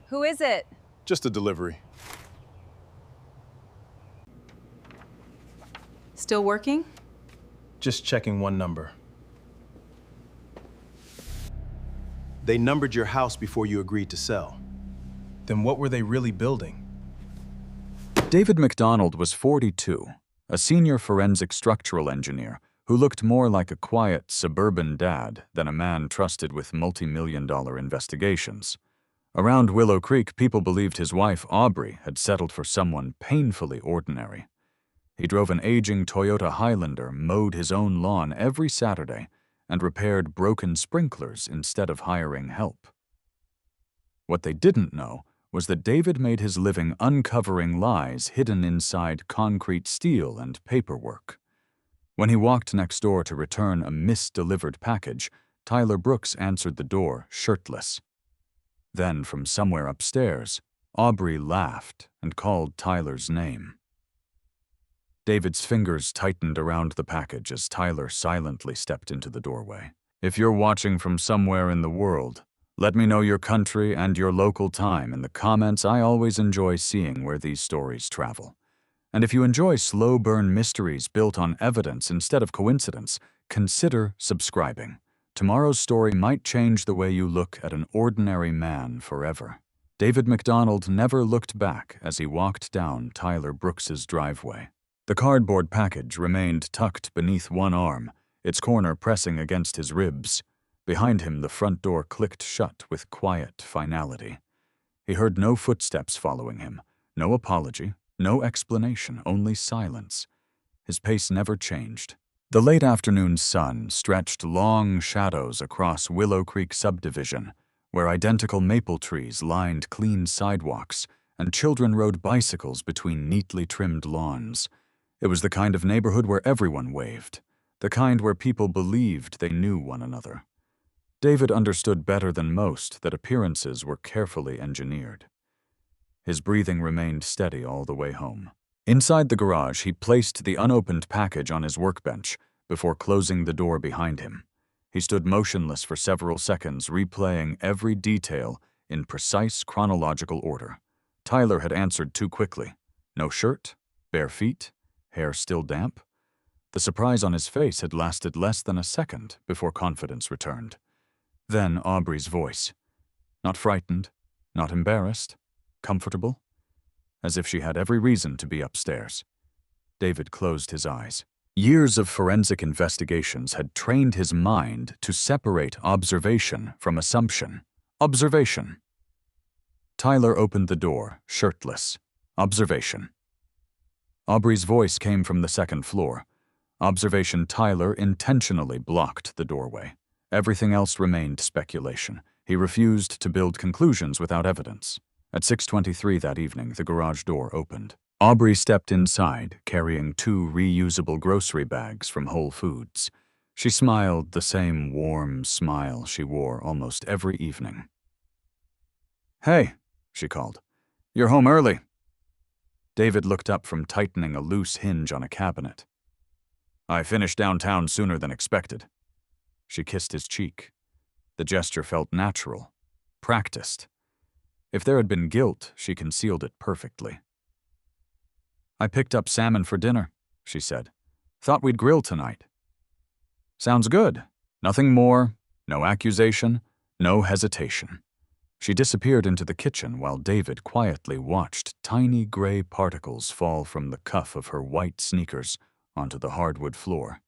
Who is it? Just a delivery. Still working? Just checking one number. They numbered your house before you agreed to sell. Then what were they really building? David McDonald was 42, a senior forensic structural engineer who looked more like a quiet suburban dad than a man trusted with multi-million-dollar investigations. Around Willow Creek, people believed his wife, Aubree, had settled for someone painfully ordinary. He drove an aging Toyota Highlander, mowed his own lawn every Saturday, and repaired broken sprinklers instead of hiring help. What they didn't know was that David made his living uncovering lies hidden inside concrete steel and paperwork. When he walked next door to return a misdelivered package, Tyler Brooks answered the door, shirtless. Then, from somewhere upstairs, Aubree laughed and called Tyler's name. David's fingers tightened around the package as Tyler silently stepped into the doorway. If you're watching from somewhere in the world, let me know your country and your local time in the comments. I always enjoy seeing where these stories travel. And if you enjoy slow-burn mysteries built on evidence instead of coincidence, consider subscribing. Tomorrow's story might change the way you look at an ordinary man forever. David McDonald never looked back as he walked down Tyler Brooks's driveway. The cardboard package remained tucked beneath one arm, its corner pressing against his ribs. Behind him, the front door clicked shut with quiet finality. He heard no footsteps following him, no apology, no explanation, only silence. His pace never changed. The late afternoon sun stretched long shadows across Willow Creek subdivision, where identical maple trees lined clean sidewalks and children rode bicycles between neatly trimmed lawns. It was the kind of neighborhood where everyone waved, the kind where people believed they knew one another. David understood better than most that appearances were carefully engineered. His breathing remained steady all the way home. Inside the garage, he placed the unopened package on his workbench before closing the door behind him. He stood motionless for several seconds, replaying every detail in precise chronological order. Tyler had answered too quickly. No shirt, bare feet, hair still damp. The surprise on his face had lasted less than a second before confidence returned. Then Aubree's voice. Not frightened, not embarrassed, comfortable, as if she had every reason to be upstairs. David closed his eyes. Years of forensic investigations had trained his mind to separate observation from assumption. Observation. Tyler opened the door, shirtless. Observation. Aubree's voice came from the second floor. Observation. Tyler intentionally blocked the doorway. Everything else remained speculation. He refused to build conclusions without evidence. At 6:23 that evening, the garage door opened. Aubree stepped inside, carrying 2 reusable grocery bags from Whole Foods. She smiled the same warm smile she wore almost every evening. "Hey," she called. "You're home early." David looked up from tightening a loose hinge on a cabinet. "I finished downtown sooner than expected." She kissed his cheek. The gesture felt natural, practiced. If there had been guilt, she concealed it perfectly. "I picked up salmon for dinner," she said. "Thought we'd grill tonight." "Sounds good. Nothing more, no accusation, no hesitation." She disappeared into the kitchen while David quietly watched tiny gray particles fall from the cuff of her white sneakers onto the hardwood floor.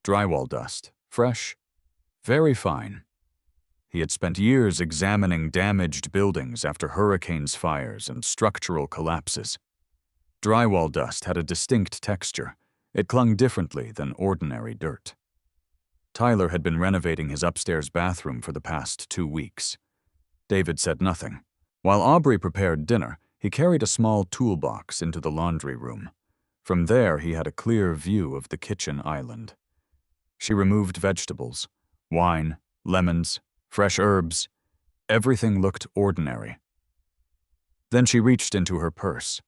Drywall dust, fresh, very fine. He had spent years examining damaged buildings after hurricanes, fires, and structural collapses. Drywall dust had a distinct texture. It clung differently than ordinary dirt. Tyler had been renovating his upstairs bathroom for the past 2 weeks. David said nothing. While Aubree prepared dinner, he carried a small toolbox into the laundry room. From there, he had a clear view of the kitchen island. She removed vegetables, wine, lemons, fresh herbs. Everything looked ordinary. Then she reached into her purse.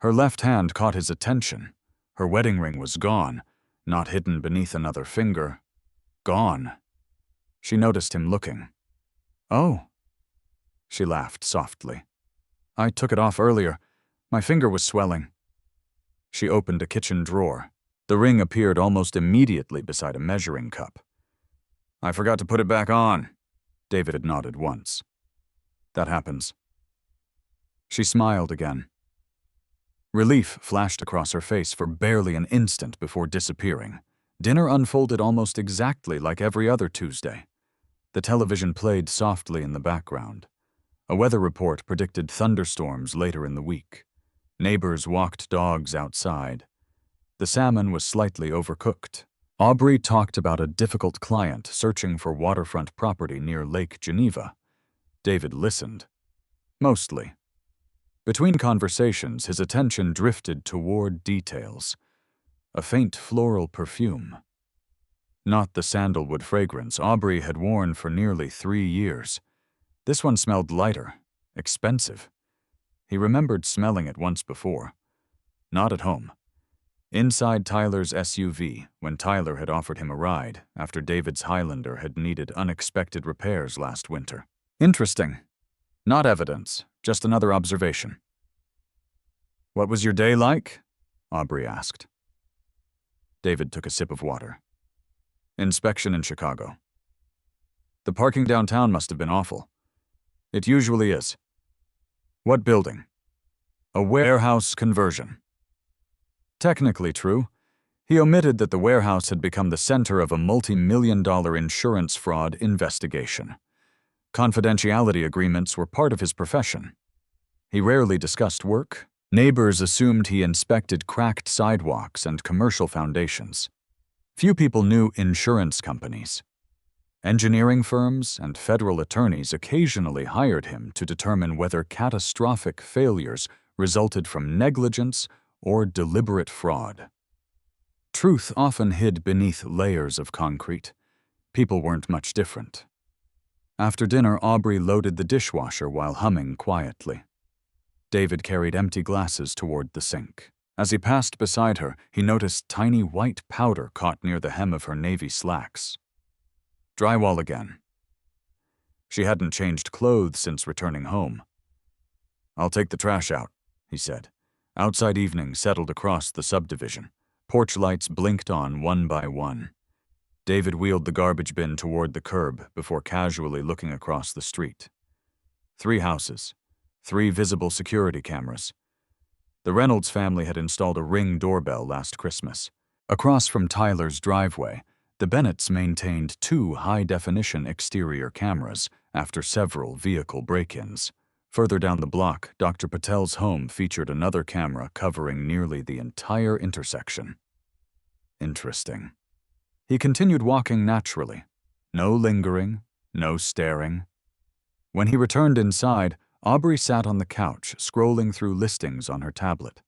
Her left hand caught his attention. Her wedding ring was gone, not hidden beneath another finger. Gone. She noticed him looking. "Oh." She laughed softly. I took it off earlier. My finger was swelling. She opened a kitchen drawer. The ring appeared almost immediately beside a measuring cup. I forgot to put it back on. David had nodded once. That happens. She smiled again. Relief flashed across her face for barely an instant before disappearing. Dinner unfolded almost exactly like every other Tuesday. The television played softly in the background. A weather report predicted thunderstorms later in the week. Neighbors walked dogs outside. The salmon was slightly overcooked. Aubree talked about a difficult client searching for waterfront property near Lake Geneva. David listened. Mostly. Between conversations, his attention drifted toward details. A faint floral perfume. Not the sandalwood fragrance Aubree had worn for nearly 3 years. This one smelled lighter, expensive. He remembered smelling it once before. Not at home. Inside Tyler's SUV, when Tyler had offered him a ride after David's Highlander had needed unexpected repairs last winter. Interesting. Not evidence, just another observation. What was your day like? Aubree asked. David took a sip of water. Inspection in Chicago. The parking downtown must have been awful. It usually is. What building? A warehouse conversion. Technically true. He omitted that the warehouse had become the center of a multi-million-dollar insurance fraud investigation. Confidentiality agreements were part of his profession. He rarely discussed work. Neighbors assumed he inspected cracked sidewalks and commercial foundations. Few people knew insurance companies. Engineering firms and federal attorneys occasionally hired him to determine whether catastrophic failures resulted from negligence or deliberate fraud. Truth often hid beneath layers of concrete. People weren't much different. After dinner, Aubree loaded the dishwasher while humming quietly. David carried empty glasses toward the sink. As he passed beside her, he noticed tiny white powder caught near the hem of her navy slacks. Drywall again. She hadn't changed clothes since returning home. I'll take the trash out, he said. Outside evening settled across the subdivision. Porch lights blinked on one by one. David wheeled the garbage bin toward the curb before casually looking across the street. 3 houses. 3 visible security cameras. The Reynolds family had installed a Ring doorbell last Christmas. Across from Tyler's driveway, the Bennetts maintained 2 high-definition exterior cameras after several vehicle break-ins. Further down the block, Dr. Patel's home featured another camera covering nearly the entire intersection. Interesting. He continued walking naturally. No lingering, no staring. When he returned inside, Aubree sat on the couch, scrolling through listings on her tablet.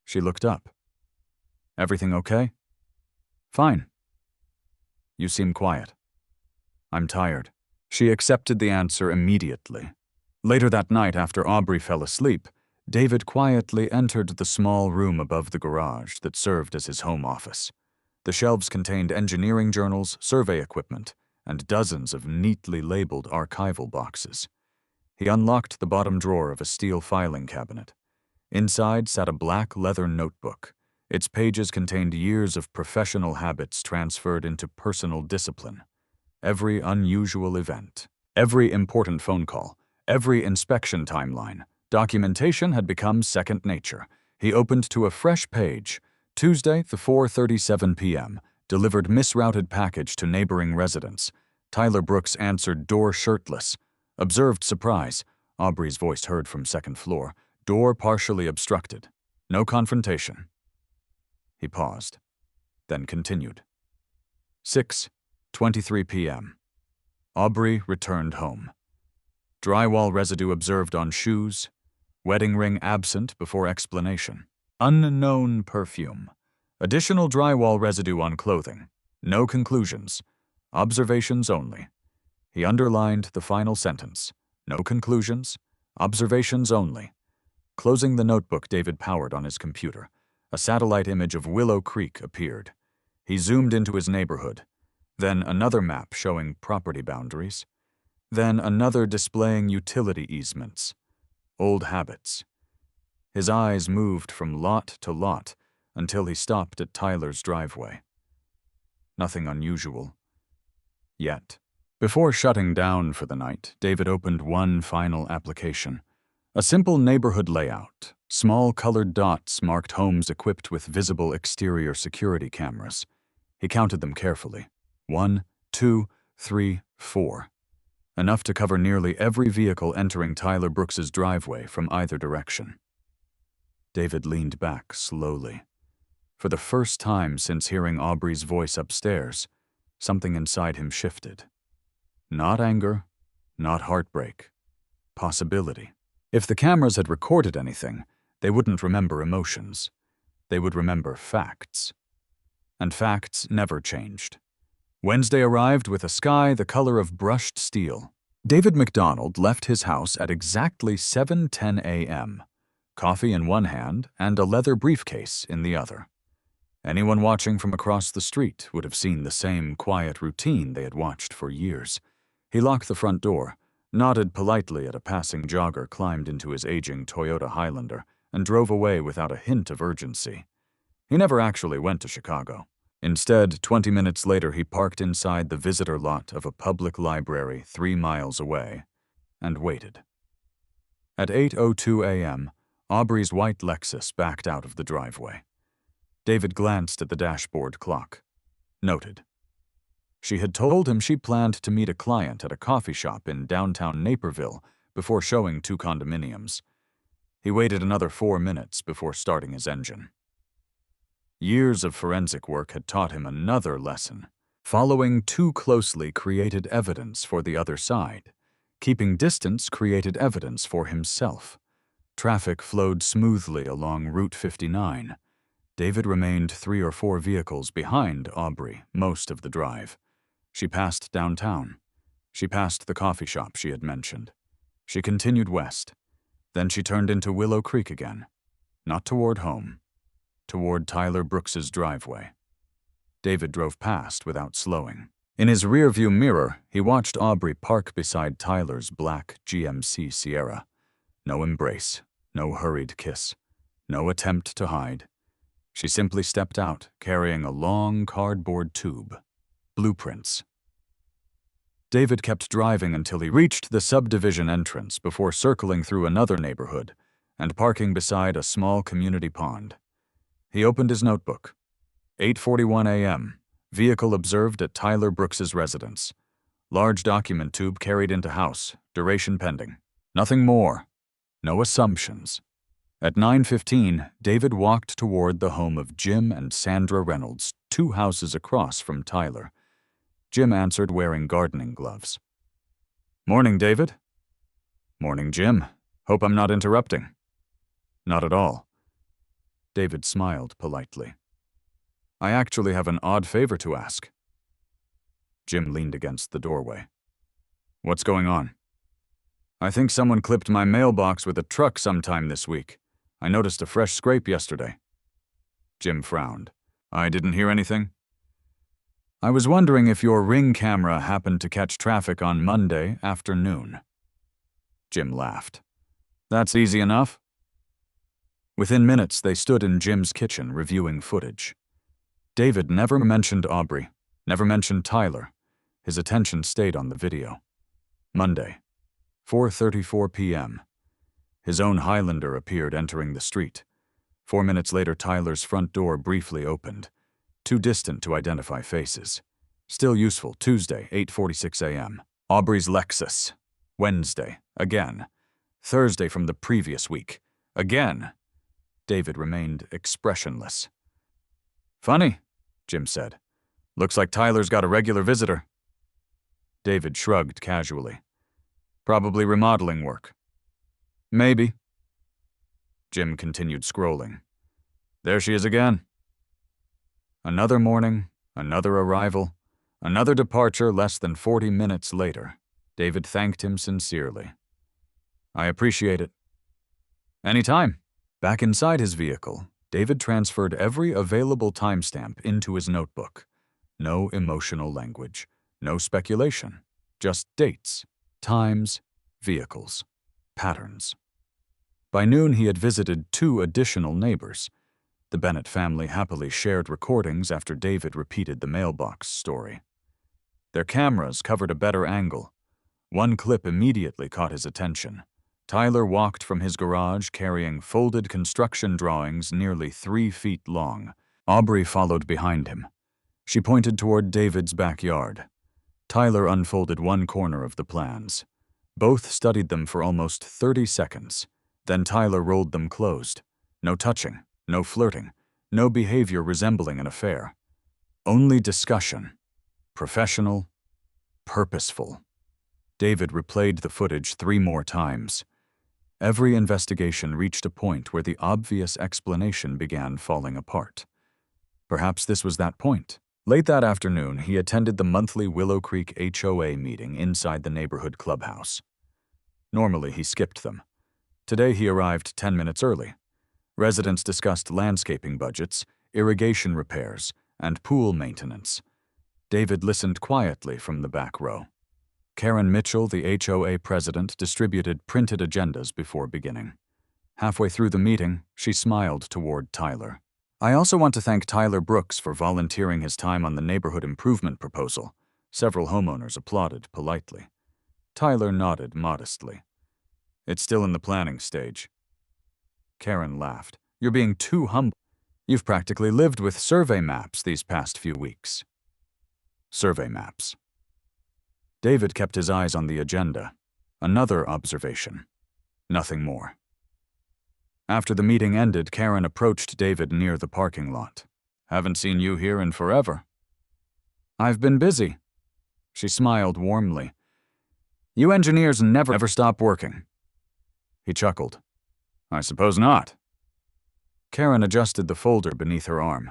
She looked up. Everything okay? Fine. You seem quiet. I'm tired. She accepted the answer immediately. Later that night, after Aubree fell asleep, David quietly entered the small room above the garage that served as his home office. The shelves contained engineering journals, survey equipment, and dozens of neatly labeled archival boxes. He unlocked the bottom drawer of a steel filing cabinet. Inside sat a black leather notebook. Its pages contained years of professional habits transferred into personal discipline. Every unusual event, every important phone call, every inspection timeline, documentation had become second nature. He opened to a fresh page. Tuesday, the 4:37 p.m., delivered misrouted package to neighboring residents. Tyler Brooks answered door shirtless. Observed surprise. Aubree's voice heard from second floor. Door partially obstructed. No confrontation. He paused, then continued. 6:23 p.m. Aubree returned home. Drywall residue observed on shoes. Wedding ring absent before explanation. Unknown perfume. Additional drywall residue on clothing. No conclusions. Observations only. He underlined the final sentence. No conclusions. Observations only. Closing the notebook, David powered on his computer. A satellite image of Willow Creek appeared. He zoomed into his neighborhood. Then another map showing property boundaries. Then another displaying utility easements. Old habits. His eyes moved from lot to lot until he stopped at Tyler's driveway. Nothing unusual. Yet. Before shutting down for the night, David opened one final application. A simple neighborhood layout. Small colored dots marked homes equipped with visible exterior security cameras. He counted them carefully. 1, 2, 3, 4. Enough to cover nearly every vehicle entering Tyler Brooks's driveway from either direction. David leaned back slowly. For the first time since hearing Aubree's voice upstairs, something inside him shifted. Not anger, not heartbreak. Possibility. If the cameras had recorded anything, they wouldn't remember emotions. They would remember facts. And facts never changed. Wednesday arrived with a sky the color of brushed steel. David McDonald left his house at exactly 7:10 a.m., coffee in one hand and a leather briefcase in the other. Anyone watching from across the street would have seen the same quiet routine they had watched for years. He locked the front door, nodded politely at a passing jogger, climbed into his aging Toyota Highlander, and drove away without a hint of urgency. He never actually went to Chicago. Instead, 20 minutes later, he parked inside the visitor lot of a public library 3 miles away and waited. At 8:02 a.m., Aubree's white Lexus backed out of the driveway. David glanced at the dashboard clock. Noted. She had told him she planned to meet a client at a coffee shop in downtown Naperville before showing 2 condominiums. He waited another 4 minutes before starting his engine. Years of forensic work had taught him another lesson. Following too closely created evidence for the other side. Keeping distance created evidence for himself. Traffic flowed smoothly along Route 59. David remained 3 or 4 vehicles behind Aubree most of the drive. She passed downtown. She passed the coffee shop she had mentioned. She continued west. Then she turned into Willow Creek again. Not toward home. Toward Tyler Brooks's driveway. David drove past without slowing. In his rearview mirror, he watched Aubree park beside Tyler's black GMC Sierra. No embrace, no hurried kiss, no attempt to hide. She simply stepped out, carrying a long cardboard tube. Blueprints. David kept driving until he reached the subdivision entrance before circling through another neighborhood and parking beside a small community pond. He opened his notebook. 8:41 a.m. Vehicle observed at Tyler Brooks's residence. Large document tube carried into house. Duration pending. Nothing more. No assumptions. At 9:15, David walked toward the home of Jim and Sandra Reynolds, 2 houses across from Tyler. Jim answered wearing gardening gloves. "Morning, David." "Morning, Jim. Hope I'm not interrupting." "Not at all." David smiled politely. "I actually have an odd favor to ask." Jim leaned against the doorway. "What's going on?" "I think someone clipped my mailbox with a truck sometime this week. I noticed a fresh scrape yesterday." Jim frowned. "I didn't hear anything." "I was wondering if your Ring camera happened to catch traffic on Monday afternoon." Jim laughed. "That's easy enough." Within minutes, they stood in Jim's kitchen reviewing footage. David never mentioned Aubree, never mentioned Tyler. His attention stayed on the video. Monday, 4:34 p.m. His own Highlander appeared entering the street. 4 minutes later, Tyler's front door briefly opened. Too distant to identify faces. Still useful, Tuesday, 8:46 a.m. Aubree's Lexus. Wednesday, again. Thursday from the previous week. Again. David remained expressionless. "Funny," Jim said. "Looks like Tyler's got a regular visitor." David shrugged casually. "Probably remodeling work." "Maybe." Jim continued scrolling. "There she is again." Another morning, another arrival, another departure less than 40 minutes later. David thanked him sincerely. "I appreciate it." "Anytime." Back inside his vehicle, David transferred every available timestamp into his notebook. No emotional language, no speculation, just dates. Times, vehicles, patterns. By noon, he had visited 2 additional neighbors. The Bennett family happily shared recordings after David repeated the mailbox story. Their cameras covered a better angle. One clip immediately caught his attention. Tyler walked from his garage carrying folded construction drawings nearly 3 feet long. Aubree followed behind him. She pointed toward David's backyard. Tyler unfolded one corner of the plans. Both studied them for almost 30 seconds. Then Tyler rolled them closed. No touching, no flirting, no behavior resembling an affair. Only discussion. Professional, purposeful. David replayed the footage 3 more times. Every investigation reached a point where the obvious explanation began falling apart. Perhaps this was that point. Late that afternoon, he attended the monthly Willow Creek HOA meeting inside the neighborhood clubhouse. Normally, he skipped them. Today, he arrived 10 minutes early. Residents discussed landscaping budgets, irrigation repairs, and pool maintenance. David listened quietly from the back row. Karen Mitchell, the HOA president, distributed printed agendas before beginning. Halfway through the meeting, she smiled toward Tyler. "I also want to thank Tyler Brooks for volunteering his time on the neighborhood improvement proposal." Several homeowners applauded politely. Tyler nodded modestly. "It's still in the planning stage." Karen laughed. "You're being too humble. You've practically lived with survey maps these past few weeks." Survey maps. David kept his eyes on the agenda. Another observation. Nothing more. After the meeting ended, Karen approached David near the parking lot. "Haven't seen you here in forever." "I've been busy." She smiled warmly. "You engineers never stop working." He chuckled. "I suppose not." Karen adjusted the folder beneath her arm.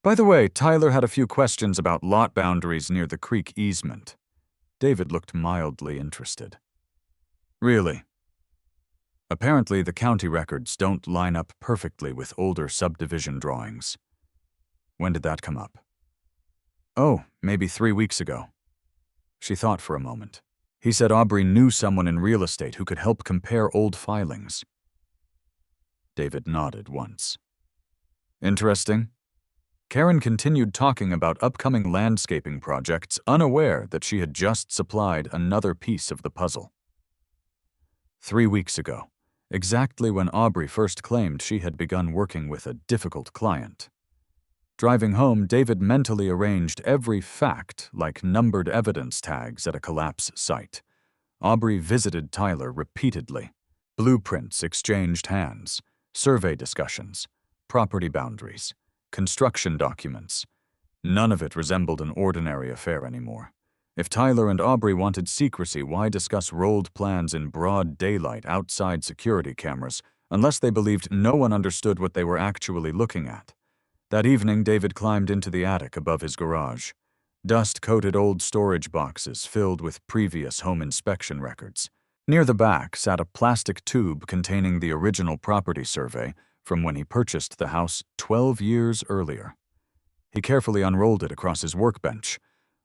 "By the way, Tyler had a few questions about lot boundaries near the creek easement." David looked mildly interested. "Really?" Apparently, the county records don't line up perfectly with older subdivision drawings. "When did that come up?" "Oh, maybe 3 weeks ago." She thought for a moment. "He said Aubree knew someone in real estate who could help compare old filings." David nodded once. "Interesting." Karen continued talking about upcoming landscaping projects, unaware that she had just supplied another piece of the puzzle. 3 weeks ago, exactly when Aubree first claimed she had begun working with a difficult client. Driving home, David mentally arranged every fact like numbered evidence tags at a collapse site. Aubree visited Tyler repeatedly. Blueprints exchanged hands, survey discussions, property boundaries, construction documents. None of it resembled an ordinary affair anymore. If Tyler and Aubree wanted secrecy, why discuss rolled plans in broad daylight outside security cameras, unless they believed no one understood what they were actually looking at? That evening, David climbed into the attic above his garage. Dust-coated old storage boxes filled with previous home inspection records. Near the back sat a plastic tube containing the original property survey from when he purchased the house 12 years earlier. He carefully unrolled it across his workbench.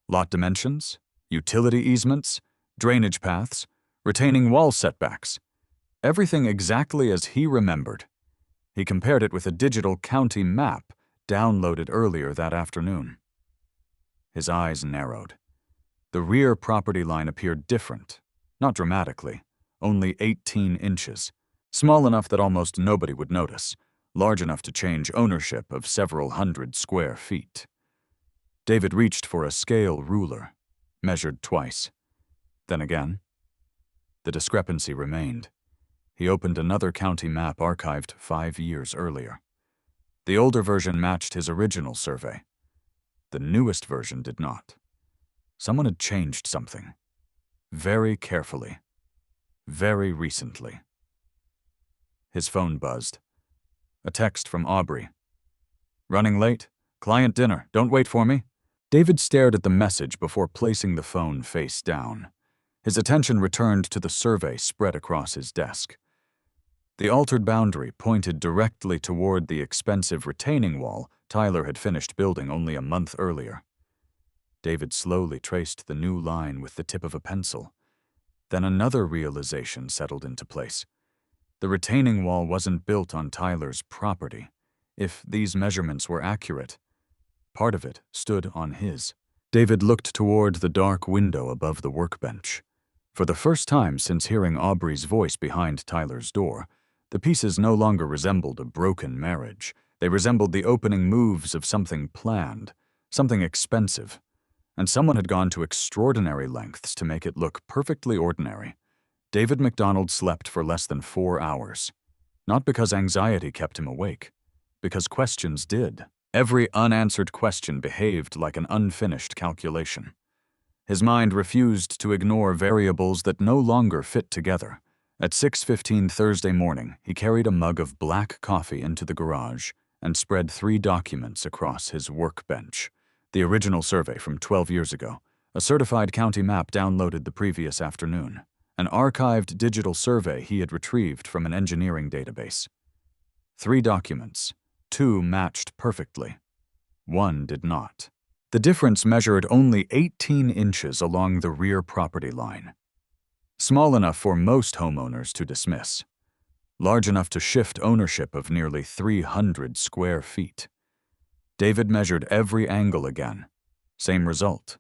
Lot dimensions, utility easements, drainage paths, retaining wall setbacks. Everything exactly as he remembered. He compared it with a digital county map downloaded earlier that afternoon. His eyes narrowed. The rear property line appeared different, not dramatically, only 18 inches, small enough that almost nobody would notice, large enough to change ownership of several hundred square feet. David reached for a scale ruler, measured twice. Then again. The discrepancy remained. He opened another county map archived 5 years earlier. The older version matched his original survey. The newest version did not. Someone had changed something. Very carefully. Very recently. His phone buzzed. A text from Aubree. "Running late? Client dinner. Don't wait for me." David stared at the message before placing the phone face down. His attention returned to the survey spread across his desk. The altered boundary pointed directly toward the expensive retaining wall Tyler had finished building only a month earlier. David slowly traced the new line with the tip of a pencil. Then another realization settled into place. The retaining wall wasn't built on Tyler's property. If these measurements were accurate, part of it stood on his. David looked toward the dark window above the workbench. For the first time since hearing Aubree's voice behind Tyler's door, the pieces no longer resembled a broken marriage. They resembled the opening moves of something planned, something expensive, and someone had gone to extraordinary lengths to make it look perfectly ordinary. David McDonald slept for less than 4 hours. Not because anxiety kept him awake, because questions did. Every unanswered question behaved like an unfinished calculation. His mind refused to ignore variables that no longer fit together. At 6:15 Thursday morning, he carried a mug of black coffee into the garage and spread 3 documents across his workbench. The original survey from 12 years ago, a certified county map downloaded the previous afternoon, an archived digital survey he had retrieved from an engineering database. 3 documents. 2 matched perfectly. 1 did not. The difference measured only 18 inches along the rear property line. Small enough for most homeowners to dismiss. Large enough to shift ownership of nearly 300 square feet. David measured every angle again. Same result.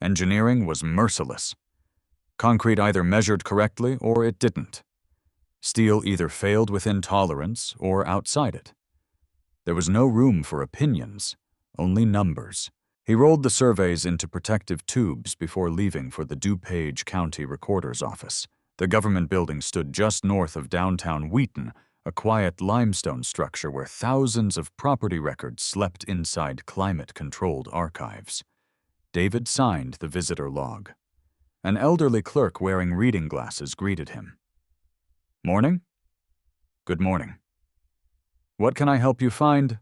Engineering was merciless. Concrete either measured correctly or it didn't. Steel either failed within tolerance or outside it. There was no room for opinions, only numbers. He rolled the surveys into protective tubes before leaving for the DuPage County Recorder's office. The government building stood just north of downtown Wheaton, a quiet limestone structure where thousands of property records slept inside climate-controlled archives. David signed the visitor log. An elderly clerk wearing reading glasses greeted him. "Morning?" "Good morning." "What can I help you find?"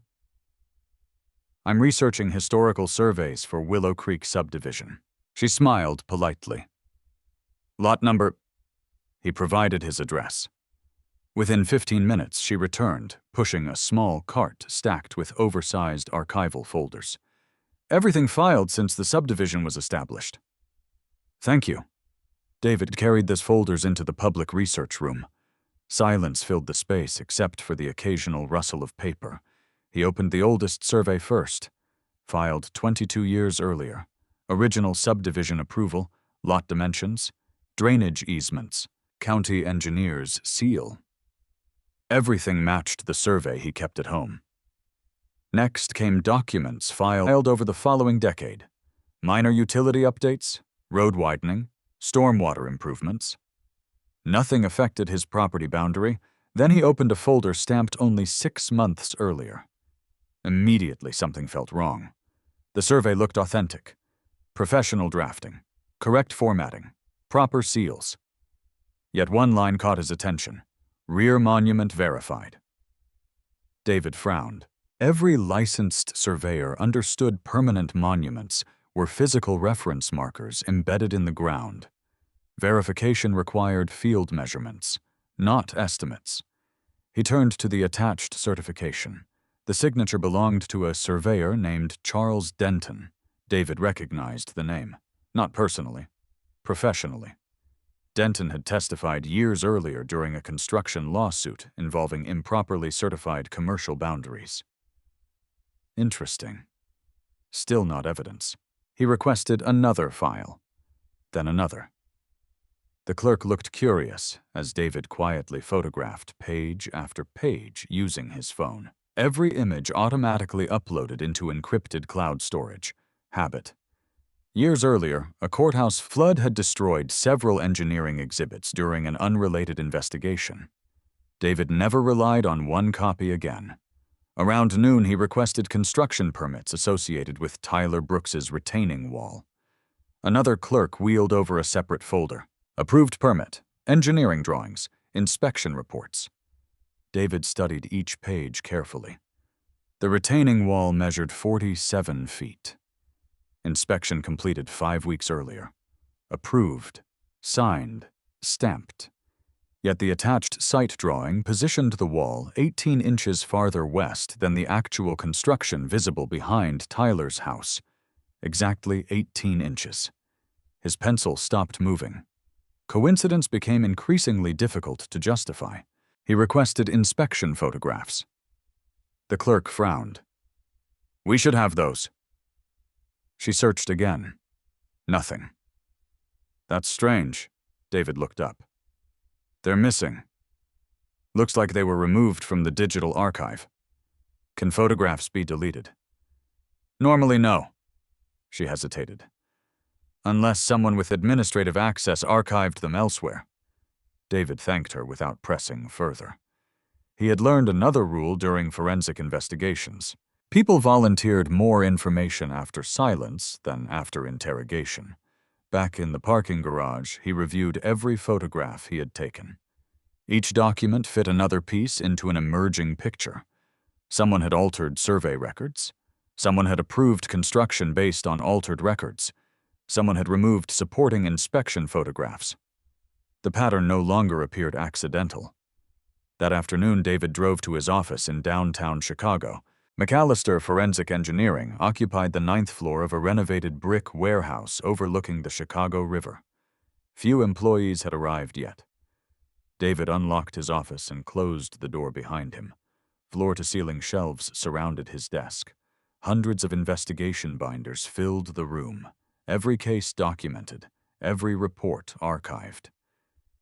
"I'm researching historical surveys for Willow Creek subdivision." She smiled politely. "Lot number..." He provided his address. Within 15 minutes, she returned, pushing a small cart stacked with oversized archival folders. "Everything filed since the subdivision was established." "Thank you." David carried those folders into the public research room. Silence filled the space except for the occasional rustle of paper. He opened the oldest survey first, filed 22 years earlier. Original subdivision approval, lot dimensions, drainage easements, county engineer's seal. Everything matched the survey he kept at home. Next came documents filed over the following decade. Minor utility updates, road widening, stormwater improvements. Nothing affected his property boundary. Then he opened a folder stamped only 6 months earlier. Immediately something felt wrong. The survey looked authentic. Professional drafting, correct formatting, proper seals. Yet one line caught his attention. Rear monument verified. David frowned. Every licensed surveyor understood permanent monuments were physical reference markers embedded in the ground. Verification required field measurements, not estimates. He turned to the attached certification. The signature belonged to a surveyor named Charles Denton. David recognized the name, not personally, professionally. Denton had testified years earlier during a construction lawsuit involving improperly certified commercial boundaries. Interesting. Still not evidence. He requested another file, then another. The clerk looked curious as David quietly photographed page after page using his phone. Every image automatically uploaded into encrypted cloud storage. Habit. Years earlier, a courthouse flood had destroyed several engineering exhibits during an unrelated investigation. David never relied on one copy again. Around noon, he requested construction permits associated with Tyler Brooks's retaining wall. Another clerk wheeled over a separate folder. Approved permit, engineering drawings, inspection reports. David studied each page carefully. The retaining wall measured 47 feet. Inspection completed 5 weeks earlier. Approved, signed, stamped. Yet the attached site drawing positioned the wall 18 inches farther west than the actual construction visible behind Tyler's house. Exactly 18 inches. His pencil stopped moving. Coincidence became increasingly difficult to justify. He requested inspection photographs. The clerk frowned. "We should have those." She searched again. Nothing. "That's strange." David looked up. "They're missing. Looks like they were removed from the digital archive. Can photographs be deleted?" "Normally, no." She hesitated. "Unless someone with administrative access archived them elsewhere." David thanked her without pressing further. He had learned another rule during forensic investigations. People volunteered more information after silence than after interrogation. Back in the parking garage, he reviewed every photograph he had taken. Each document fit another piece into an emerging picture. Someone had altered survey records. Someone had approved construction based on altered records. Someone had removed supporting inspection photographs. The pattern no longer appeared accidental. That afternoon, David drove to his office in downtown Chicago. McAllister Forensic Engineering occupied the 9th floor of a renovated brick warehouse overlooking the Chicago River. Few employees had arrived yet. David unlocked his office and closed the door behind him. Floor-to-ceiling shelves surrounded his desk. Hundreds of investigation binders filled the room, every case documented, every report archived.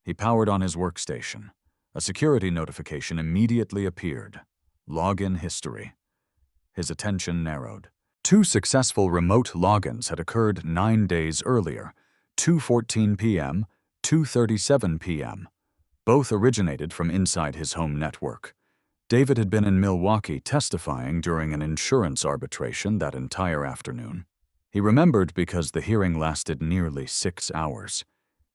He powered on his workstation. A security notification immediately appeared. Login history. His attention narrowed. 2 successful remote logins had occurred 9 days earlier, 2:14 p.m., 2:37 p.m. Both originated from inside his home network. David had been in Milwaukee testifying during an insurance arbitration that entire afternoon. He remembered because the hearing lasted nearly 6 hours.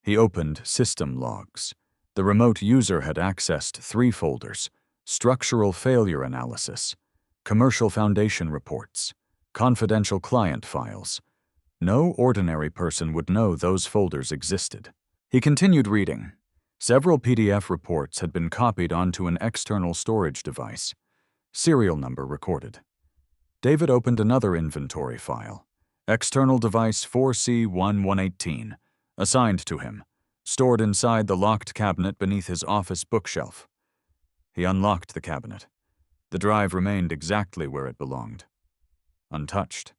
He opened system logs. The remote user had accessed 3 folders: structural failure analysis, commercial foundation reports, confidential client files. No ordinary person would know those folders existed. He continued reading. Several PDF reports had been copied onto an external storage device. Serial number recorded. David opened another inventory file. External device 4C1118, assigned to him, stored inside the locked cabinet beneath his office bookshelf. He unlocked the cabinet. The drive remained exactly where it belonged, untouched,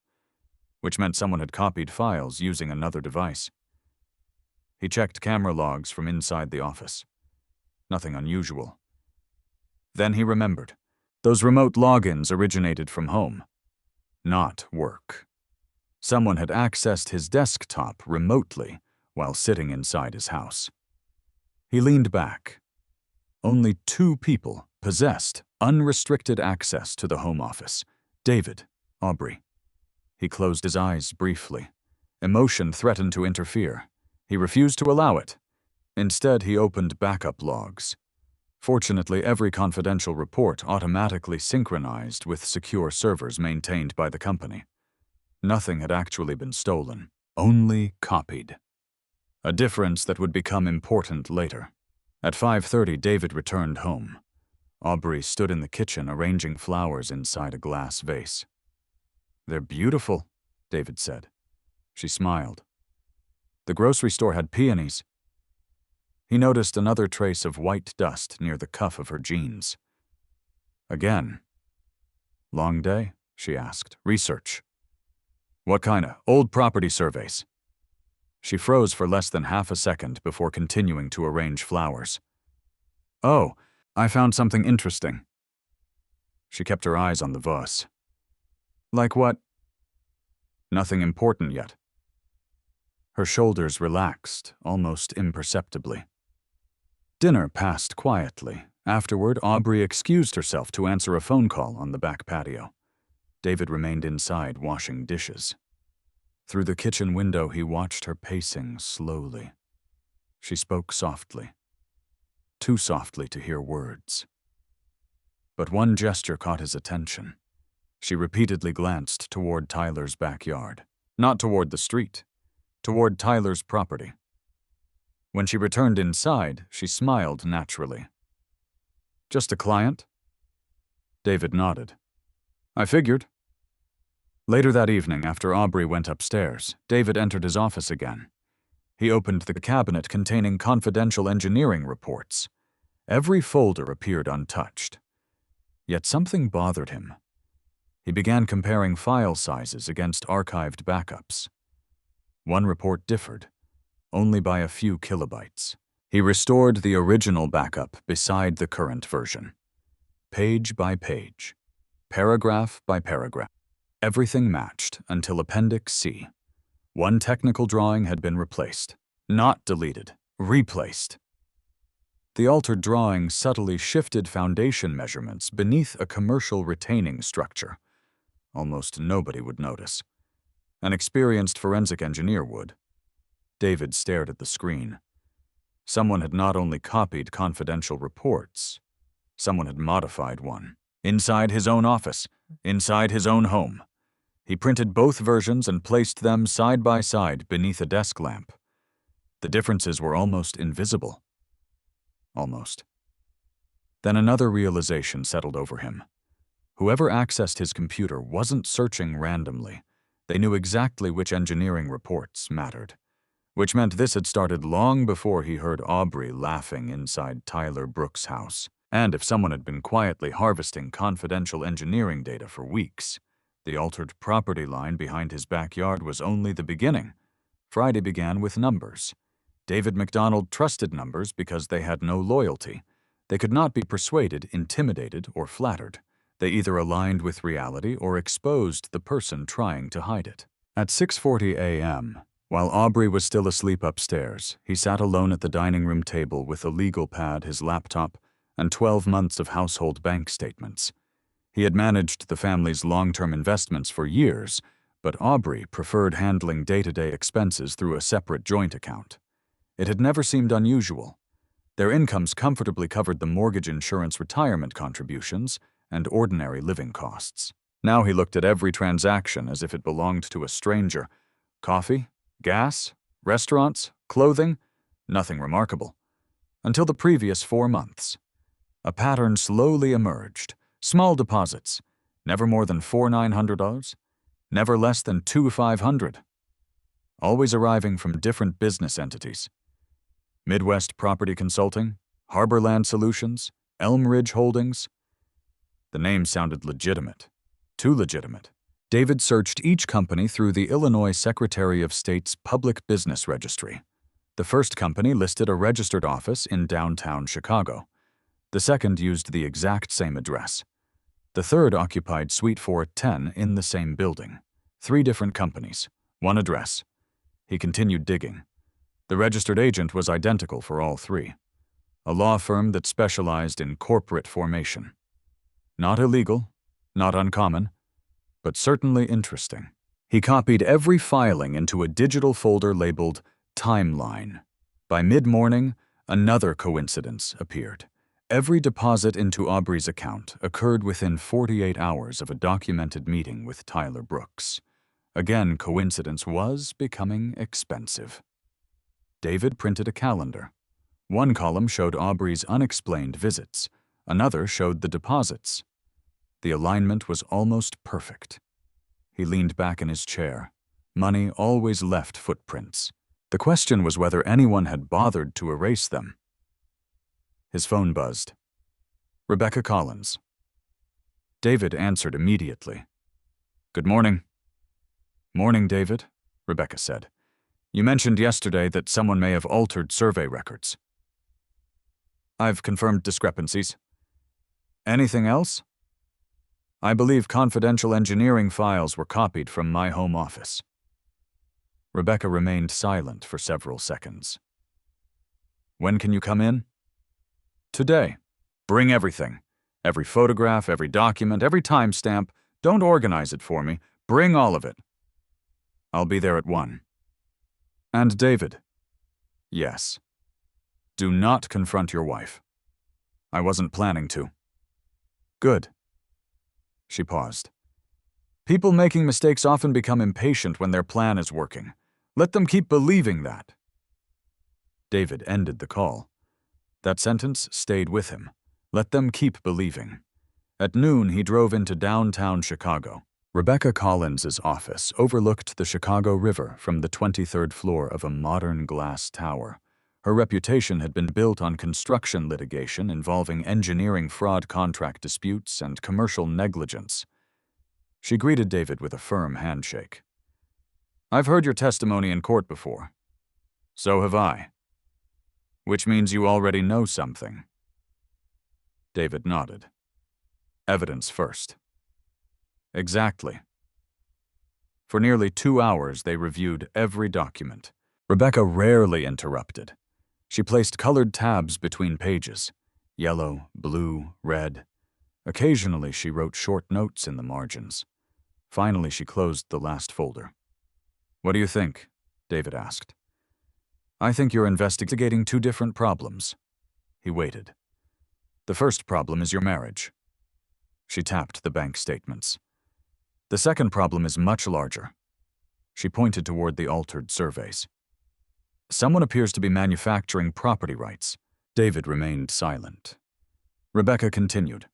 which meant someone had copied files using another device. He checked camera logs from inside the office. Nothing unusual. Then he remembered. Those remote logins originated from home, not work. Someone had accessed his desktop remotely while sitting inside his house. He leaned back. Only 2 people possessed unrestricted access to the home office: David, Aubree. He closed his eyes briefly. Emotion threatened to interfere. He refused to allow it. Instead, he opened backup logs. Fortunately, every confidential report automatically synchronized with secure servers maintained by the company. Nothing had actually been stolen, only copied. A difference that would become important later. At 5:30, David returned home. Aubree stood in the kitchen arranging flowers inside a glass vase. "They're beautiful," David said. She smiled. "The grocery store had peonies." He noticed another trace of white dust near the cuff of her jeans. Again. "Long day?" she asked. "Research." "What kinda? Old property surveys." She froze for less than half a second before continuing to arrange flowers. "Oh, I found something interesting." She kept her eyes on the vase. "Like what?" "Nothing important yet." Her shoulders relaxed, almost imperceptibly. Dinner passed quietly. Afterward, Aubree excused herself to answer a phone call on the back patio. David remained inside washing dishes. Through the kitchen window, he watched her pacing slowly. She spoke softly. Too softly to hear words. But one gesture caught his attention. She repeatedly glanced toward Tyler's backyard. Not toward the street. Toward Tyler's property. When she returned inside, she smiled naturally. "Just a client?" David nodded. "I figured." Later that evening, after Aubree went upstairs, David entered his office again. He opened the cabinet containing confidential engineering reports. Every folder appeared untouched. Yet something bothered him. He began comparing file sizes against archived backups. One report differed, only by a few kilobytes. He restored the original backup beside the current version. Page by page, paragraph by paragraph. Everything matched until Appendix C. One technical drawing had been replaced. Not deleted, replaced. The altered drawing subtly shifted foundation measurements beneath a commercial retaining structure. Almost nobody would notice. An experienced forensic engineer would. David stared at the screen. Someone had not only copied confidential reports, someone had modified one. Inside his own office, inside his own home. He printed both versions and placed them side by side beneath a desk lamp. The differences were almost invisible. Almost. Then another realization settled over him. Whoever accessed his computer wasn't searching randomly. They knew exactly which engineering reports mattered, which meant this had started long before he heard Aubree laughing inside Tyler Brooks' house. And if someone had been quietly harvesting confidential engineering data for weeks, the altered property line behind his backyard was only the beginning. Friday began with numbers. David McDonald trusted numbers because they had no loyalty. They could not be persuaded, intimidated, or flattered. They either aligned with reality or exposed the person trying to hide it. At 6:40 a.m., while Aubree was still asleep upstairs, he sat alone at the dining room table with a legal pad, his laptop, and 12 months of household bank statements. He had managed the family's long-term investments for years, but Aubree preferred handling day-to-day expenses through a separate joint account. It had never seemed unusual. Their incomes comfortably covered the mortgage insurance retirement contributions and ordinary living costs. Now he looked at every transaction as if it belonged to a stranger. Coffee, gas, restaurants, clothing, nothing remarkable. Until the previous 4 months. A pattern slowly emerged. Small deposits, never more than $4,900, never less than $2,500. Always arriving from different business entities. Midwest Property Consulting, Harborland Solutions, Elm Ridge Holdings. The name sounded legitimate. Too legitimate. David searched each company through the Illinois Secretary of State's Public Business Registry. The first company listed a registered office in downtown Chicago. The second used the exact same address. The third occupied Suite 410 in the same building. 3 different companies, 1 address. He continued digging. The registered agent was identical for all 3. A law firm that specialized in corporate formation. Not illegal, not uncommon, but certainly interesting. He copied every filing into a digital folder labeled Timeline. By mid-morning, another coincidence appeared. Every deposit into Aubree's account occurred within 48 hours of a documented meeting with Tyler Brooks. Again, coincidence was becoming expensive. David printed a calendar. One column showed Aubree's unexplained visits. Another showed the deposits. The alignment was almost perfect. He leaned back in his chair. Money always left footprints. The question was whether anyone had bothered to erase them. His phone buzzed. Rebecca Collins. David answered immediately. "Good morning." "Morning, David," Rebecca said. "You mentioned yesterday that someone may have altered survey records." "I've confirmed discrepancies." "Anything else?" "I believe confidential engineering files were copied from my home office." Rebecca remained silent for several seconds. "When can you come in?" "Today. Bring everything. Every photograph, every document, every timestamp. Don't organize it for me. Bring all of it." "I'll be there at 1. "And David." "Yes. Do not confront your wife." "I wasn't planning to." "Good." She paused. "People making mistakes often become impatient when their plan is working. Let them keep believing that." David ended the call. That sentence stayed with him. Let them keep believing. At noon, he drove into downtown Chicago. Rebecca Collins's office overlooked the Chicago River from the 23rd floor of a modern glass tower. Her reputation had been built on construction litigation involving engineering fraud, contract disputes, and commercial negligence. She greeted David with a firm handshake. "I've heard your testimony in court before. So have I. Which means you already know something." David nodded. "Evidence first." "Exactly." For nearly 2 hours, they reviewed every document. Rebecca rarely interrupted. She placed colored tabs between pages: yellow, blue, red. Occasionally, she wrote short notes in the margins. Finally, she closed the last folder. "What do you think?" David asked. "I think you're investigating two different problems." He waited. "The first problem is your marriage." She tapped the bank statements. "The second problem is much larger." She pointed toward the altered surveys. "Someone appears to be manufacturing property rights." David remained silent. Rebecca continued.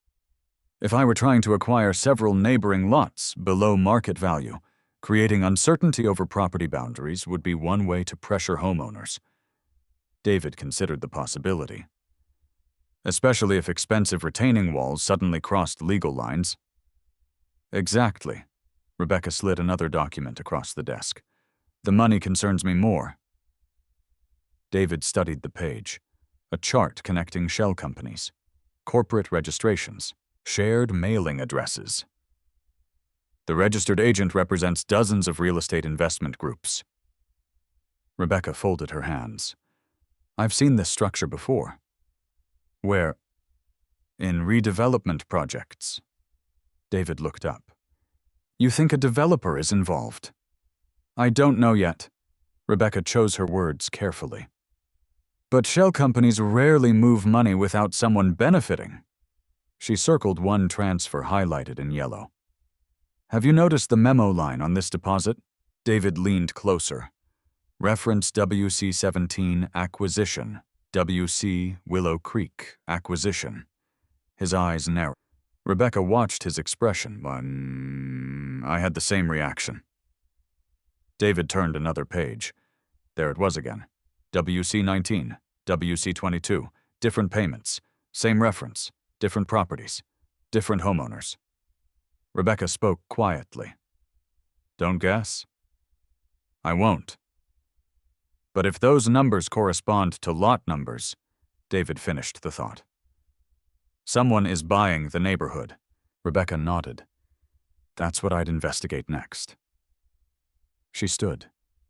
"If I were trying to acquire several neighboring lots below market value, creating uncertainty over property boundaries would be one way to pressure homeowners." David considered the possibility. "Especially if expensive retaining walls suddenly crossed legal lines." "Exactly." Rebecca slid another document across the desk. "The money concerns me more." David studied the page. A chart connecting shell companies, corporate registrations, shared mailing addresses. "The registered agent represents dozens of real estate investment groups." Rebecca folded her hands. "I've seen this structure before." "Where?" "In redevelopment projects." David looked up. "You think a developer is involved?" "I don't know yet." Rebecca chose her words carefully. "But shell companies rarely move money without someone benefiting." She circled one transfer highlighted in yellow. "Have you noticed the memo line on this deposit?" David leaned closer. "Reference WC-17 acquisition. WC Willow Creek acquisition." His eyes narrowed. Rebecca watched his expression. I had the same reaction." David turned another page. There it was again. WC-19, WC-22, different payments, same reference, different properties, different homeowners. Rebecca spoke quietly. "Don't guess?" "I won't." "But if those numbers correspond to lot numbers," David finished the thought. "Someone is buying the neighborhood." Rebecca nodded. "That's what I'd investigate next." She stood.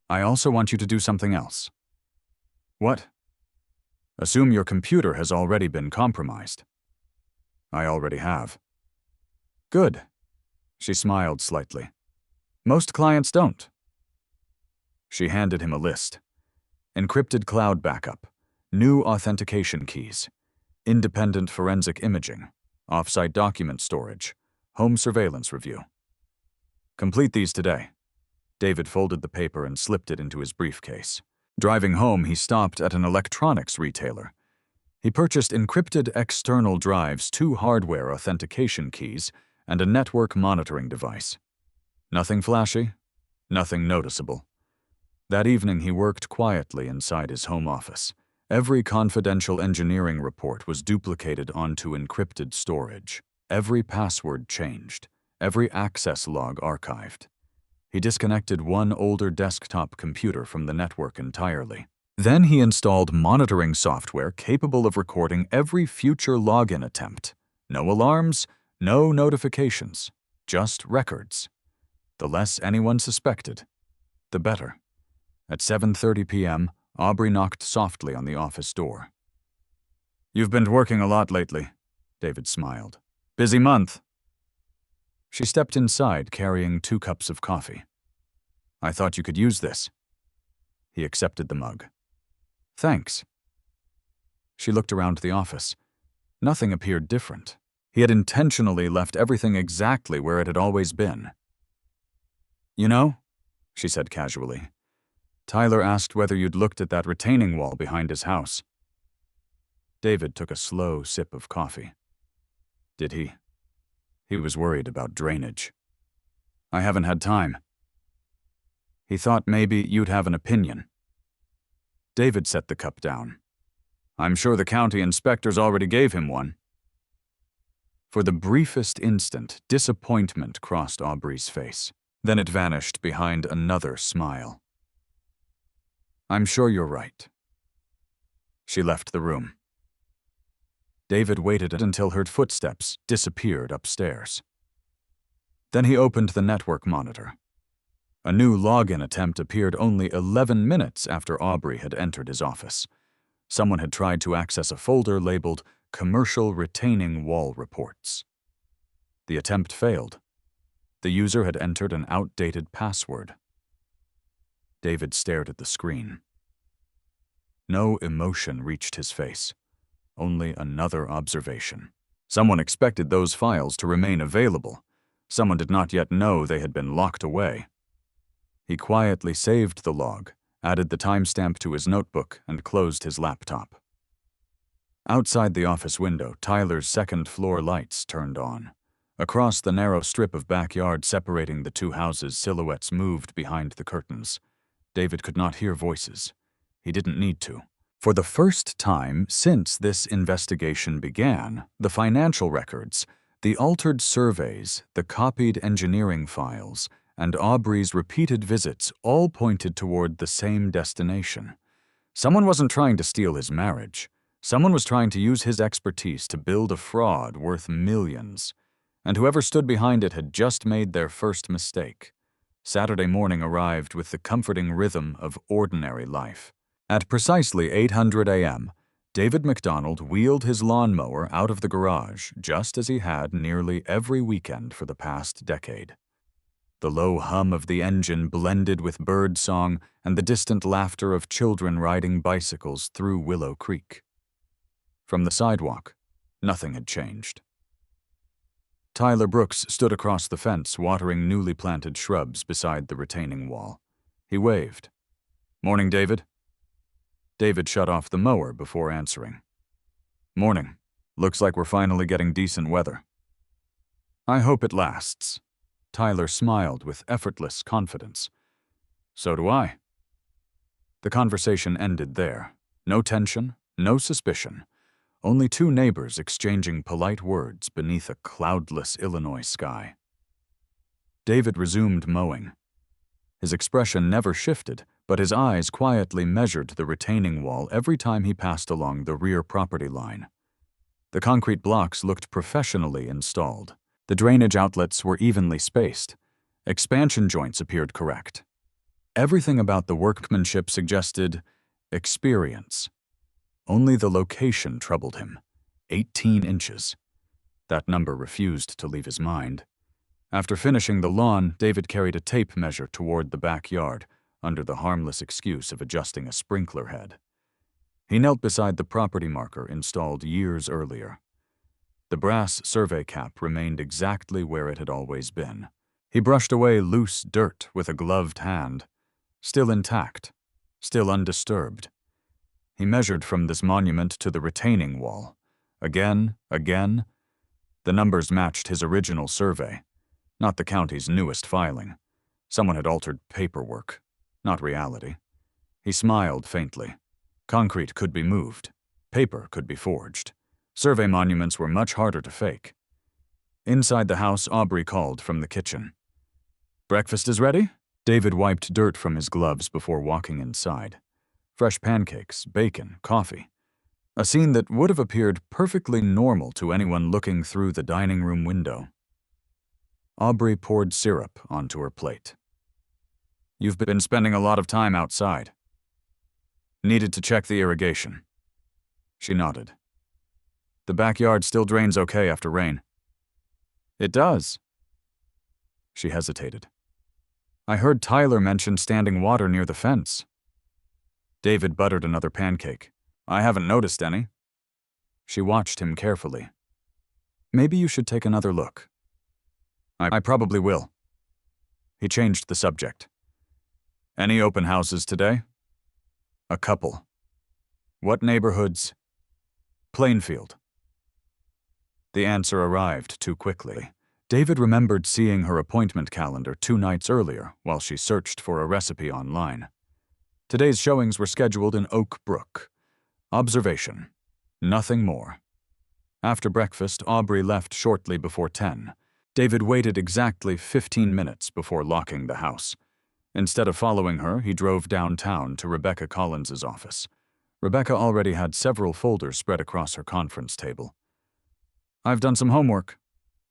"I also want you to do something else." "What?" "Assume your computer has already been compromised." "I already have." "Good." She smiled slightly. "Most clients don't." She handed him a list. Encrypted cloud backup, new authentication keys, independent forensic imaging, off-site document storage, home surveillance review. "Complete these today." David folded the paper and slipped it into his briefcase. Driving home, he stopped at an electronics retailer. He purchased encrypted external drives, 2 hardware authentication keys, and a network monitoring device. Nothing flashy, nothing noticeable. That evening, he worked quietly inside his home office. Every confidential engineering report was duplicated onto encrypted storage. Every password changed. Every access log archived. He disconnected one older desktop computer from the network entirely. Then he installed monitoring software capable of recording every future login attempt. No alarms, no notifications, just records. The less anyone suspected, the better. At 7:30 p.m., Aubree knocked softly on the office door. "You've been working a lot lately," David smiled. "Busy month." She stepped inside carrying 2 cups of coffee. "I thought you could use this." He accepted the mug. "Thanks." She looked around the office. Nothing appeared different. He had intentionally left everything exactly where it had always been. "You know," she said casually, "Tyler asked whether you'd looked at that retaining wall behind his house." David took a slow sip of coffee. "Did he?" He was worried about drainage. I haven't had time. He thought maybe you'd have an opinion. David set the cup down. I'm sure the county inspectors already gave him one. For the briefest instant, disappointment crossed Aubree's face. Then it vanished behind another smile. I'm sure you're right. She left the room. David waited until her footsteps disappeared upstairs. Then he opened the network monitor. A new login attempt appeared only 11 minutes after Aubree had entered his office. Someone had tried to access a folder labeled Commercial Retaining Wall Reports. The attempt failed. The user had entered an outdated password. David stared at the screen. No emotion reached his face, only another observation. Someone expected those files to remain available. Someone did not yet know they had been locked away. He quietly saved the log, added the timestamp to his notebook, and closed his laptop. Outside the office window, Tyler's second-floor lights turned on. Across the narrow strip of backyard separating the two houses, silhouettes moved behind the curtains. David could not hear voices. He didn't need to. For the first time since this investigation began, the financial records, the altered surveys, the copied engineering files, and Aubree's repeated visits all pointed toward the same destination. Someone wasn't trying to steal his marriage. Someone was trying to use his expertise to build a fraud worth millions. And whoever stood behind it had just made their first mistake. Saturday morning arrived with the comforting rhythm of ordinary life. At precisely 8:00 a.m., David McDonald wheeled his lawnmower out of the garage just as he had nearly every weekend for the past decade. The low hum of the engine blended with bird song and the distant laughter of children riding bicycles through Willow Creek. From the sidewalk, nothing had changed. Tyler Brooks stood across the fence watering newly planted shrubs beside the retaining wall. He waved. "Morning, David." David shut off the mower before answering. "Morning. Looks like we're finally getting decent weather." "I hope it lasts." Tyler smiled with effortless confidence. "So do I." The conversation ended there. No tension, no suspicion. Only two neighbors exchanging polite words beneath a cloudless Illinois sky. David resumed mowing. His expression never shifted, but his eyes quietly measured the retaining wall every time he passed along the rear property line. The concrete blocks looked professionally installed. The drainage outlets were evenly spaced. Expansion joints appeared correct. Everything about the workmanship suggested experience. Only the location troubled him. 18 inches. That number refused to leave his mind. After finishing the lawn, David carried a tape measure toward the backyard, under the harmless excuse of adjusting a sprinkler head. He knelt beside the property marker installed years earlier. The brass survey cap remained exactly where it had always been. He brushed away loose dirt with a gloved hand. Still intact, still undisturbed. He measured from this monument to the retaining wall. Again. The numbers matched his original survey, not the county's newest filing. Someone had altered paperwork, not reality. He smiled faintly. Concrete could be moved. Paper could be forged. Survey monuments were much harder to fake. Inside the house, Aubree called from the kitchen. "Breakfast is ready?" David wiped dirt from his gloves before walking inside. Fresh pancakes, bacon, coffee. A scene that would have appeared perfectly normal to anyone looking through the dining room window. Aubree poured syrup onto her plate. "You've been spending a lot of time outside." "Needed to check the irrigation." She nodded. "The backyard still drains okay after rain." "It does." She hesitated. "I heard Tyler mention standing water near the fence." David buttered another pancake. "I haven't noticed any." She watched him carefully. "Maybe you should take another look." I probably will." He changed the subject. "Any open houses today?" "A couple." "What neighborhoods?" "Plainfield." The answer arrived too quickly. David remembered seeing her appointment calendar 2 nights earlier while she searched for a recipe online. Today's showings were scheduled in Oak Brook. Observation: nothing more. After breakfast, Aubree left shortly before 10. David waited exactly 15 minutes before locking the house. Instead of following her, he drove downtown to Rebecca Collins's office. Rebecca already had several folders spread across her conference table. "I've done some homework."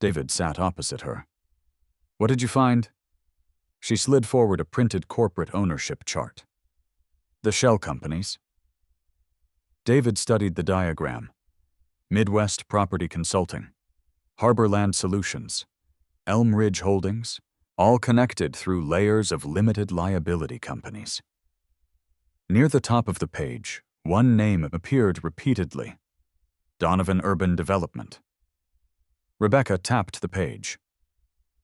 David sat opposite her. "What did you find?" She slid forward a printed corporate ownership chart. "The shell companies." David studied the diagram. Midwest Property Consulting, Harborland Solutions, Elm Ridge Holdings, all connected through layers of limited liability companies. Near the top of the page, one name appeared repeatedly: Donovan Urban Development. Rebecca tapped the page.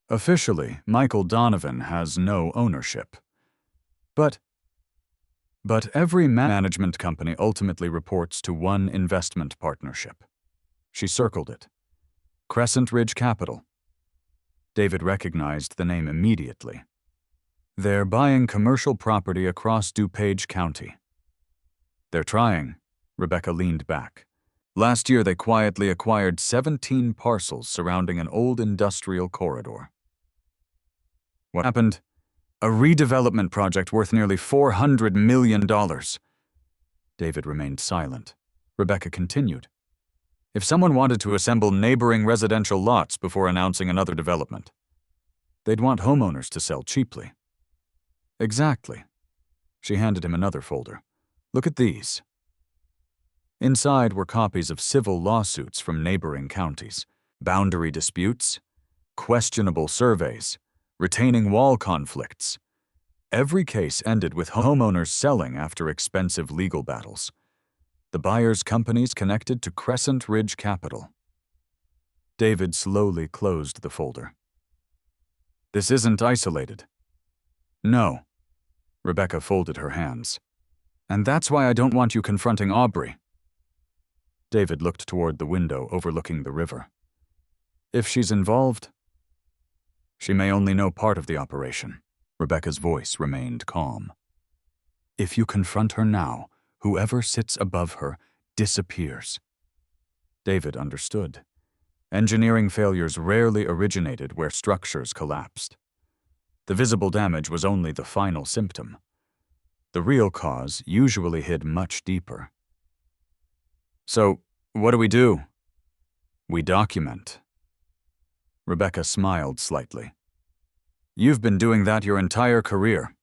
"Officially, Michael Donovan has no ownership. But every management company ultimately reports to one investment partnership." She circled it. Crescent Ridge Capital. David recognized the name immediately. "They're buying commercial property across DuPage County." "They're trying." Rebecca leaned back. "Last year they quietly acquired 17 parcels surrounding an old industrial corridor." "What happened?" "A redevelopment project worth nearly $400 million. David remained silent. Rebecca continued. "If someone wanted to assemble neighboring residential lots before announcing another development, they'd want homeowners to sell cheaply." "Exactly." She handed him another folder. "Look at these." Inside were copies of civil lawsuits from neighboring counties, boundary disputes, questionable surveys, retaining wall conflicts. Every case ended with homeowners selling after expensive legal battles. The buyers' companies connected to Crescent Ridge Capital. David slowly closed the folder. "This isn't isolated." "No." Rebecca folded her hands. "And that's why I don't want you confronting Aubree." David looked toward the window overlooking the river. "If she's involved, she may only know part of the operation." Rebecca's voice remained calm. "If you confront her now, whoever sits above her disappears." David understood. Engineering failures rarely originated where structures collapsed. The visible damage was only the final symptom. The real cause usually hid much deeper. "So, what do we do?" "We document." Rebecca smiled slightly. "You've been doing that your entire career."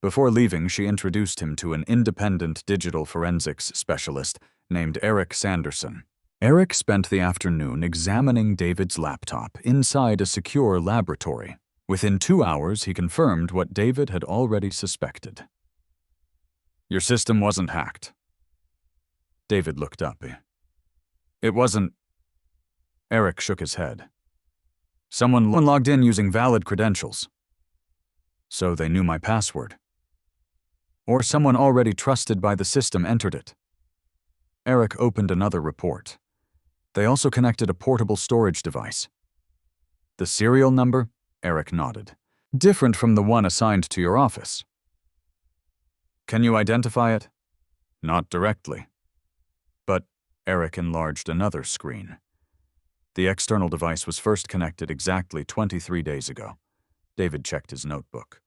Before leaving, she introduced him to an independent digital forensics specialist named Eric Sanderson. Eric spent the afternoon examining David's laptop inside a secure laboratory. Within 2 hours, he confirmed what David had already suspected. "Your system wasn't hacked." David looked up. "It wasn't." Eric shook his head. "Someone logged in using valid credentials." "So they knew my password." "Or someone already trusted by the system entered it." Eric opened another report. "They also connected a portable storage device." "The serial number?" Eric nodded. "Different from the one assigned to your office." "Can you identify it?" "Not directly." "But," Eric enlarged another screen. "The external device was first connected exactly 23 days ago." David checked his notebook.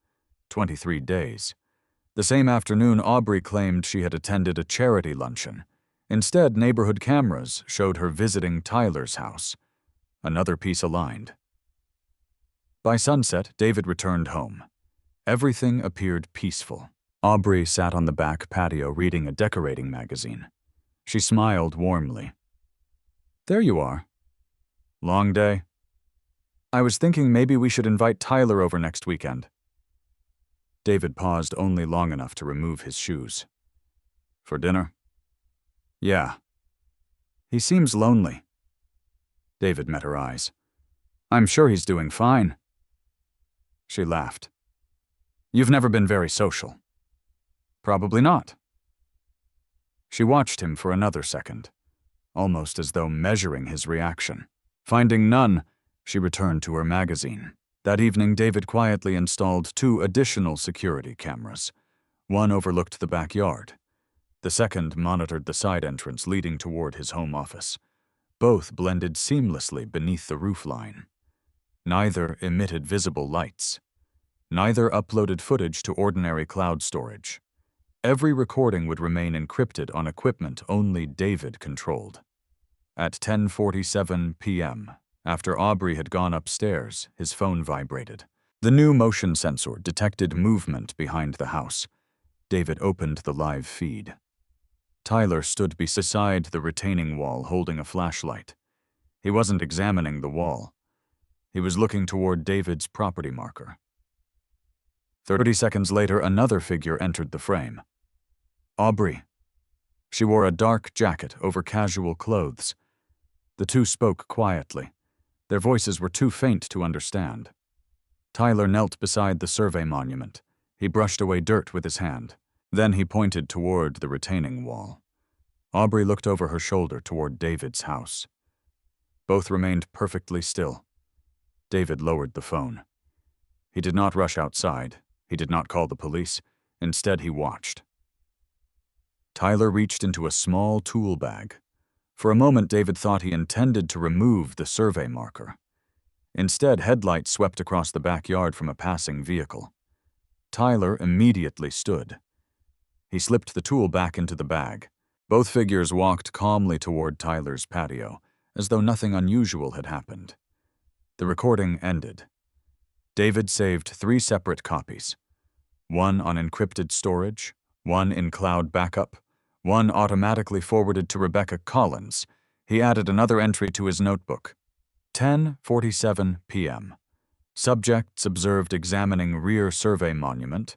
23 days. The same afternoon, Aubree claimed she had attended a charity luncheon. Instead, neighborhood cameras showed her visiting Tyler's house. Another piece aligned. By sunset, David returned home. Everything appeared peaceful. Aubree sat on the back patio reading a decorating magazine. She smiled warmly. "There you are." "Long day?" "I was thinking maybe we should invite Tyler over next weekend." David paused only long enough to remove his shoes. "For dinner?" "Yeah." "He seems lonely." David met her eyes. "I'm sure he's doing fine." She laughed. "You've never been very social." "Probably not." She watched him for another second, almost as though measuring his reaction. Finding none, She returned to her magazine. That evening, David quietly installed 2 additional security cameras. One overlooked the backyard. The second monitored the side entrance leading toward his home office. Both blended seamlessly beneath the roofline. Neither emitted visible lights. Neither uploaded footage to ordinary cloud storage. Every recording would remain encrypted on equipment only David controlled. At 10:47 p.m., after Aubree had gone upstairs, his phone vibrated. The new motion sensor detected movement behind the house. David opened the live feed. Tyler stood beside the retaining wall holding a flashlight. He wasn't examining the wall. He was looking toward David's property marker. 30 seconds later, another figure entered the frame. Aubree. She wore a dark jacket over casual clothes. The two spoke quietly. Their voices were too faint to understand. Tyler knelt beside the survey monument. He brushed away dirt with his hand. Then he pointed toward the retaining wall. Aubree looked over her shoulder toward David's house. Both remained perfectly still. David lowered the phone. He did not rush outside. He did not call the police. Instead, he watched. Tyler reached into a small tool bag. For a moment, David thought he intended to remove the survey marker. Instead, headlights swept across the backyard from a passing vehicle. Tyler immediately stood. He slipped the tool back into the bag. Both figures walked calmly toward Tyler's patio, as though nothing unusual had happened. The recording ended. David saved 3 separate copies. One on encrypted storage, one in cloud backup, one automatically forwarded to Rebecca Collins. He added another entry to his notebook. 10:47 p.m. Subjects observed examining rear survey monument.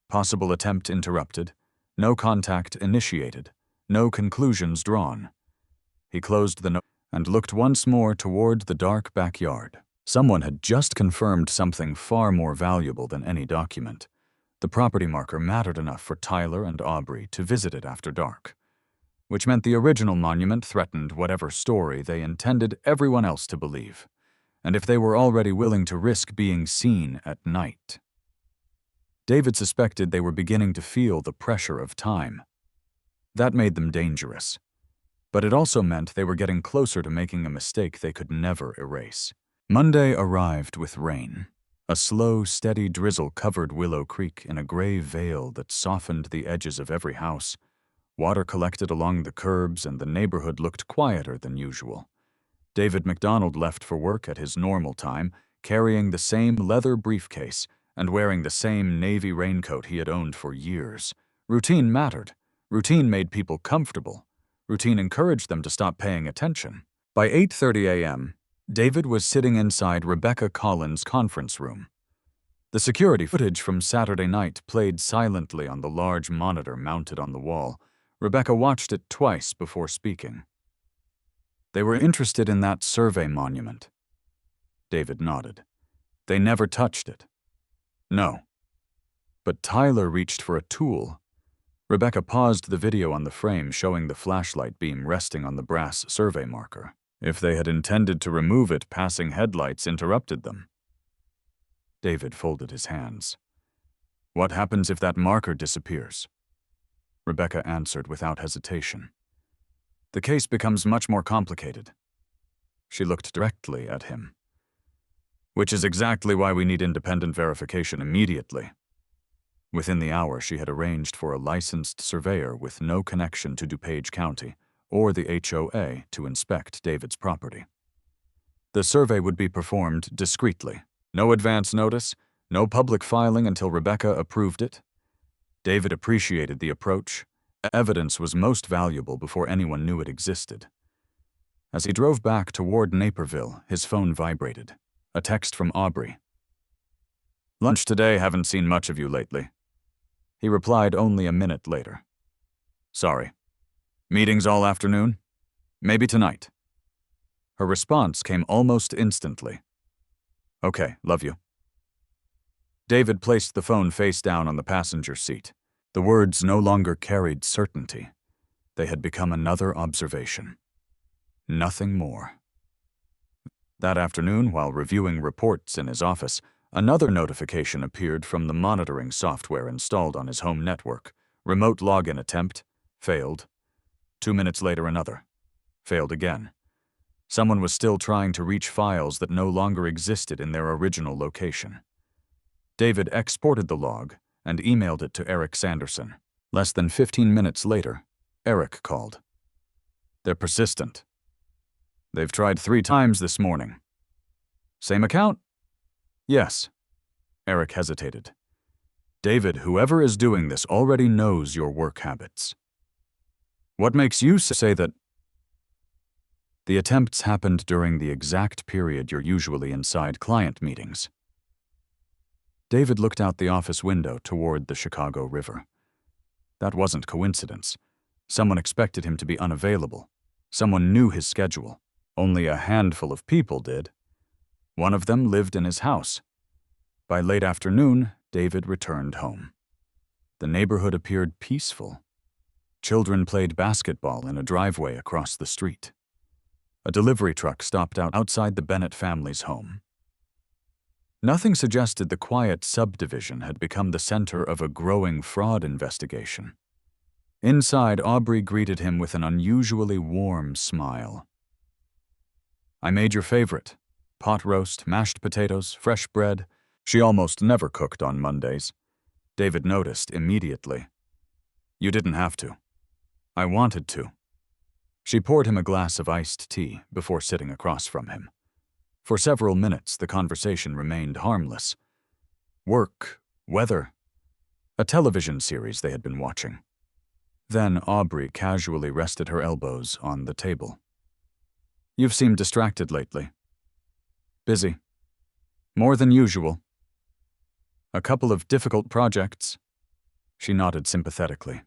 Possible attempt interrupted. No contact initiated. No conclusions drawn. He closed the note and looked once more toward the dark backyard. Someone had just confirmed something far more valuable than any document. The property marker mattered enough for Tyler and Aubree to visit it after dark, which meant the original monument threatened whatever story they intended everyone else to believe, and if they were already willing to risk being seen at night. David suspected they were beginning to feel the pressure of time. That made them dangerous, but it also meant they were getting closer to making a mistake they could never erase. Monday arrived with rain. A slow, steady drizzle covered Willow Creek in a gray veil that softened the edges of every house. Water collected along the curbs, and the neighborhood looked quieter than usual. David McDonald left for work at his normal time, carrying the same leather briefcase and wearing the same navy raincoat he had owned for years. Routine mattered. Routine made people comfortable. Routine encouraged them to stop paying attention. By 8:30 a.m., David was sitting inside Rebecca Collins' conference room. The security footage from Saturday night played silently on the large monitor mounted on the wall. Rebecca watched it twice before speaking. They were interested in that survey monument. David nodded. They never touched it. No. But Tyler reached for a tool. Rebecca paused the video on the frame showing the flashlight beam resting on the brass survey marker. If they had intended to remove it, passing headlights interrupted them. David folded his hands. What happens if that marker disappears? Rebecca answered without hesitation. The case becomes much more complicated. She looked directly at him. Which is exactly why we need independent verification immediately. Within the hour, she had arranged for a licensed surveyor with no connection to DuPage County or the HOA to inspect David's property. The survey would be performed discreetly. No advance notice, no public filing until Rebecca approved it. David appreciated the approach. Evidence was most valuable before anyone knew it existed. As he drove back toward Naperville, his phone vibrated. A text from Aubree. Lunch today, haven't seen much of you lately. He replied only a minute later. Sorry. Meetings all afternoon? Maybe tonight. Her response came almost instantly. Okay, love you. David placed the phone face down on the passenger seat. The words no longer carried certainty. They had become another observation. Nothing more. That afternoon, while reviewing reports in his office, another notification appeared from the monitoring software installed on his home network. Remote login attempt. Failed. 2 minutes later, another. Failed again. Someone was still trying to reach files that no longer existed in their original location. David exported the log and emailed it to Eric Sanderson. Less than 15 minutes later, Eric called. They're persistent. They've tried 3 times this morning. Same account? Yes. Eric hesitated. David, whoever is doing this already knows your work habits. What makes you say that? The attempts happened during the exact period you're usually inside client meetings. David looked out the office window toward the Chicago River. That wasn't coincidence. Someone expected him to be unavailable. Someone knew his schedule. Only a handful of people did. One of them lived in his house. By late afternoon, David returned home. The neighborhood appeared peaceful. Children played basketball in a driveway across the street. A delivery truck stopped outside the Bennett family's home. Nothing suggested the quiet subdivision had become the center of a growing fraud investigation. Inside, Aubree greeted him with an unusually warm smile. I made your favorite. Pot roast, mashed potatoes, fresh bread. She almost never cooked on Mondays. David noticed immediately. You didn't have to. I wanted to. She poured him a glass of iced tea before sitting across from him. For several minutes, the conversation remained harmless. Work, weather, a television series they had been watching. Then Aubree casually rested her elbows on the table. You've seemed distracted lately. Busy. More than usual. A couple of difficult projects. She nodded sympathetically.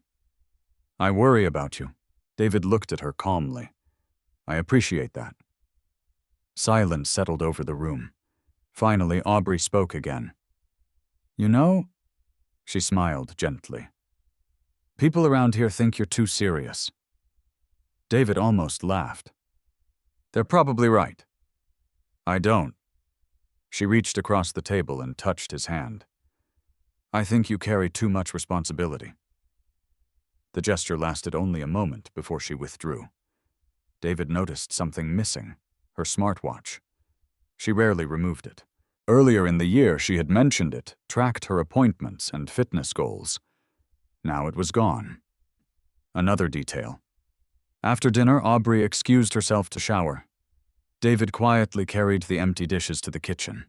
I worry about you. David looked at her calmly. I appreciate that. Silence settled over the room. Finally, Aubree spoke again. You know, she smiled gently. People around here think you're too serious. David almost laughed. They're probably right. I don't. She reached across the table and touched his hand. I think you carry too much responsibility. The gesture lasted only a moment before she withdrew. David noticed something missing, her smartwatch. She rarely removed it. Earlier in the year, she had mentioned it, tracked her appointments and fitness goals. Now it was gone. Another detail. After dinner, Aubree excused herself to shower. David quietly carried the empty dishes to the kitchen.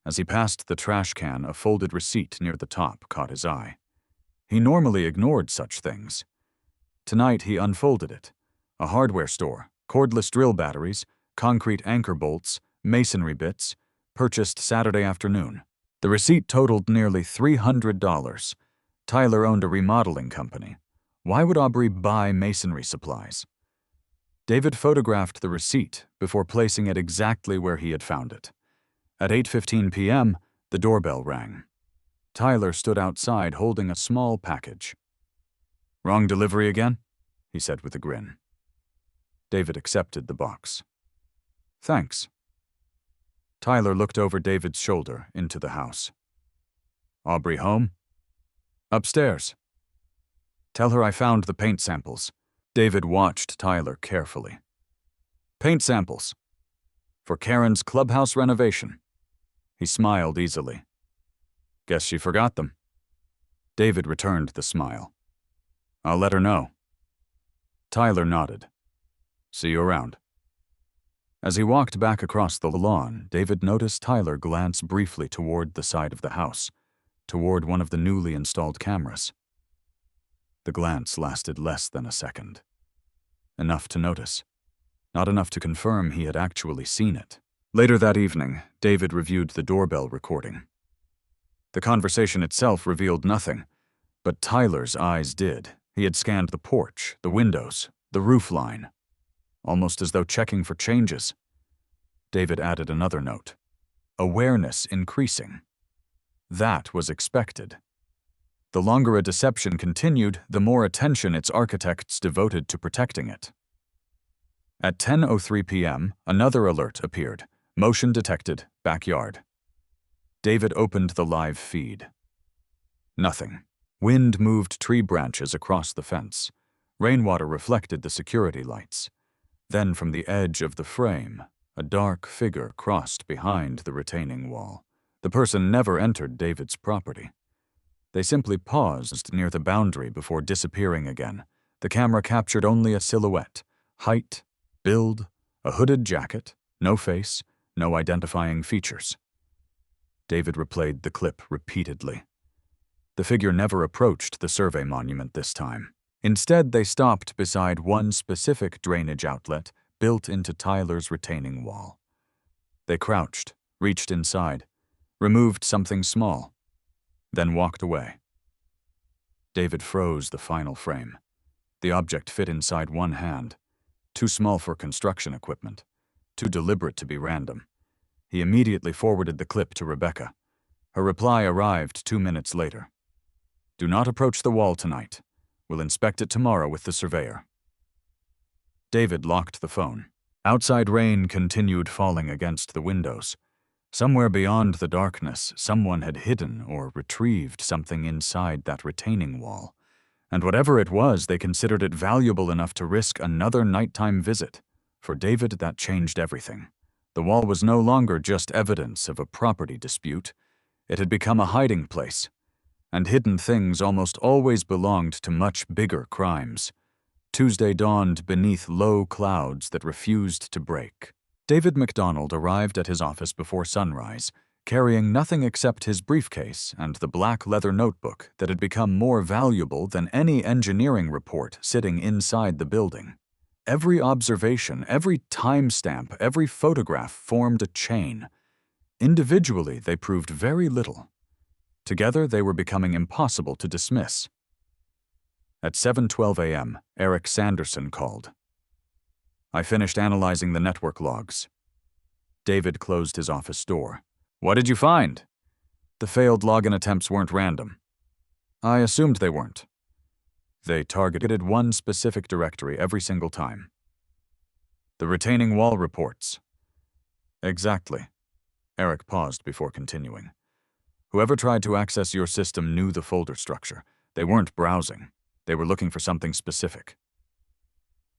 As he passed the trash can, a folded receipt near the top caught his eye. He normally ignored such things. Tonight he unfolded it. A hardware store, cordless drill batteries, concrete anchor bolts, masonry bits, purchased Saturday afternoon. The receipt totaled nearly $300. Tyler owned a remodeling company. Why would Aubree buy masonry supplies? David photographed the receipt before placing it exactly where he had found it. At 8:15 p.m., the doorbell rang. Tyler stood outside holding a small package. Wrong delivery again? He said with a grin. David accepted the box. Thanks. Tyler looked over David's shoulder into the house. Aubree home? Upstairs. Tell her I found the paint samples. David watched Tyler carefully. Paint samples. For Karen's clubhouse renovation. He smiled easily. Guess she forgot them. David returned the smile. I'll let her know. Tyler nodded. See you around. As he walked back across the lawn, David noticed Tyler glance briefly toward the side of the house, toward one of the newly installed cameras. The glance lasted less than a second. Enough to notice. Not enough to confirm he had actually seen it. Later that evening, David reviewed the doorbell recording. The conversation itself revealed nothing, but Tyler's eyes did. He had scanned the porch, the windows, the roof line, almost as though checking for changes. David added another note. Awareness increasing. That was expected. The longer a deception continued, the more attention its architects devoted to protecting it. At 10:03 p.m., another alert appeared. Motion detected, backyard. David opened the live feed. Nothing. Wind moved tree branches across the fence. Rainwater reflected the security lights. Then from the edge of the frame, a dark figure crossed behind the retaining wall. The person never entered David's property. They simply paused near the boundary before disappearing again. The camera captured only a silhouette, height, build, a hooded jacket, no face, no identifying features. David replayed the clip repeatedly. The figure never approached the survey monument this time. Instead, they stopped beside one specific drainage outlet built into Tyler's retaining wall. They crouched, reached inside, removed something small, then walked away. David froze the final frame. The object fit inside one hand, too small for construction equipment, too deliberate to be random. He immediately forwarded the clip to Rebecca. Her reply arrived 2 minutes later. "Do not approach the wall tonight. We'll inspect it tomorrow with the surveyor." David locked the phone. Outside rain continued falling against the windows. Somewhere beyond the darkness, someone had hidden or retrieved something inside that retaining wall. And whatever it was, they considered it valuable enough to risk another nighttime visit. For David, that changed everything. The wall was no longer just evidence of a property dispute. It had become a hiding place. And hidden things almost always belonged to much bigger crimes. Tuesday dawned beneath low clouds that refused to break. David McDonald arrived at his office before sunrise, carrying nothing except his briefcase and the black leather notebook that had become more valuable than any engineering report sitting inside the building. Every observation, every timestamp, every photograph formed a chain. Individually, they proved very little. Together, they were becoming impossible to dismiss. At 7:12 a.m., Eric Sanderson called. "I finished analyzing the network logs." David closed his office door. "What did you find?" "The failed login attempts weren't random." "I assumed they weren't." "They targeted one specific directory every single time." "The retaining wall reports." "Exactly." Eric paused before continuing. "Whoever tried to access your system knew the folder structure. They weren't browsing. They were looking for something specific."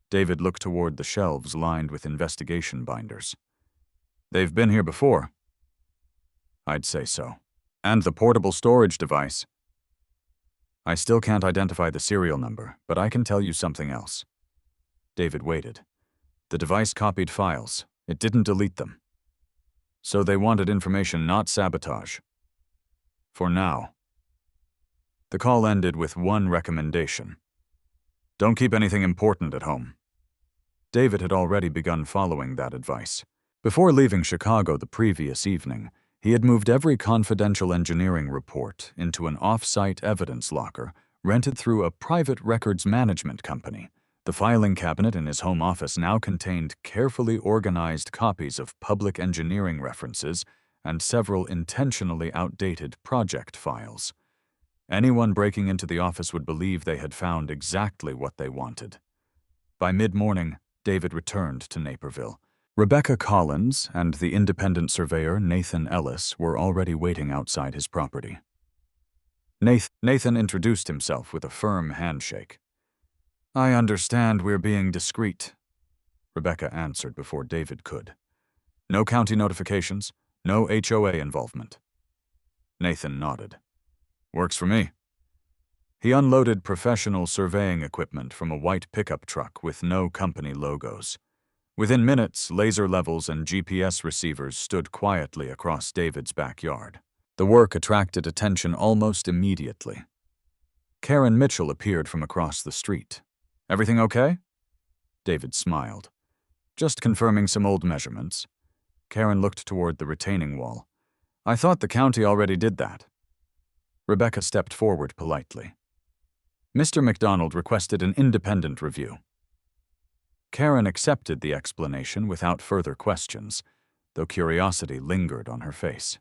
David looked toward the shelves lined with investigation binders. "They've been here before." "I'd say so. And the portable storage device." "I still can't identify the serial number, but I can tell you something else." David waited. "The device copied files. It didn't delete them." "So they wanted information, not sabotage." "For now." The call ended with one recommendation. "Don't keep anything important at home." David had already begun following that advice. Before leaving Chicago the previous evening, he had moved every confidential engineering report into an off-site evidence locker rented through a private records management company. The filing cabinet in his home office now contained carefully organized copies of public engineering references and several intentionally outdated project files. Anyone breaking into the office would believe they had found exactly what they wanted. By mid-morning, David returned to Naperville. Rebecca Collins and the independent surveyor Nathan Ellis were already waiting outside his property. Nathan introduced himself with a firm handshake. "I understand we're being discreet," Rebecca answered before David could. "No county notifications, no HOA involvement." Nathan nodded. "Works for me." He unloaded professional surveying equipment from a white pickup truck with no company logos. Within minutes, laser levels and GPS receivers stood quietly across David's backyard. The work attracted attention almost immediately. Karen Mitchell appeared from across the street. "Everything okay?" David smiled. "Just confirming some old measurements." Karen looked toward the retaining wall. "I thought the county already did that." Rebecca stepped forward politely. Mr. McDonald requested an independent review. Karen accepted the explanation without further questions, though curiosity lingered on her face.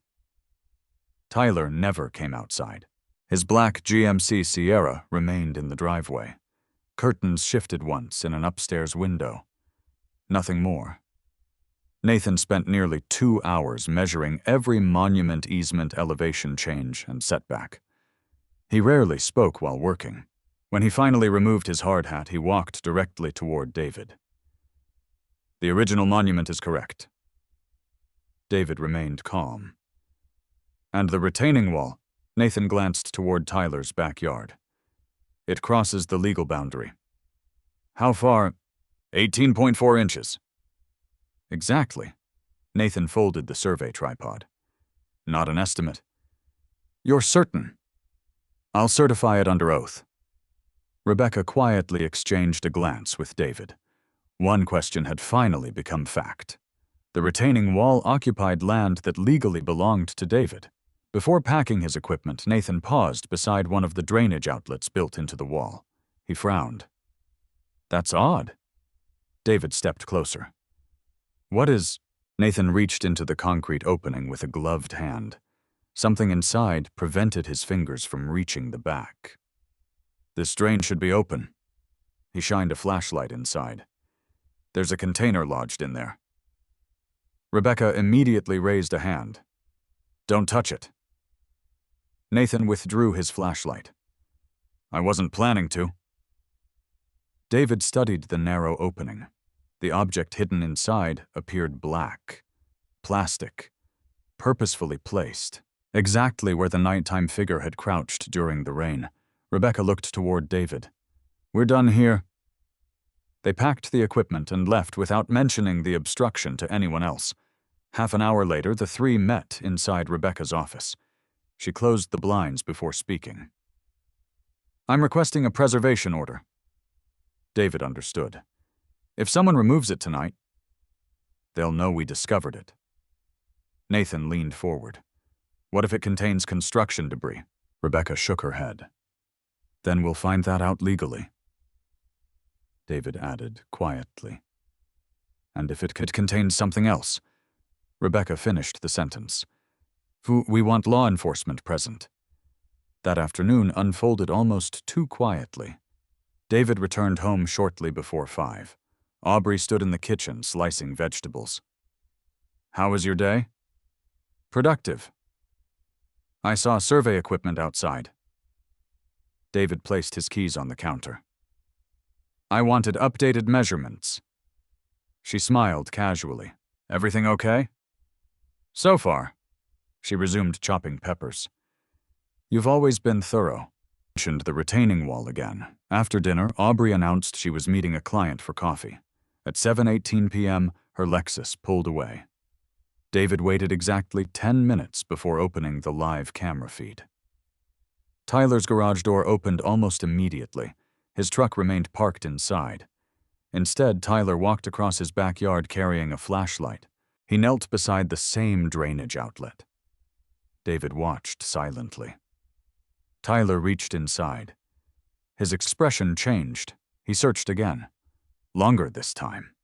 Tyler never came outside. His black GMC Sierra remained in the driveway. Curtains shifted once in an upstairs window. Nothing more. Nathan spent nearly 2 hours measuring every monument, easement, elevation change, and setback. He rarely spoke while working. When he finally removed his hard hat, he walked directly toward David. "The original monument is correct." David remained calm. "And the retaining wall?" Nathan glanced toward Tyler's backyard. "It crosses the legal boundary." "How far?" 18.4 inches. "Exactly." Nathan folded the survey tripod. "Not an estimate." "You're certain?" "I'll certify it under oath." Rebecca quietly exchanged a glance with David. One question had finally become fact. The retaining wall occupied land that legally belonged to David. Before packing his equipment, Nathan paused beside one of the drainage outlets built into the wall. He frowned. "That's odd." David stepped closer. "What is—" Nathan reached into the concrete opening with a gloved hand. Something inside prevented his fingers from reaching the back. "This drain should be open." He shined a flashlight inside. "There's a container lodged in there." Rebecca immediately raised a hand. "Don't touch it." Nathan withdrew his flashlight. "I wasn't planning to." David studied the narrow opening. The object hidden inside appeared black, plastic, purposefully placed, exactly where the nighttime figure had crouched during the rain. Rebecca looked toward David. "We're done here." They packed the equipment and left without mentioning the obstruction to anyone else. Half an hour later, the three met inside Rebecca's office. She closed the blinds before speaking. "I'm requesting a preservation order." David understood. "If someone removes it tonight, they'll know we discovered it." Nathan leaned forward. "What if it contains construction debris?" Rebecca shook her head. "Then we'll find that out legally." David added quietly. "And if it contains something else?" Rebecca finished the sentence. "We want law enforcement present." That afternoon unfolded almost too quietly. David returned home shortly before 5. Aubree stood in the kitchen slicing vegetables. "How was your day?" "Productive." "I saw survey equipment outside." David placed his keys on the counter. "I wanted updated measurements." She smiled casually. "Everything okay?" "So far." She resumed chopping peppers. "You've always been thorough." Mentioned the retaining wall again. After dinner, Aubree announced she was meeting a client for coffee. At 7:18 p.m., her Lexus pulled away. David waited exactly 10 minutes before opening the live camera feed. Tyler's garage door opened almost immediately. His truck remained parked inside. Instead, Tyler walked across his backyard carrying a flashlight. He knelt beside the same drainage outlet. David watched silently. Tyler reached inside. His expression changed. He searched again. Longer this time.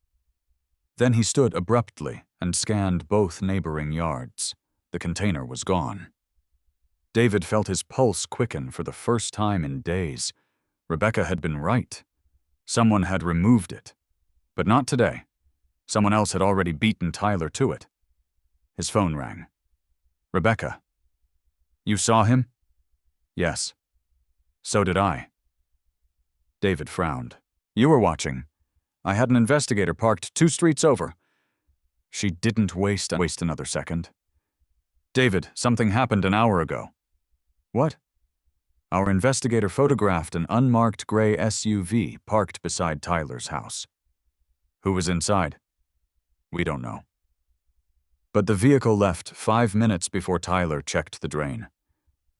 Then he stood abruptly and scanned both neighboring yards. The container was gone. David felt his pulse quicken for the first time in days. Rebecca had been right. Someone had removed it. But not today. Someone else had already beaten Tyler to it. His phone rang. "Rebecca." "You saw him?" "Yes." "So did I." David frowned. "You were watching. I had an investigator parked 2 streets over." She didn't waste another second. "David, something happened an hour ago." "What?" "Our investigator photographed an unmarked gray SUV parked beside Tyler's house." "Who was inside?" "We don't know." But the vehicle left 5 minutes before Tyler checked the drain.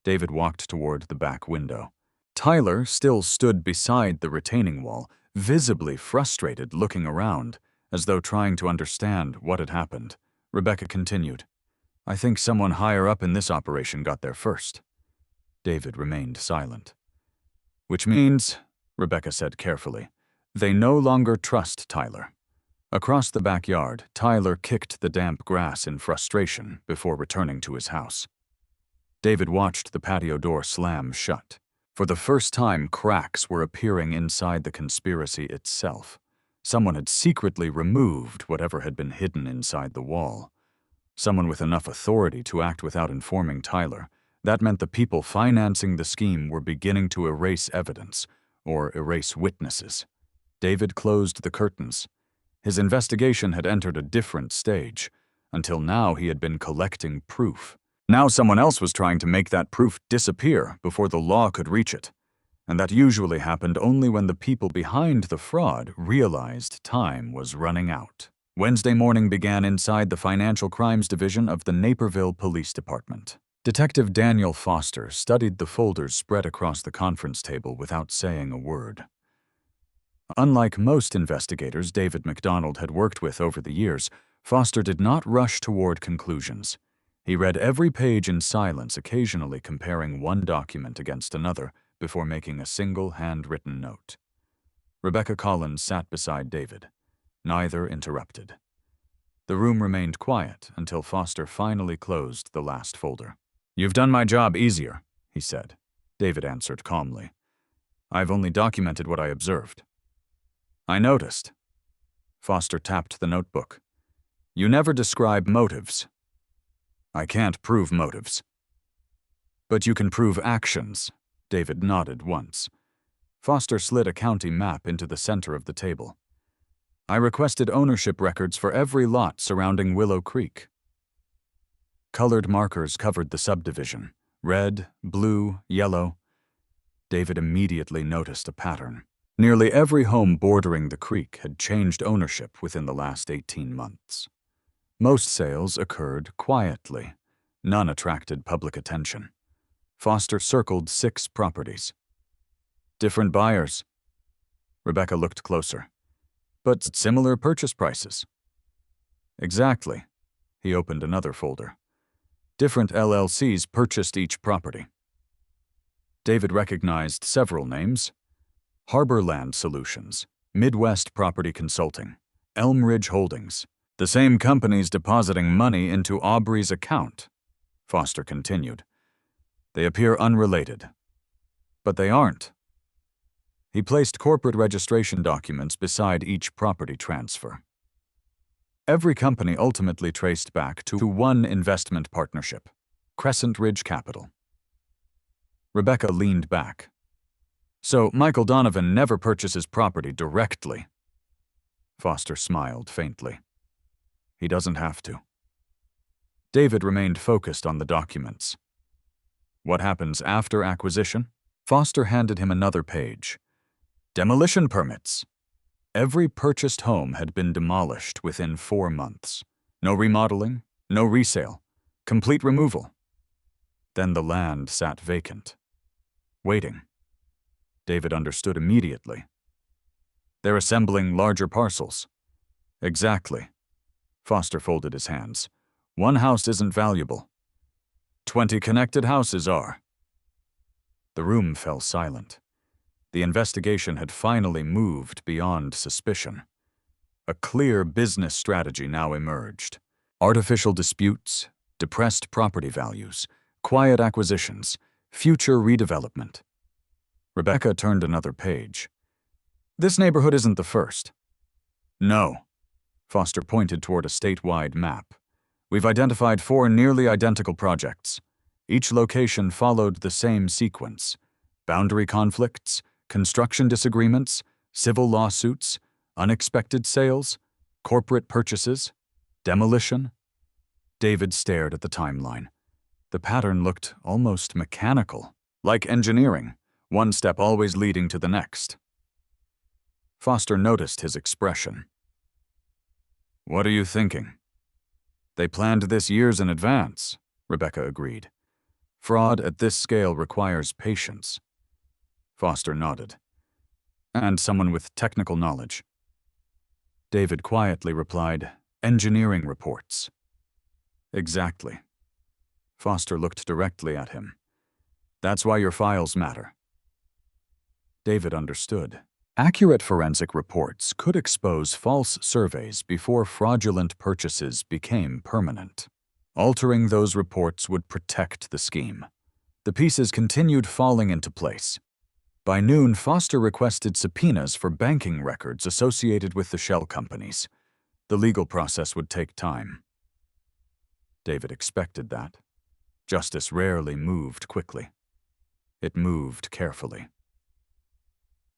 David walked toward the back window. Tyler still stood beside the retaining wall, visibly frustrated, looking around, as though trying to understand what had happened. Rebecca continued. "I think someone higher up in this operation got there first." David remained silent. "Which means," Rebecca said carefully, "they no longer trust Tyler." Across the backyard, Tyler kicked the damp grass in frustration before returning to his house. David watched the patio door slam shut. For the first time, cracks were appearing inside the conspiracy itself. Someone had secretly removed whatever had been hidden inside the wall. Someone with enough authority to act without informing Tyler. That meant the people financing the scheme were beginning to erase evidence, or erase witnesses. David closed the curtains. His investigation had entered a different stage. Until now, he had been collecting proof. Now someone else was trying to make that proof disappear before the law could reach it. And that usually happened only when the people behind the fraud realized time was running out. Wednesday morning began inside the Financial Crimes Division of the Naperville Police Department. Detective Daniel Foster studied the folders spread across the conference table without saying a word. Unlike most investigators David McDonald had worked with over the years, Foster did not rush toward conclusions. He read every page in silence, occasionally comparing one document against another before making a single handwritten note. Rebecca Collins sat beside David. Neither interrupted. The room remained quiet until Foster finally closed the last folder. "You've done my job easier," he said. David answered calmly. "I've only documented what I observed." "I noticed." Foster tapped the notebook. "You never describe motives." "I can't prove motives." "But you can prove actions." David nodded once. Foster slid a county map into the center of the table. "I requested ownership records for every lot surrounding Willow Creek." Colored markers covered the subdivision: red, blue, yellow. David immediately noticed a pattern. Nearly every home bordering the creek had changed ownership within the last 18 months. Most sales occurred quietly. None attracted public attention. Foster circled 6 properties. "Different buyers." Rebecca looked closer. "But similar purchase prices." "Exactly." He opened another folder. "Different LLCs purchased each property." David recognized several names: Harborland Solutions, Midwest Property Consulting, Elm Ridge Holdings. "The same companies depositing money into Aubree's account," Foster continued. "They appear unrelated." "But they aren't." He placed corporate registration documents beside each property transfer. Every company ultimately traced back to one investment partnership, Crescent Ridge Capital. Rebecca leaned back. "So Michael Donovan never purchases property directly." Foster smiled faintly. "He doesn't have to." David remained focused on the documents. "What happens after acquisition?" Foster handed him another page. "Demolition permits." Every purchased home had been demolished within 4 months. No remodeling, no resale, complete removal. Then the land sat vacant, waiting. David understood immediately. "They're assembling larger parcels." "Exactly." Foster folded his hands. "One house isn't valuable. 20 connected houses are." The room fell silent. The investigation had finally moved beyond suspicion. A clear business strategy now emerged. Artificial disputes, depressed property values, quiet acquisitions, future redevelopment. Rebecca turned another page. "This neighborhood isn't the first." "No." Foster pointed toward a statewide map. "We've identified 4 nearly identical projects. Each location followed the same sequence: boundary conflicts, construction disagreements, civil lawsuits, unexpected sales, corporate purchases, demolition." David stared at the timeline. The pattern looked almost mechanical, like engineering, one step always leading to the next. Foster noticed his expression. "What are you thinking?" "They planned this years in advance," Rebecca agreed. "Fraud at this scale requires patience." Foster nodded. "And someone with technical knowledge." David quietly replied, "Engineering reports." "Exactly." Foster looked directly at him. "That's why your files matter." David understood. Accurate forensic reports could expose false surveys before fraudulent purchases became permanent. Altering those reports would protect the scheme. The pieces continued falling into place. By noon, Foster requested subpoenas for banking records associated with the shell companies. The legal process would take time. David expected that. Justice rarely moved quickly. It moved carefully.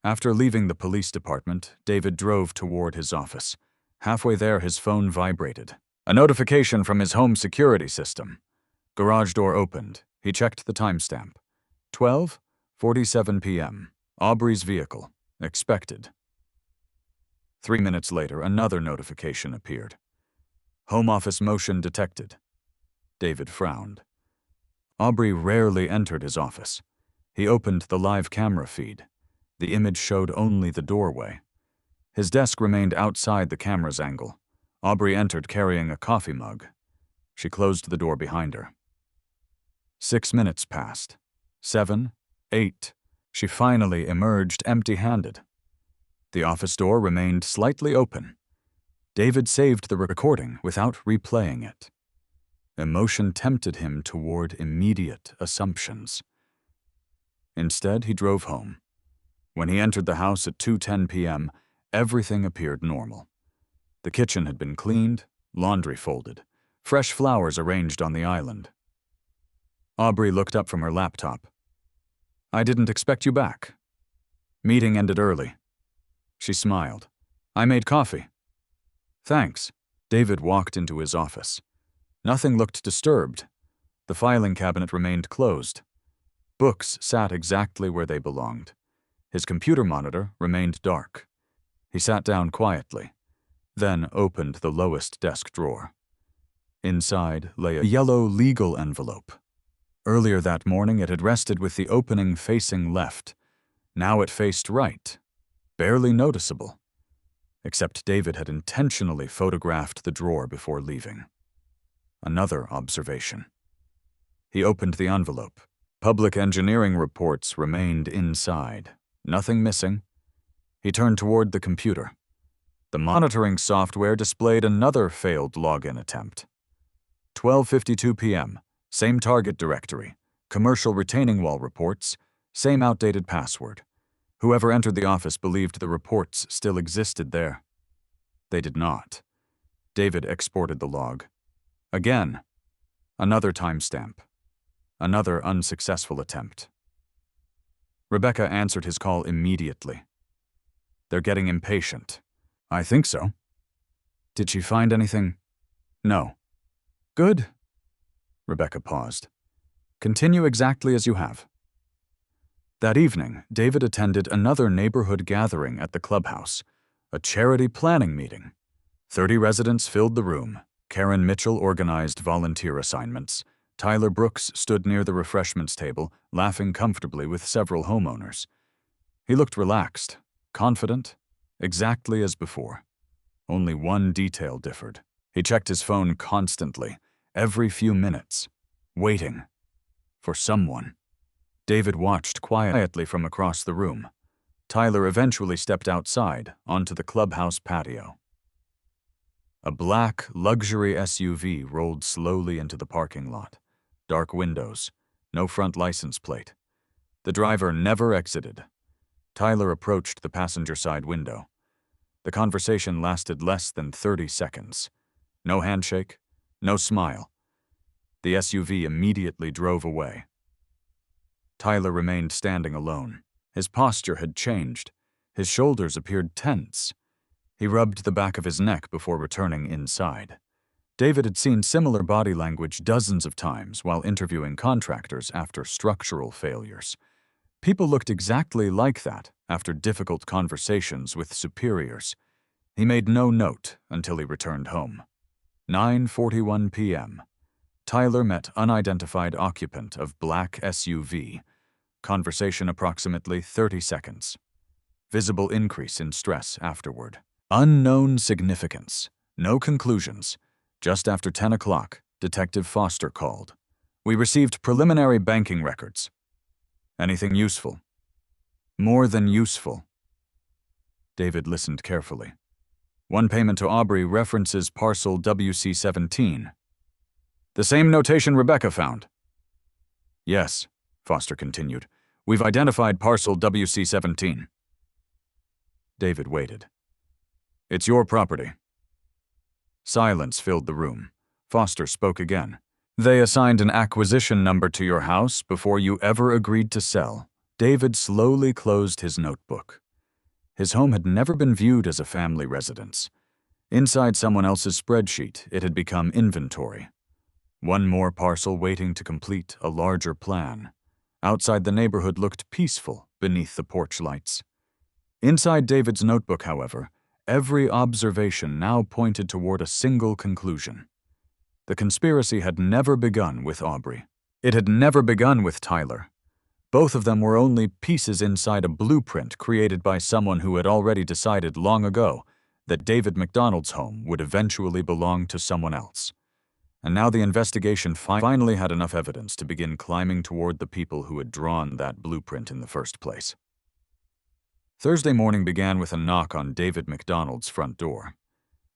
After leaving the police department, David drove toward his office. Halfway there, his phone vibrated. A notification from his home security system. Garage door opened. He checked the timestamp. 12:47 p.m. Aubree's vehicle. Expected. 3 minutes later, another notification appeared. Home office motion detected. David frowned. Aubree rarely entered his office. He opened the live camera feed. The image showed only the doorway. His desk remained outside the camera's angle. Aubree entered carrying a coffee mug. She closed the door behind her. 6 minutes passed. 7, 8. She finally emerged empty-handed. The office door remained slightly open. David saved the recording without replaying it. Emotion tempted him toward immediate assumptions. Instead, he drove home. When he entered the house at 2:10 p.m., everything appeared normal. The kitchen had been cleaned, laundry folded, fresh flowers arranged on the island. Aubree looked up from her laptop. "I didn't expect you back." Meeting ended early. She smiled. "I made coffee." "Thanks." David walked into his office. Nothing looked disturbed. The filing cabinet remained closed. Books sat exactly where they belonged. His computer monitor remained dark. He sat down quietly, then opened the lowest desk drawer. Inside lay a yellow legal envelope. Earlier that morning, it had rested with the opening facing left. Now it faced right, barely noticeable, except David had intentionally photographed the drawer before leaving. Another observation. He opened the envelope. Public engineering reports remained inside. Nothing missing. He turned toward the computer. The monitoring software displayed another failed login attempt. 12:52 p.m. Same target directory. Commercial retaining wall reports. Same outdated password. Whoever entered the office believed the reports still existed there. They did not. David exported the log. Again. Another timestamp. Another unsuccessful attempt. Rebecca answered his call immediately. "They're getting impatient." "I think so." "Did she find anything?" "No." "Good." Rebecca paused. "Continue exactly as you have." That evening, David attended another neighborhood gathering at the clubhouse, a charity planning meeting. 30 residents filled the room. Karen Mitchell organized volunteer assignments. Tyler Brooks stood near the refreshments table, laughing comfortably with several homeowners. He looked relaxed, confident, exactly as before. Only one detail differed. He checked his phone constantly, every few minutes, waiting for someone. David watched quietly from across the room. Tyler eventually stepped outside onto the clubhouse patio. A black, luxury SUV rolled slowly into the parking lot. Dark windows, no front license plate. The driver never exited. Tyler approached the passenger side window. The conversation lasted less than 30 seconds. No handshake, no smile. The SUV immediately drove away. Tyler remained standing alone. His posture had changed. His shoulders appeared tense. He rubbed the back of his neck before returning inside. David had seen similar body language dozens of times while interviewing contractors after structural failures. People looked exactly like that after difficult conversations with superiors. He made no note until he returned home. 9:41 p.m. Tyler met unidentified occupant of black SUV. Conversation approximately 30 seconds. Visible increase in stress afterward. Unknown significance. No conclusions. Just after 10 o'clock, Detective Foster called. "We received preliminary banking records." "Anything useful?" "More than useful." David listened carefully. "One payment to Aubree references parcel WC17. "The same notation Rebecca found?" "Yes," Foster continued. We've identified parcel WC17. David waited. It's your property. Silence filled the room. Foster spoke again. They assigned an acquisition number to your house before you ever agreed to sell. David slowly closed his notebook. His home had never been viewed as a family residence. Inside someone else's spreadsheet, it had become inventory. One more parcel waiting to complete a larger plan. Outside, the neighborhood looked peaceful beneath the porch lights. Inside David's notebook, however, every observation now pointed toward a single conclusion. The conspiracy had never begun with Aubree. It had never begun with Tyler. Both of them were only pieces inside a blueprint created by someone who had already decided long ago that David McDonald's home would eventually belong to someone else. And now the investigation finally had enough evidence to begin climbing toward the people who had drawn that blueprint in the first place. Thursday morning began with a knock on David McDonald's front door.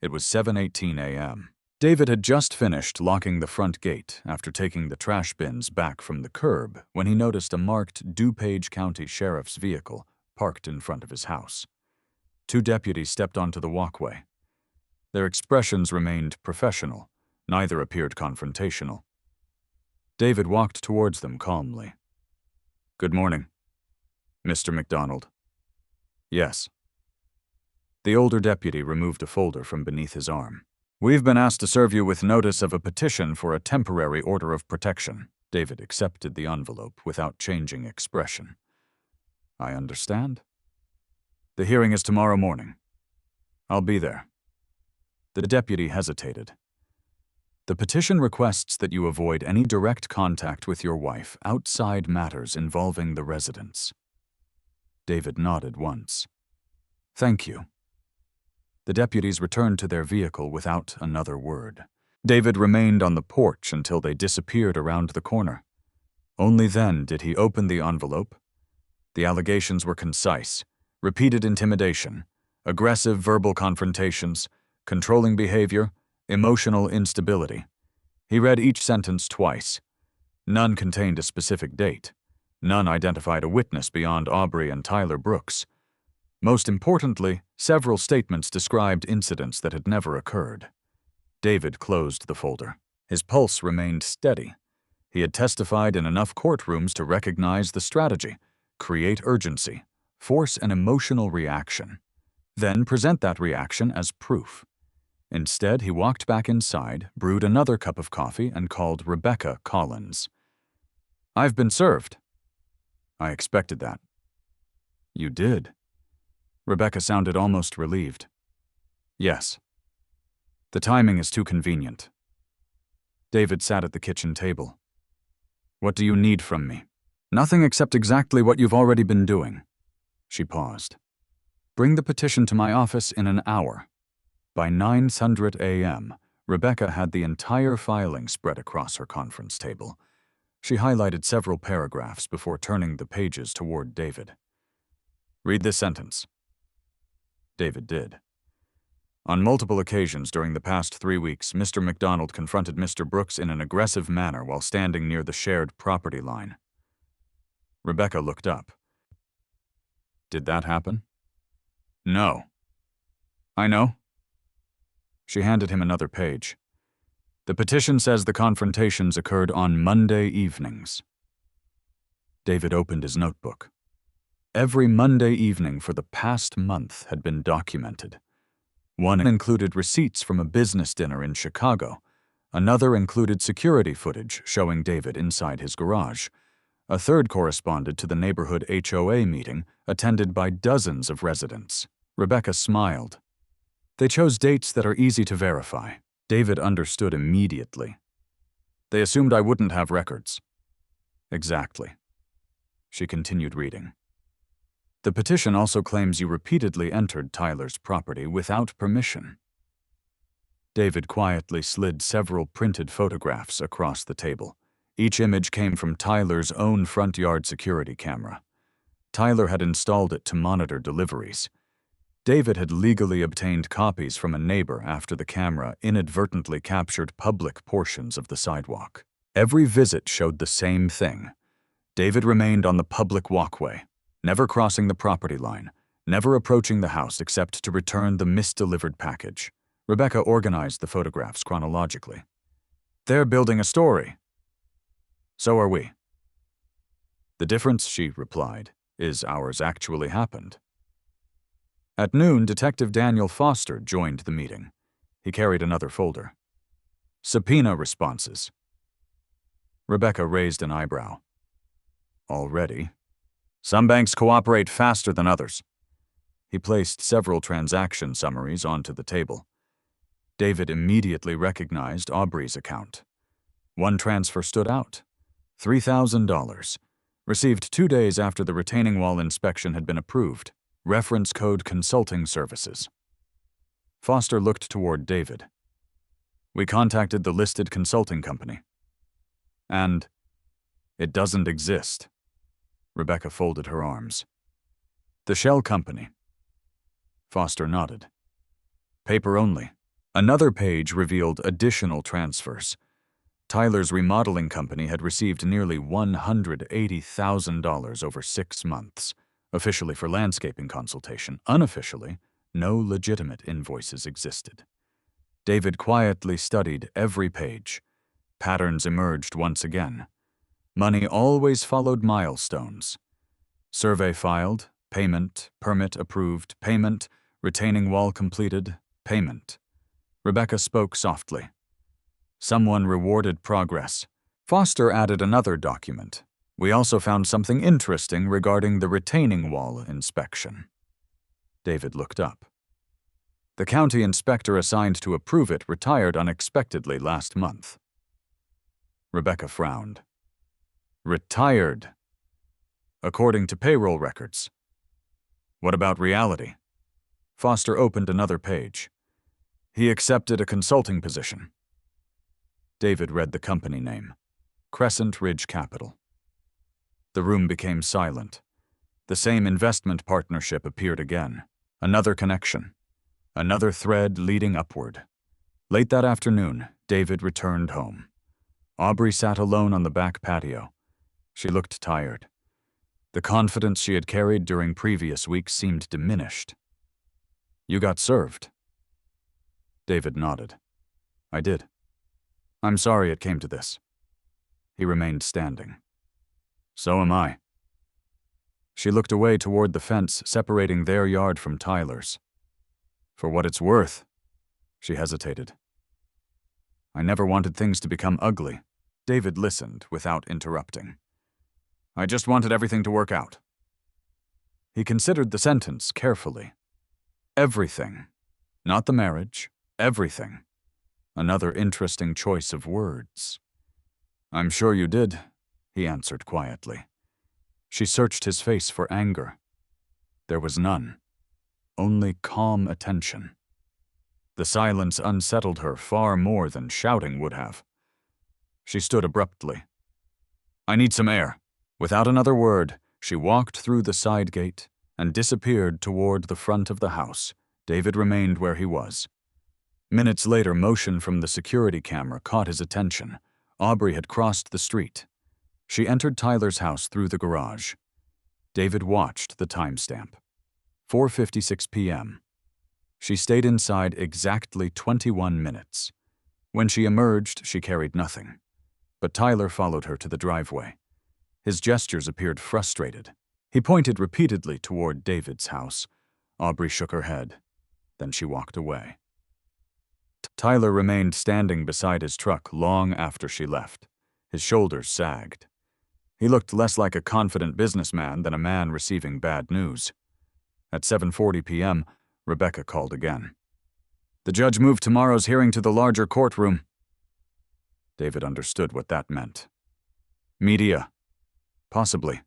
It was 7:18 a.m. David had just finished locking the front gate after taking the trash bins back from the curb when he noticed a marked DuPage County Sheriff's vehicle parked in front of his house. Two deputies stepped onto the walkway. Their expressions remained professional. Neither appeared confrontational. David walked towards them calmly. "Good morning, Mr. McDonald." "Yes." The older deputy removed a folder from beneath his arm. "We've been asked to serve you with notice of a petition for a temporary order of protection." David accepted the envelope without changing expression. "I understand. The hearing is tomorrow morning. I'll be there." The deputy hesitated. "The petition requests that you avoid any direct contact with your wife outside matters involving the residence." David nodded once. "Thank you." The deputies returned to their vehicle without another word. David remained on the porch until they disappeared around the corner. Only then did he open the envelope. The allegations were concise: repeated intimidation, aggressive verbal confrontations, controlling behavior, emotional instability. He read each sentence twice. None contained a specific date. None identified a witness beyond Aubree and Tyler Brooks. Most importantly, several statements described incidents that had never occurred. David closed the folder. His pulse remained steady. He had testified in enough courtrooms to recognize the strategy: create urgency, force an emotional reaction, then present that reaction as proof. Instead, he walked back inside, brewed another cup of coffee, and called Rebecca Collins. "I've been served." "I expected that." "You did?" Rebecca sounded almost relieved. "Yes. The timing is too convenient." David sat at the kitchen table. "What do you need from me?" "Nothing except exactly what you've already been doing." She paused. "Bring the petition to my office in an hour." By 9:00 a.m., Rebecca had the entire filing spread across her conference table. She highlighted several paragraphs before turning the pages toward David. "Read this sentence." David did. "On multiple occasions during the past 3 weeks, Mr. McDonald confronted Mr. Brooks in an aggressive manner while standing near the shared property line." Rebecca looked up. "Did that happen?" "No." "I know." She handed him another page. "The petition says the confrontations occurred on Monday evenings." David opened his notebook. Every Monday evening for the past month had been documented. One included receipts from a business dinner in Chicago. Another included security footage showing David inside his garage. A third corresponded to the neighborhood HOA meeting attended by dozens of residents. Rebecca smiled. "They chose dates that are easy to verify." David understood immediately. "They assumed I wouldn't have records." "Exactly." She continued reading. "The petition also claims you repeatedly entered Tyler's property without permission." David quietly slid several printed photographs across the table. Each image came from Tyler's own front yard security camera. Tyler had installed it to monitor deliveries. David had legally obtained copies from a neighbor after the camera inadvertently captured public portions of the sidewalk. Every visit showed the same thing. David remained on the public walkway, never crossing the property line, never approaching the house except to return the misdelivered package. Rebecca organized the photographs chronologically. "They're building a story. So are we." "The difference," she replied, "is ours actually happened." At noon, Detective Daniel Foster joined the meeting. He carried another folder. "Subpoena responses." Rebecca raised an eyebrow. "Already? Some banks cooperate faster than others." He placed several transaction summaries onto the table. David immediately recognized Aubree's account. One transfer stood out: $3,000. Received 2 days after the retaining wall inspection had been approved. Reference code consulting services. Foster looked toward David. "We contacted the listed consulting company. And it doesn't exist." Rebecca folded her arms. "The shell company." Foster nodded. "Paper only." Another page revealed additional transfers. Tyler's remodeling company had received nearly $180,000 over 6 months, officially for landscaping consultation. Unofficially, no legitimate invoices existed. David quietly studied every page. Patterns emerged once again. Money always followed milestones. Survey filed, payment, permit approved, payment, retaining wall completed, payment. Rebecca spoke softly. Someone rewarded progress. Foster added another document. "We also found something interesting regarding the retaining wall inspection." David looked up. "The county inspector assigned to approve it retired unexpectedly last month." Rebecca frowned. "Retired? According to payroll records. What about reality?" Foster opened another page. "He accepted a consulting position." David read the company name: Crescent Ridge Capital. The room became silent. The same investment partnership appeared again. Another connection. Another thread leading upward. Late that afternoon, David returned home. Aubree sat alone on the back patio. She looked tired. The confidence she had carried during previous weeks seemed diminished. "You got served?" David nodded. "I did. I'm sorry it came to this." He remained standing. "So am I." She looked away toward the fence separating their yard from Tyler's. "For what it's worth," she hesitated. "I never wanted things to become ugly." David listened without interrupting. "I just wanted everything to work out." He considered the sentence carefully. Everything. Not the marriage. Everything. Another interesting choice of words. "I'm sure you did," he answered quietly. She searched his face for anger. There was none. Only calm attention. The silence unsettled her far more than shouting would have. She stood abruptly. "I need some air." Without another word, she walked through the side gate and disappeared toward the front of the house. David remained where he was. Minutes later, motion from the security camera caught his attention. Aubree had crossed the street. She entered Tyler's house through the garage. David watched the timestamp. 4:56 p.m. She stayed inside exactly 21 minutes. When she emerged, she carried nothing. But Tyler followed her to the driveway. His gestures appeared frustrated. He pointed repeatedly toward David's house. Aubree shook her head. Then she walked away. Tyler remained standing beside his truck long after she left. His shoulders sagged. He looked less like a confident businessman than a man receiving bad news. At 7:40 p.m., Rebecca called again. "The judge moved tomorrow's hearing to the larger courtroom." David understood what that meant. "Media. Possibly.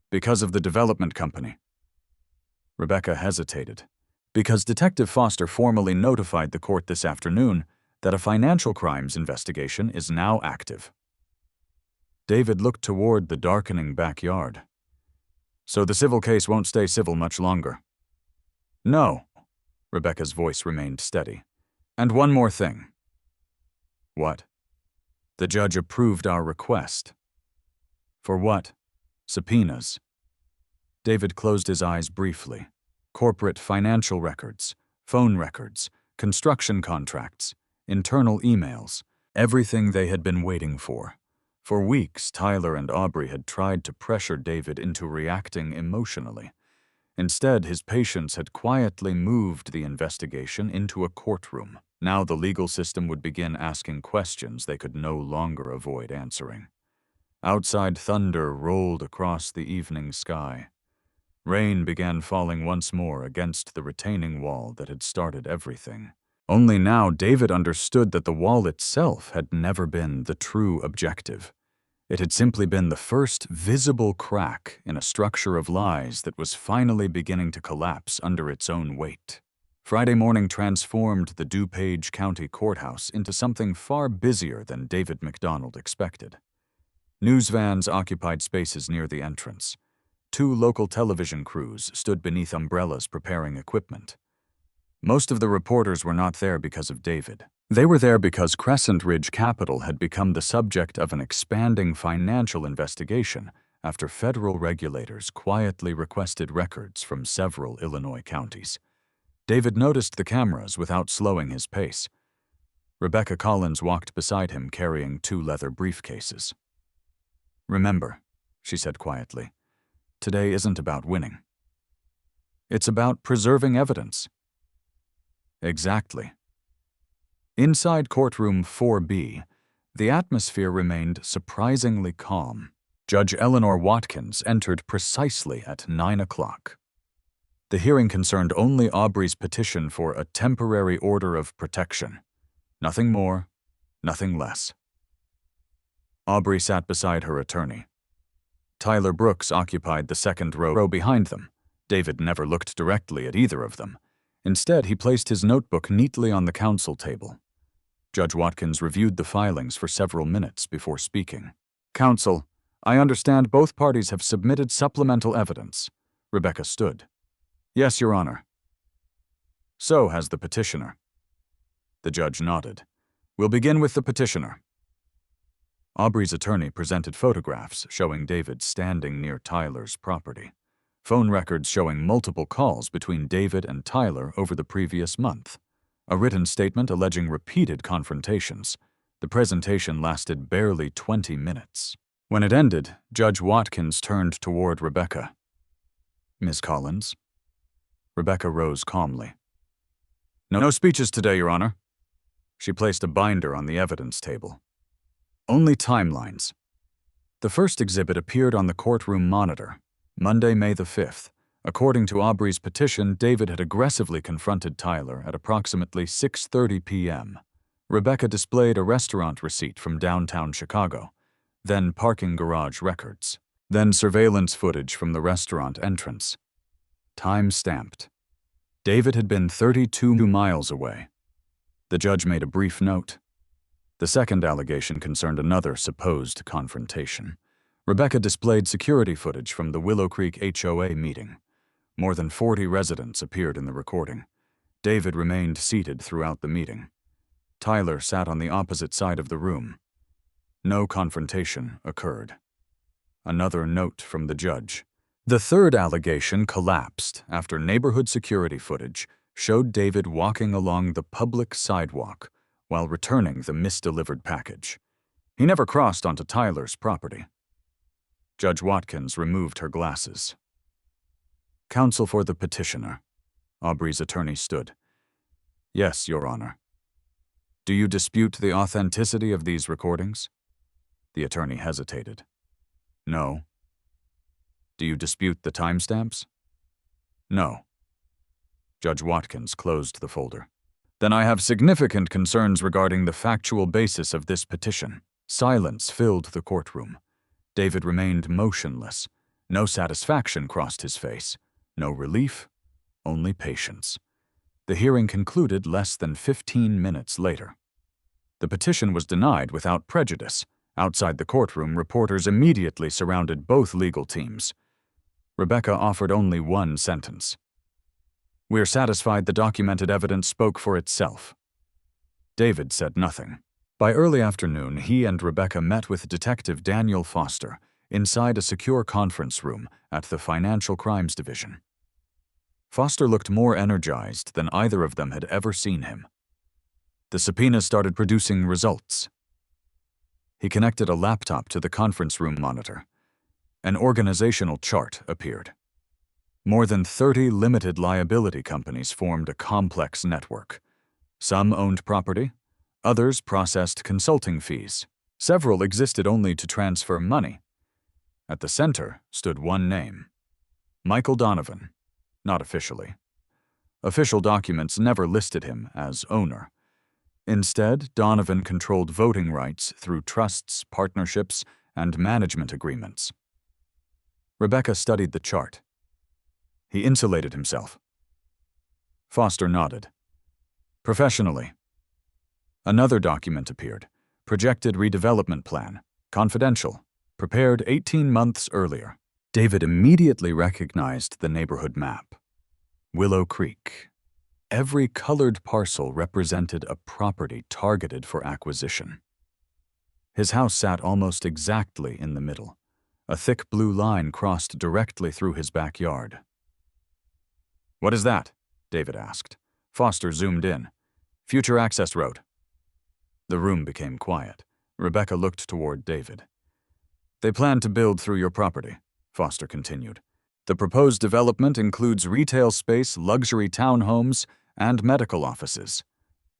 Because of the development company." Rebecca hesitated. "Because Detective Foster formally notified the court this afternoon that a financial crimes investigation is now active." David looked toward the darkening backyard. "So the civil case won't stay civil much longer?" "No." Rebecca's voice remained steady. "And one more thing." "What?" "The judge approved our request." For what? Subpoenas. David closed his eyes briefly. Corporate financial records, phone records, construction contracts, internal emails, everything they had been waiting for. For weeks, Tyler and Aubree had tried to pressure David into reacting emotionally. Instead, his patience had quietly moved the investigation into a courtroom. Now the legal system would begin asking questions they could no longer avoid answering. Outside, thunder rolled across the evening sky. Rain began falling once more against the retaining wall that had started everything. Only now David understood that the wall itself had never been the true objective. It had simply been the first visible crack in a structure of lies that was finally beginning to collapse under its own weight. Friday morning transformed the DuPage County Courthouse into something far busier than David McDonald expected. News vans occupied spaces near the entrance. 2 local television crews stood beneath umbrellas preparing equipment. Most of the reporters were not there because of David. They were there because Crescent Ridge Capital had become the subject of an expanding financial investigation after federal regulators quietly requested records from several Illinois counties. David noticed the cameras without slowing his pace. Rebecca Collins walked beside him carrying 2 leather briefcases. "Remember," she said quietly, "today isn't about winning. It's about preserving evidence." Exactly. Inside courtroom 4B, the atmosphere remained surprisingly calm. Judge Eleanor Watkins entered precisely at 9 o'clock. The hearing concerned only Aubree's petition for a temporary order of protection. Nothing more, nothing less. Aubree sat beside her attorney. Tyler Brooks occupied the second row behind them. David never looked directly at either of them. Instead, he placed his notebook neatly on the counsel table. Judge Watkins reviewed the filings for several minutes before speaking. "Counsel, I understand both parties have submitted supplemental evidence." Rebecca stood. "Yes, Your Honor." "So has the petitioner." The judge nodded. "We'll begin with the petitioner." Aubree's attorney presented photographs showing David standing near Tyler's property. Phone records showing multiple calls between David and Tyler over the previous month. A written statement alleging repeated confrontations. The presentation lasted barely 20 minutes. When it ended, Judge Watkins turned toward Rebecca. "Ms. Collins?" Rebecca rose calmly. No speeches today, Your Honor." She placed a binder on the evidence table. "Only timelines." The first exhibit appeared on the courtroom monitor. Monday, May the 5th. According to Aubree's petition, David had aggressively confronted Tyler at approximately 6:30 p.m. Rebecca displayed a restaurant receipt from downtown Chicago, then parking garage records, then surveillance footage from the restaurant entrance. Time stamped. David had been 32 miles away. The judge made a brief note. The second allegation concerned another supposed confrontation. Rebecca displayed security footage from the Willow Creek HOA meeting. More than 40 residents appeared in the recording. David remained seated throughout the meeting. Tyler sat on the opposite side of the room. No confrontation occurred. Another note from the judge. The third allegation collapsed after neighborhood security footage showed David walking along the public sidewalk while returning the misdelivered package. He never crossed onto Tyler's property. Judge Watkins removed her glasses. "Counsel for the petitioner." Aubree's attorney stood. "Yes, Your Honor." "Do you dispute the authenticity of these recordings?" The attorney hesitated. "No." "Do you dispute the timestamps?" "No." Judge Watkins closed the folder. "Then I have significant concerns regarding the factual basis of this petition." Silence filled the courtroom. David remained motionless. No satisfaction crossed his face. No relief, only patience. The hearing concluded less than 15 minutes later. The petition was denied without prejudice. Outside the courtroom, reporters immediately surrounded both legal teams. Rebecca offered only one sentence. "We're satisfied the documented evidence spoke for itself." David said nothing. By early afternoon, he and Rebecca met with Detective Daniel Foster, inside a secure conference room at the Financial Crimes Division. Foster looked more energized than either of them had ever seen him. The subpoena started producing results. He connected a laptop to the conference room monitor. An organizational chart appeared. More than 30 limited liability companies formed a complex network. Some owned property, others processed consulting fees. Several existed only to transfer money. At the center stood one name: Michael Donovan, not officially. Official documents never listed him as owner. Instead, Donovan controlled voting rights through trusts, partnerships, and management agreements. Rebecca studied the chart. He insulated himself. Foster nodded. Professionally. Another document appeared. Projected redevelopment plan. Confidential. Prepared 18 months earlier. David immediately recognized the neighborhood map. Willow Creek. Every colored parcel represented a property targeted for acquisition. His house sat almost exactly in the middle. A thick blue line crossed directly through his backyard. "What is that?" David asked. Foster zoomed in. "Future access road." The room became quiet. Rebecca looked toward David. "They plan to build through your property," Foster continued. "The proposed development includes retail space, luxury townhomes, and medical offices.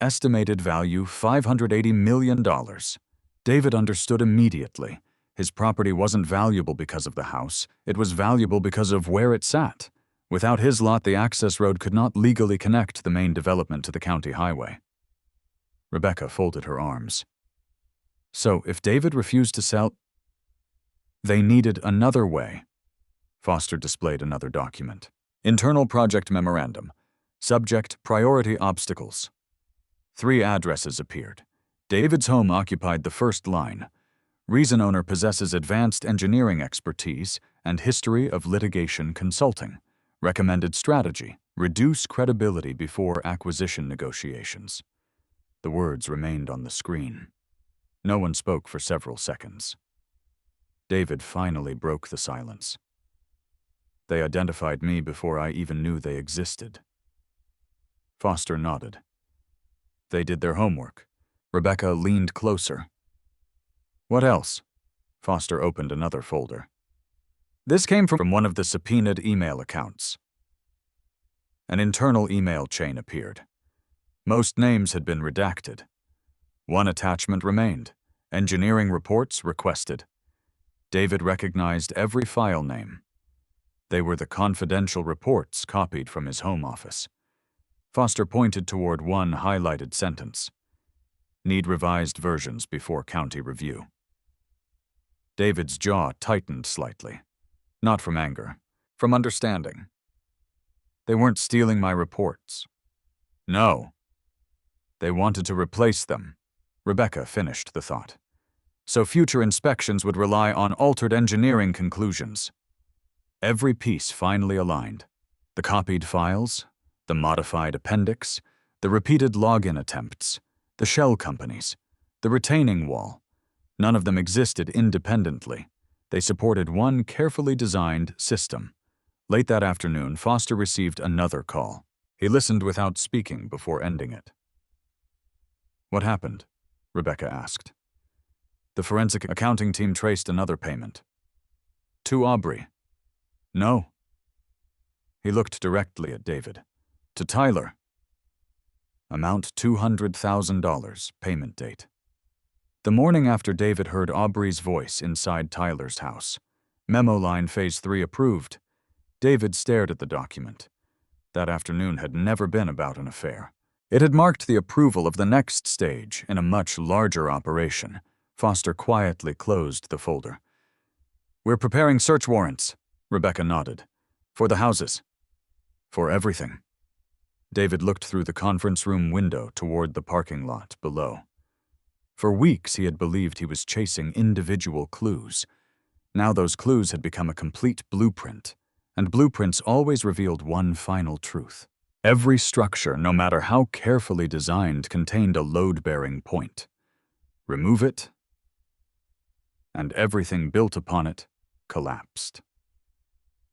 Estimated value $580 million. David understood immediately. His property wasn't valuable because of the house. It was valuable because of where it sat. Without his lot, the access road could not legally connect the main development to the county highway. Rebecca folded her arms. So, if David refused to sell, they needed another way. Foster displayed another document. Internal project memorandum. Subject: priority obstacles. 3 addresses appeared. David's home occupied the first line. Reason owner possesses advanced engineering expertise and history of litigation consulting. Recommended strategy: reduce credibility before acquisition negotiations. The words remained on the screen. No one spoke for several seconds. David finally broke the silence. "They identified me before I even knew they existed." Foster nodded. "They did their homework." Rebecca leaned closer. "What else?" Foster opened another folder. This came from one of the subpoenaed email accounts. An internal email chain appeared. Most names had been redacted. One attachment remained: engineering reports requested. David recognized every file name. They were the confidential reports copied from his home office. Foster pointed toward one highlighted sentence: "Need revised versions before county review." David's jaw tightened slightly. Not from anger, from understanding. They weren't stealing my reports. No. They wanted to replace them. Rebecca finished the thought. So future inspections would rely on altered engineering conclusions. Every piece finally aligned. The copied files, the modified appendix, the repeated login attempts, the shell companies, the retaining wall. None of them existed independently. They supported one carefully designed system. Late that afternoon, Foster received another call. He listened without speaking before ending it. "What happened?" Rebecca asked. "The forensic accounting team traced another payment." "To Aubree." "No." He looked directly at David. "To Tyler." Amount $200,000, payment date. The morning after David heard Aubree's voice inside Tyler's house. Memo line Phase 3 approved. David stared at the document. That afternoon had never been about an affair. It had marked the approval of the next stage in a much larger operation. Foster quietly closed the folder. "We're preparing search warrants," Rebecca nodded. "For the houses." "For everything." David looked through the conference room window toward the parking lot below. For weeks he had believed he was chasing individual clues. Now those clues had become a complete blueprint, and blueprints always revealed one final truth. Every structure, no matter how carefully designed, contained a load-bearing point. Remove it, and everything built upon it collapsed.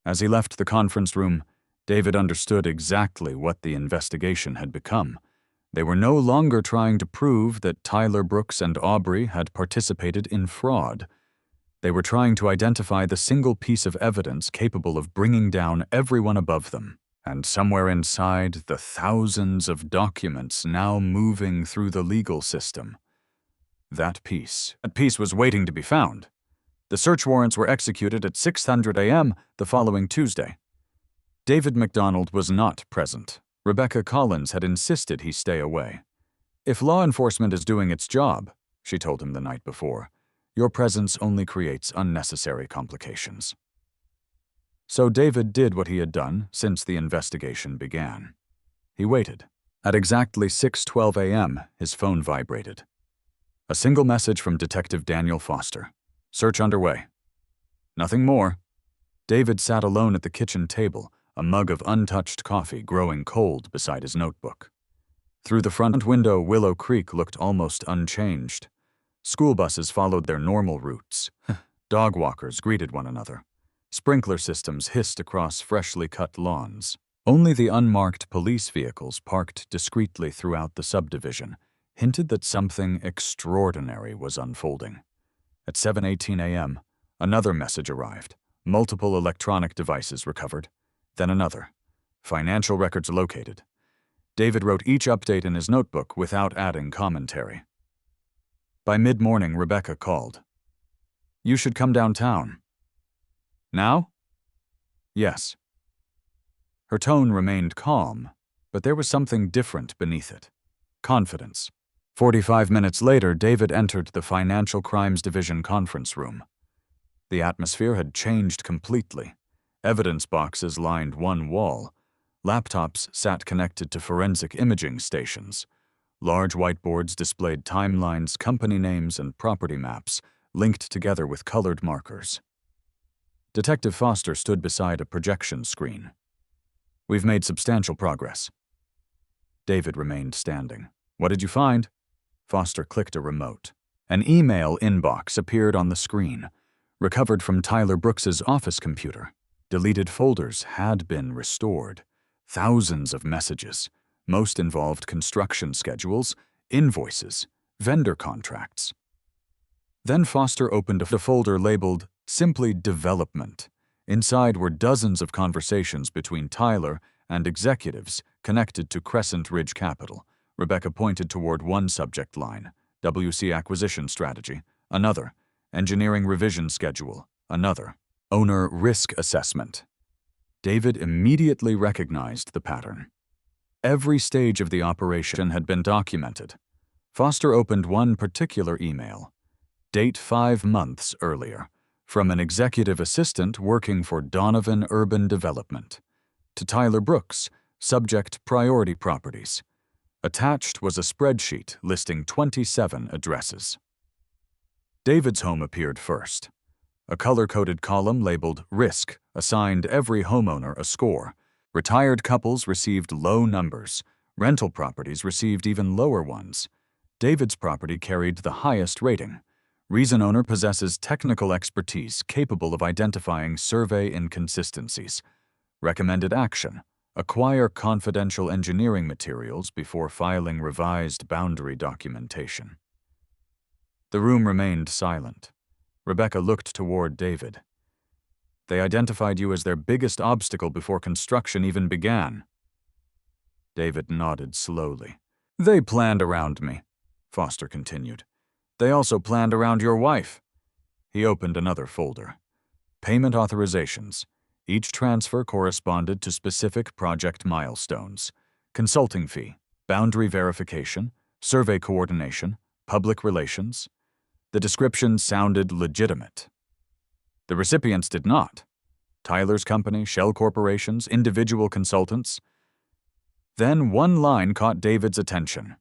As he left the conference room, David understood exactly what the investigation had become. They were no longer trying to prove that Tyler Brooks and Aubree had participated in fraud. They were trying to identify the single piece of evidence capable of bringing down everyone above them. And somewhere inside, the thousands of documents now moving through the legal system. That piece was waiting to be found. The search warrants were executed at 6:00 a.m. the following Tuesday. David McDonald was not present. Rebecca Collins had insisted he stay away. "If law enforcement is doing its job," she told him the night before, "your presence only creates unnecessary complications." So David did what he had done since the investigation began. He waited. At exactly 6:12 a.m., his phone vibrated. A single message from Detective Daniel Foster. "Search underway." Nothing more. David sat alone at the kitchen table, a mug of untouched coffee growing cold beside his notebook. Through the front window, Willow Creek looked almost unchanged. School buses followed their normal routes. Dog walkers greeted one another. Sprinkler systems hissed across freshly cut lawns. Only the unmarked police vehicles parked discreetly throughout the subdivision hinted that something extraordinary was unfolding. At 7:18 a.m., another message arrived. Multiple electronic devices recovered. Then another. Financial records located. David wrote each update in his notebook without adding commentary. By mid-morning, Rebecca called. "You should come downtown." "Now?" "Yes." Her tone remained calm, but there was something different beneath it. Confidence. 45 minutes later, David entered the Financial Crimes Division conference room. The atmosphere had changed completely. Evidence boxes lined one wall. Laptops sat connected to forensic imaging stations. Large whiteboards displayed timelines, company names, and property maps, linked together with colored markers. Detective Foster stood beside a projection screen. "We've made substantial progress." David remained standing. "What did you find?" Foster clicked a remote. An email inbox appeared on the screen, recovered from Tyler Brooks's office computer. Deleted folders had been restored. Thousands of messages. Most involved construction schedules, invoices, vendor contracts. Then Foster opened a folder labeled simply Development. Inside were dozens of conversations between Tyler and executives connected to Crescent Ridge Capital. Rebecca pointed toward one subject line, WC Acquisition Strategy, another, Engineering Revision Schedule, another, Owner Risk Assessment. David immediately recognized the pattern. Every stage of the operation had been documented. Foster opened one particular email. Date 5 months earlier, from an executive assistant working for Donovan Urban Development. To Tyler Brooks, subject Priority Properties. Attached was a spreadsheet listing 27 addresses. David's home appeared first. A color-coded column labeled Risk assigned every homeowner a score. Retired couples received low numbers. Rental properties received even lower ones. David's property carried the highest rating. Reason owner possesses technical expertise capable of identifying survey inconsistencies. Recommended action: acquire confidential engineering materials before filing revised boundary documentation. The room remained silent. Rebecca looked toward David. "They identified you as their biggest obstacle before construction even began." David nodded slowly. "They planned around me," Foster continued. "They also planned around your wife." He opened another folder. Payment authorizations. Each transfer corresponded to specific project milestones. Consulting fee, boundary verification, survey coordination, public relations. The description sounded legitimate. The recipients did not. Tyler's company, shell corporations, individual consultants. Then one line caught David's attention.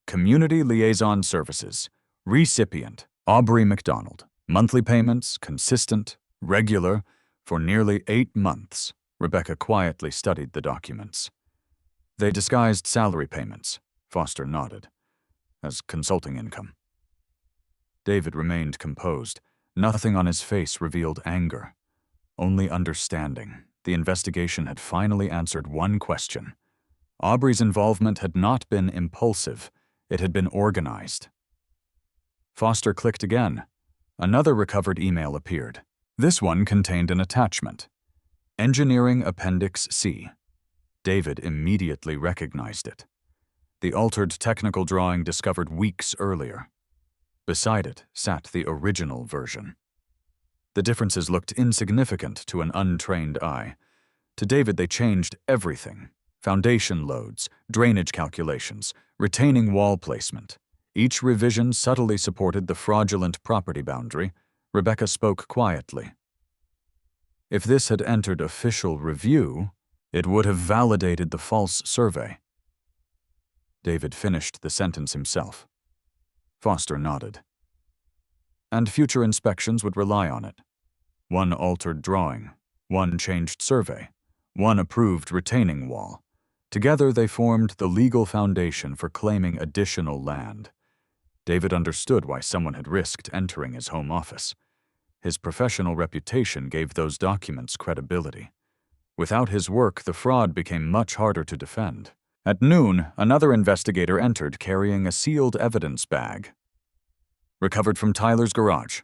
Community Liaison Services. Recipient, Aubree McDonald. Monthly payments, consistent, regular, for nearly 8 months. Rebecca quietly studied the documents. They disguised salary payments, Foster nodded, as consulting income. David remained composed. Nothing on his face revealed anger. only understanding. The investigation had finally answered one question. Aubree's involvement had not been impulsive, it had been organized. Foster clicked again. Another recovered email appeared. This one contained an attachment. Engineering Appendix C. David immediately recognized it. The altered technical drawing discovered weeks earlier. Beside it sat the original version. The differences looked insignificant to an untrained eye. To David, they changed everything. Foundation loads, drainage calculations, retaining wall placement. Each revision subtly supported the fraudulent property boundary. Rebecca spoke quietly. If this had entered official review, it would have validated the false survey. David finished the sentence himself. Foster nodded. And future inspections would rely on it. One altered drawing, one changed survey, one approved retaining wall. Together they formed the legal foundation for claiming additional land. David understood why someone had risked entering his home office. His professional reputation gave those documents credibility. Without his work, the fraud became much harder to defend. At noon, another investigator entered carrying a sealed evidence bag. Recovered from Tyler's garage.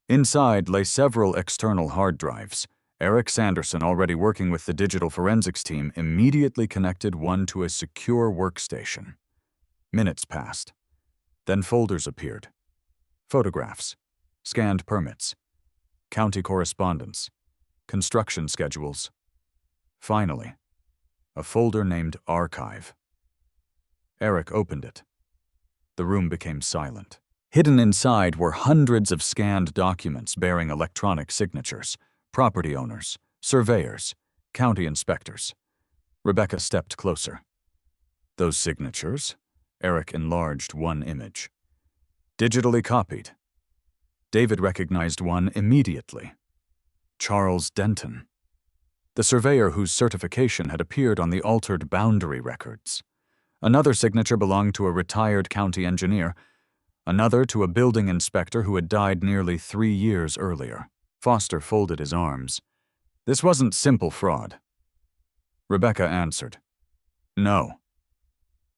Inside lay several external hard drives. Eric Sanderson, already working with the digital forensics team, immediately connected one to a secure workstation. Minutes passed. Then folders appeared. Photographs, scanned permits, county correspondence, construction schedules. Finally, a folder named Archive. Eric opened it. The room became silent. Hidden inside were hundreds of scanned documents bearing electronic signatures, property owners, surveyors, county inspectors. Rebecca stepped closer. Those signatures, Eric enlarged one image. Digitally copied. David recognized one immediately. Charles Denton, the surveyor whose certification had appeared on the altered boundary records. Another signature belonged to a retired county engineer, another to a building inspector who had died nearly 3 years earlier. Foster folded his arms. This wasn't simple fraud. Rebecca answered. No.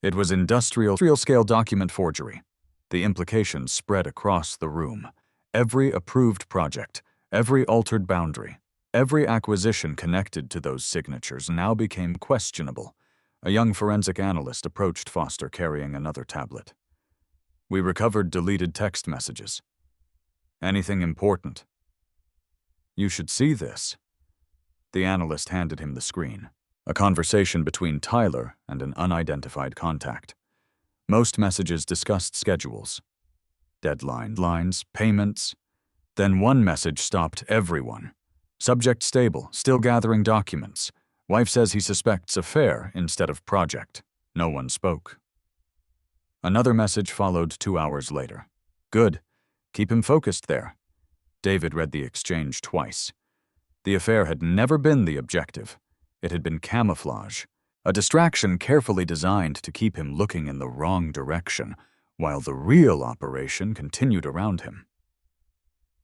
It was industrial-scale document forgery. The implications spread across the room. Every approved project, every altered boundary, every acquisition connected to those signatures now became questionable. A young forensic analyst approached Foster carrying another tablet. We recovered deleted text messages. Anything important? You should see this. The analyst handed him the screen. A conversation between Tyler and an unidentified contact. Most messages discussed schedules, deadlines, payments. Then one message stopped everyone. Subject stable, still gathering documents. Wife says he suspects affair instead of project. No one spoke. Another message followed 2 hours later. Good. Keep him focused there. David read the exchange twice. The affair had never been the objective. It had been camouflage, a distraction carefully designed to keep him looking in the wrong direction, while the real operation continued around him.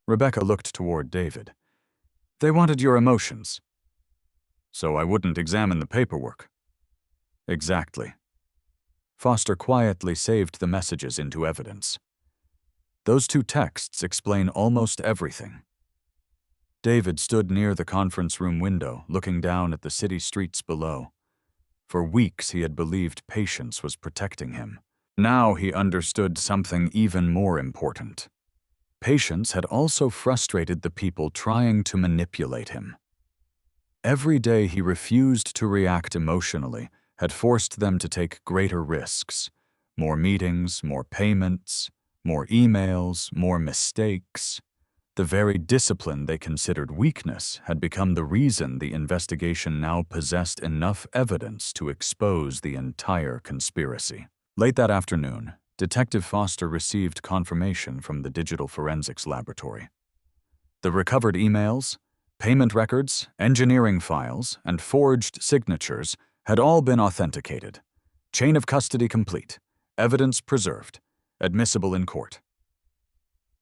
Rebecca looked toward David. They wanted your emotions. So I wouldn't examine the paperwork. Exactly. Foster quietly saved the messages into evidence. Those 2 texts explain almost everything. David stood near the conference room window, looking down at the city streets below. For weeks he had believed patience was protecting him. Now he understood something even more important. Patience had also frustrated the people trying to manipulate him. Every day he refused to react emotionally had forced them to take greater risks. More meetings, more payments, more emails, more mistakes. The very discipline they considered weakness had become the reason the investigation now possessed enough evidence to expose the entire conspiracy. Late that afternoon, Detective Foster received confirmation from the digital forensics laboratory. The recovered emails, payment records, engineering files, and forged signatures had all been authenticated. Chain of custody complete. Evidence preserved. Admissible in court.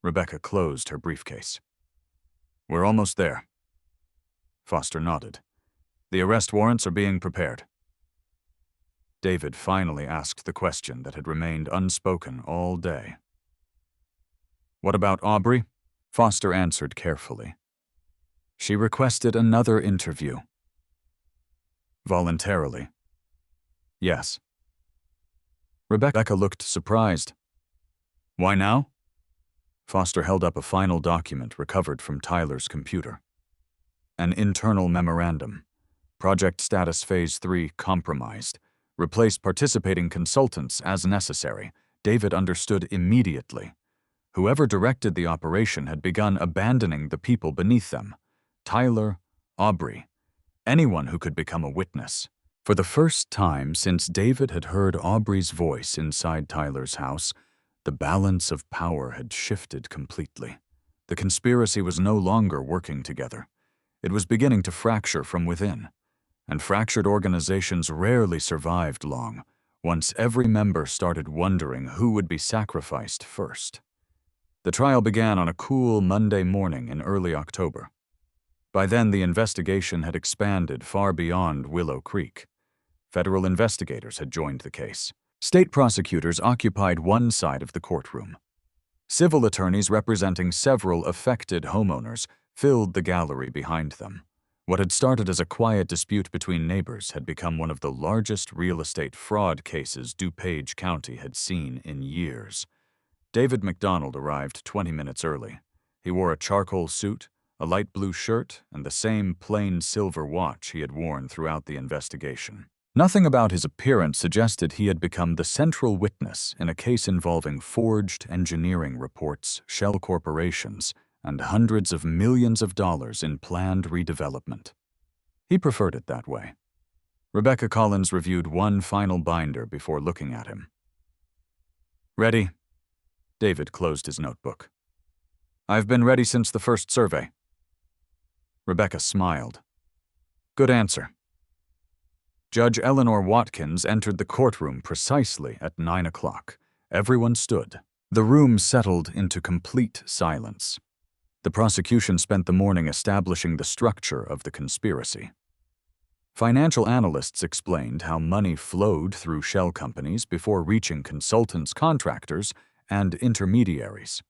Rebecca closed her briefcase. We're almost there. Foster nodded. The arrest warrants are being prepared. David finally asked the question that had remained unspoken all day. What about Aubree? Foster answered carefully. She requested another interview. Voluntarily. Yes. Rebecca looked surprised. Why now? Foster held up a final document recovered from Tyler's computer. An internal memorandum. Project status Phase 3 compromised. Replace participating consultants as necessary. David understood immediately. Whoever directed the operation had begun abandoning the people beneath them. Tyler, Aubree, anyone who could become a witness. For the first time since David had heard Aubree's voice inside Tyler's house, the balance of power had shifted completely. The conspiracy was no longer working together. It was beginning to fracture from within. And fractured organizations rarely survived long, once every member started wondering who would be sacrificed first. The trial began on a cool Monday morning in early October. By then, the investigation had expanded far beyond Willow Creek. Federal investigators had joined the case. State prosecutors occupied one side of the courtroom. Civil attorneys representing several affected homeowners filled the gallery behind them. What had started as a quiet dispute between neighbors had become one of the largest real estate fraud cases DuPage County had seen in years. David McDonald arrived 20 minutes early. He wore a charcoal suit, a light blue shirt, and the same plain silver watch he had worn throughout the investigation. Nothing about his appearance suggested he had become the central witness in a case involving forged engineering reports, shell corporations, and hundreds of millions of dollars in planned redevelopment. He preferred it that way. Rebecca Collins reviewed one final binder before looking at him. Ready? David closed his notebook. I've been ready since the first survey. Rebecca smiled. Good answer. Judge Eleanor Watkins entered the courtroom precisely at 9 o'clock. Everyone stood. The room settled into complete silence. The prosecution spent the morning establishing the structure of the conspiracy. Financial analysts explained how money flowed through shell companies before reaching consultants, contractors, and intermediaries.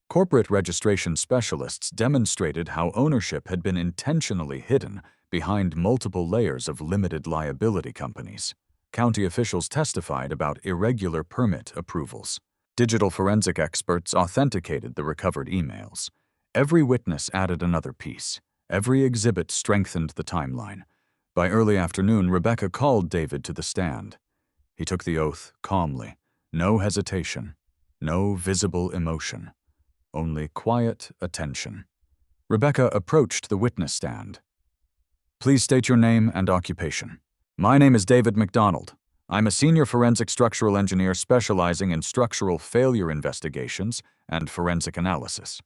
Corporate registration specialists demonstrated how ownership had been intentionally hidden behind multiple layers of limited liability companies. County officials testified about irregular permit approvals. Digital forensic experts authenticated the recovered emails. Every witness added another piece. Every exhibit strengthened the timeline. By early afternoon, Rebecca called David to the stand. He took the oath calmly. No hesitation. No visible emotion. Only quiet attention. Rebecca approached the witness stand. Please state your name and occupation. My name is David McDonald. I'm a senior forensic structural engineer specializing in structural failure investigations and forensic analysis.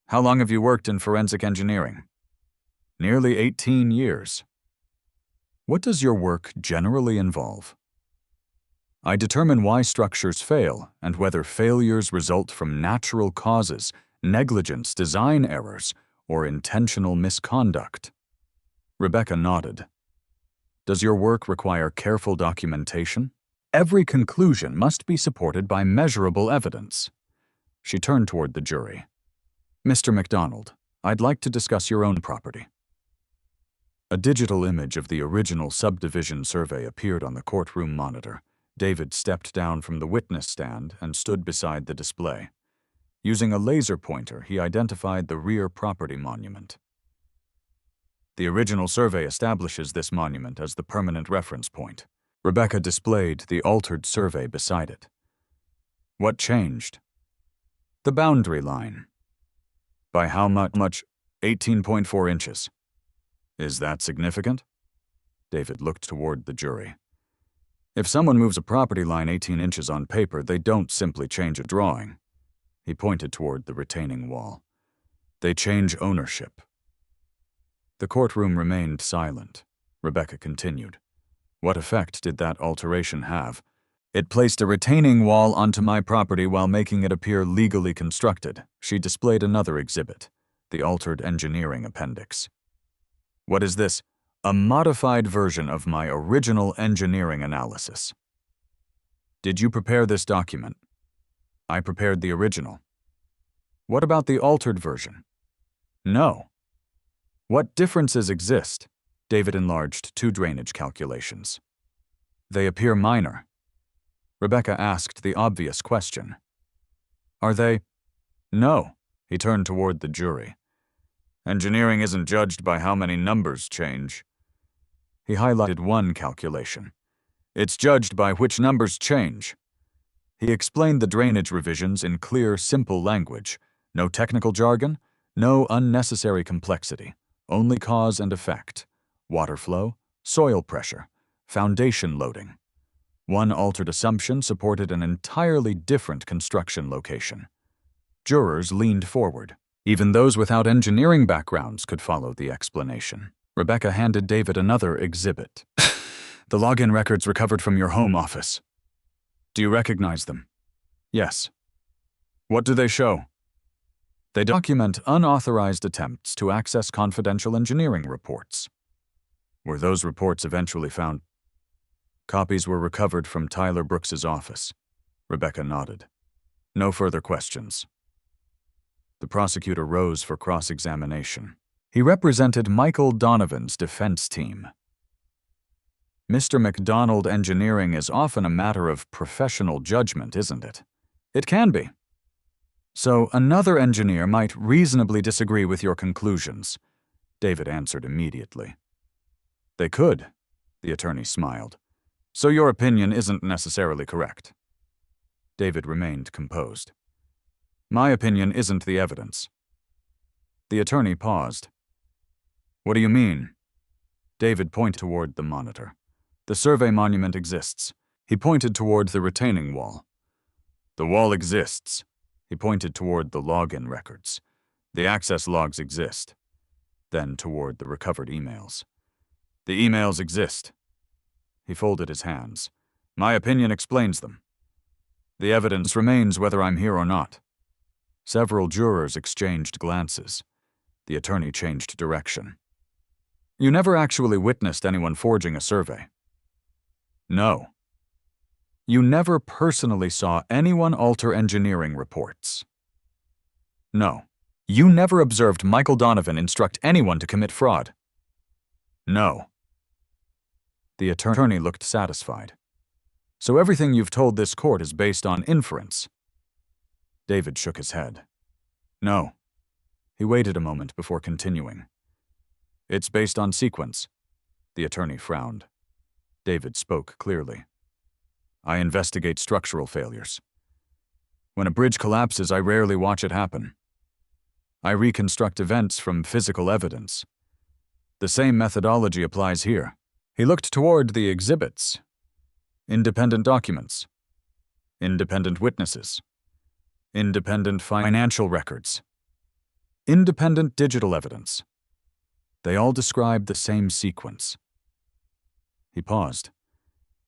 How long have you worked in forensic engineering? Nearly 18 years. What does your work generally involve? I determine why structures fail and whether failures result from natural causes, negligence, design errors, or intentional misconduct. Rebecca nodded. Does your work require careful documentation? Every conclusion must be supported by measurable evidence. She turned toward the jury. Mr. McDonald, I'd like to discuss your own property. A digital image of the original subdivision survey appeared on the courtroom monitor. David stepped down from the witness stand and stood beside the display. Using a laser pointer, he identified the rear property monument. The original survey establishes this monument as the permanent reference point. Rebecca displayed the altered survey beside it. What changed? The boundary line. By how much? 18.4 inches. Is that significant? David looked toward the jury. If someone moves a property line 18 inches on paper, they don't simply change a drawing. He pointed toward the retaining wall. They change ownership. The courtroom remained silent. Rebecca continued. What effect did that alteration have? It placed a retaining wall onto my property while making it appear legally constructed. She displayed another exhibit. the altered engineering appendix. What is this? A modified version of my original engineering analysis. Did you prepare this document? I prepared the original. What about the altered version? No. What differences exist? David enlarged 2 drainage calculations. They appear minor. Rebecca asked the obvious question. Are they? No. He turned toward the jury. Engineering isn't judged by how many numbers change. He highlighted 1 calculation. It's judged by which numbers change. He explained the drainage revisions in clear, simple language. No technical jargon, no unnecessary complexity. Only cause and effect. Water flow, soil pressure, foundation loading. 1 altered assumption supported an entirely different construction location. Jurors leaned forward. Even those without engineering backgrounds could follow the explanation. Rebecca handed David another exhibit. The login records recovered from your home office. Do you recognize them? Yes. What do they show? They document unauthorized attempts to access confidential engineering reports. Were those reports eventually found? Copies were recovered from Tyler Brooks's office. Rebecca nodded. No further questions. The prosecutor rose for cross-examination. He represented Michael Donovan's defense team. Mr. McDonald, engineering is often a matter of professional judgment, isn't it? It can be. So another engineer might reasonably disagree with your conclusions, David answered immediately. They could, the attorney smiled. So your opinion isn't necessarily correct. David remained composed. My opinion isn't the evidence. The attorney paused. What do you mean? David pointed toward the monitor. The survey monument exists. He pointed toward the retaining wall. The wall exists. He pointed toward the login records. The access logs exist. Then toward the recovered emails. The emails exist. He folded his hands. My opinion explains them. The evidence remains whether I'm here or not. Several jurors exchanged glances. The attorney changed direction. You never actually witnessed anyone forging a survey? No. You never personally saw anyone alter engineering reports? No. You never observed Michael Donovan instruct anyone to commit fraud? No. The attorney looked satisfied. So everything you've told this court is based on inference? David shook his head. No. He waited a moment before continuing. It's based on sequence. The attorney frowned. David spoke clearly. I investigate structural failures. When a bridge collapses, I rarely watch it happen. I reconstruct events from physical evidence. The same methodology applies here. He looked toward the exhibits. Independent documents. Independent witnesses. Independent financial records. Independent digital evidence. They all describe the same sequence. He paused.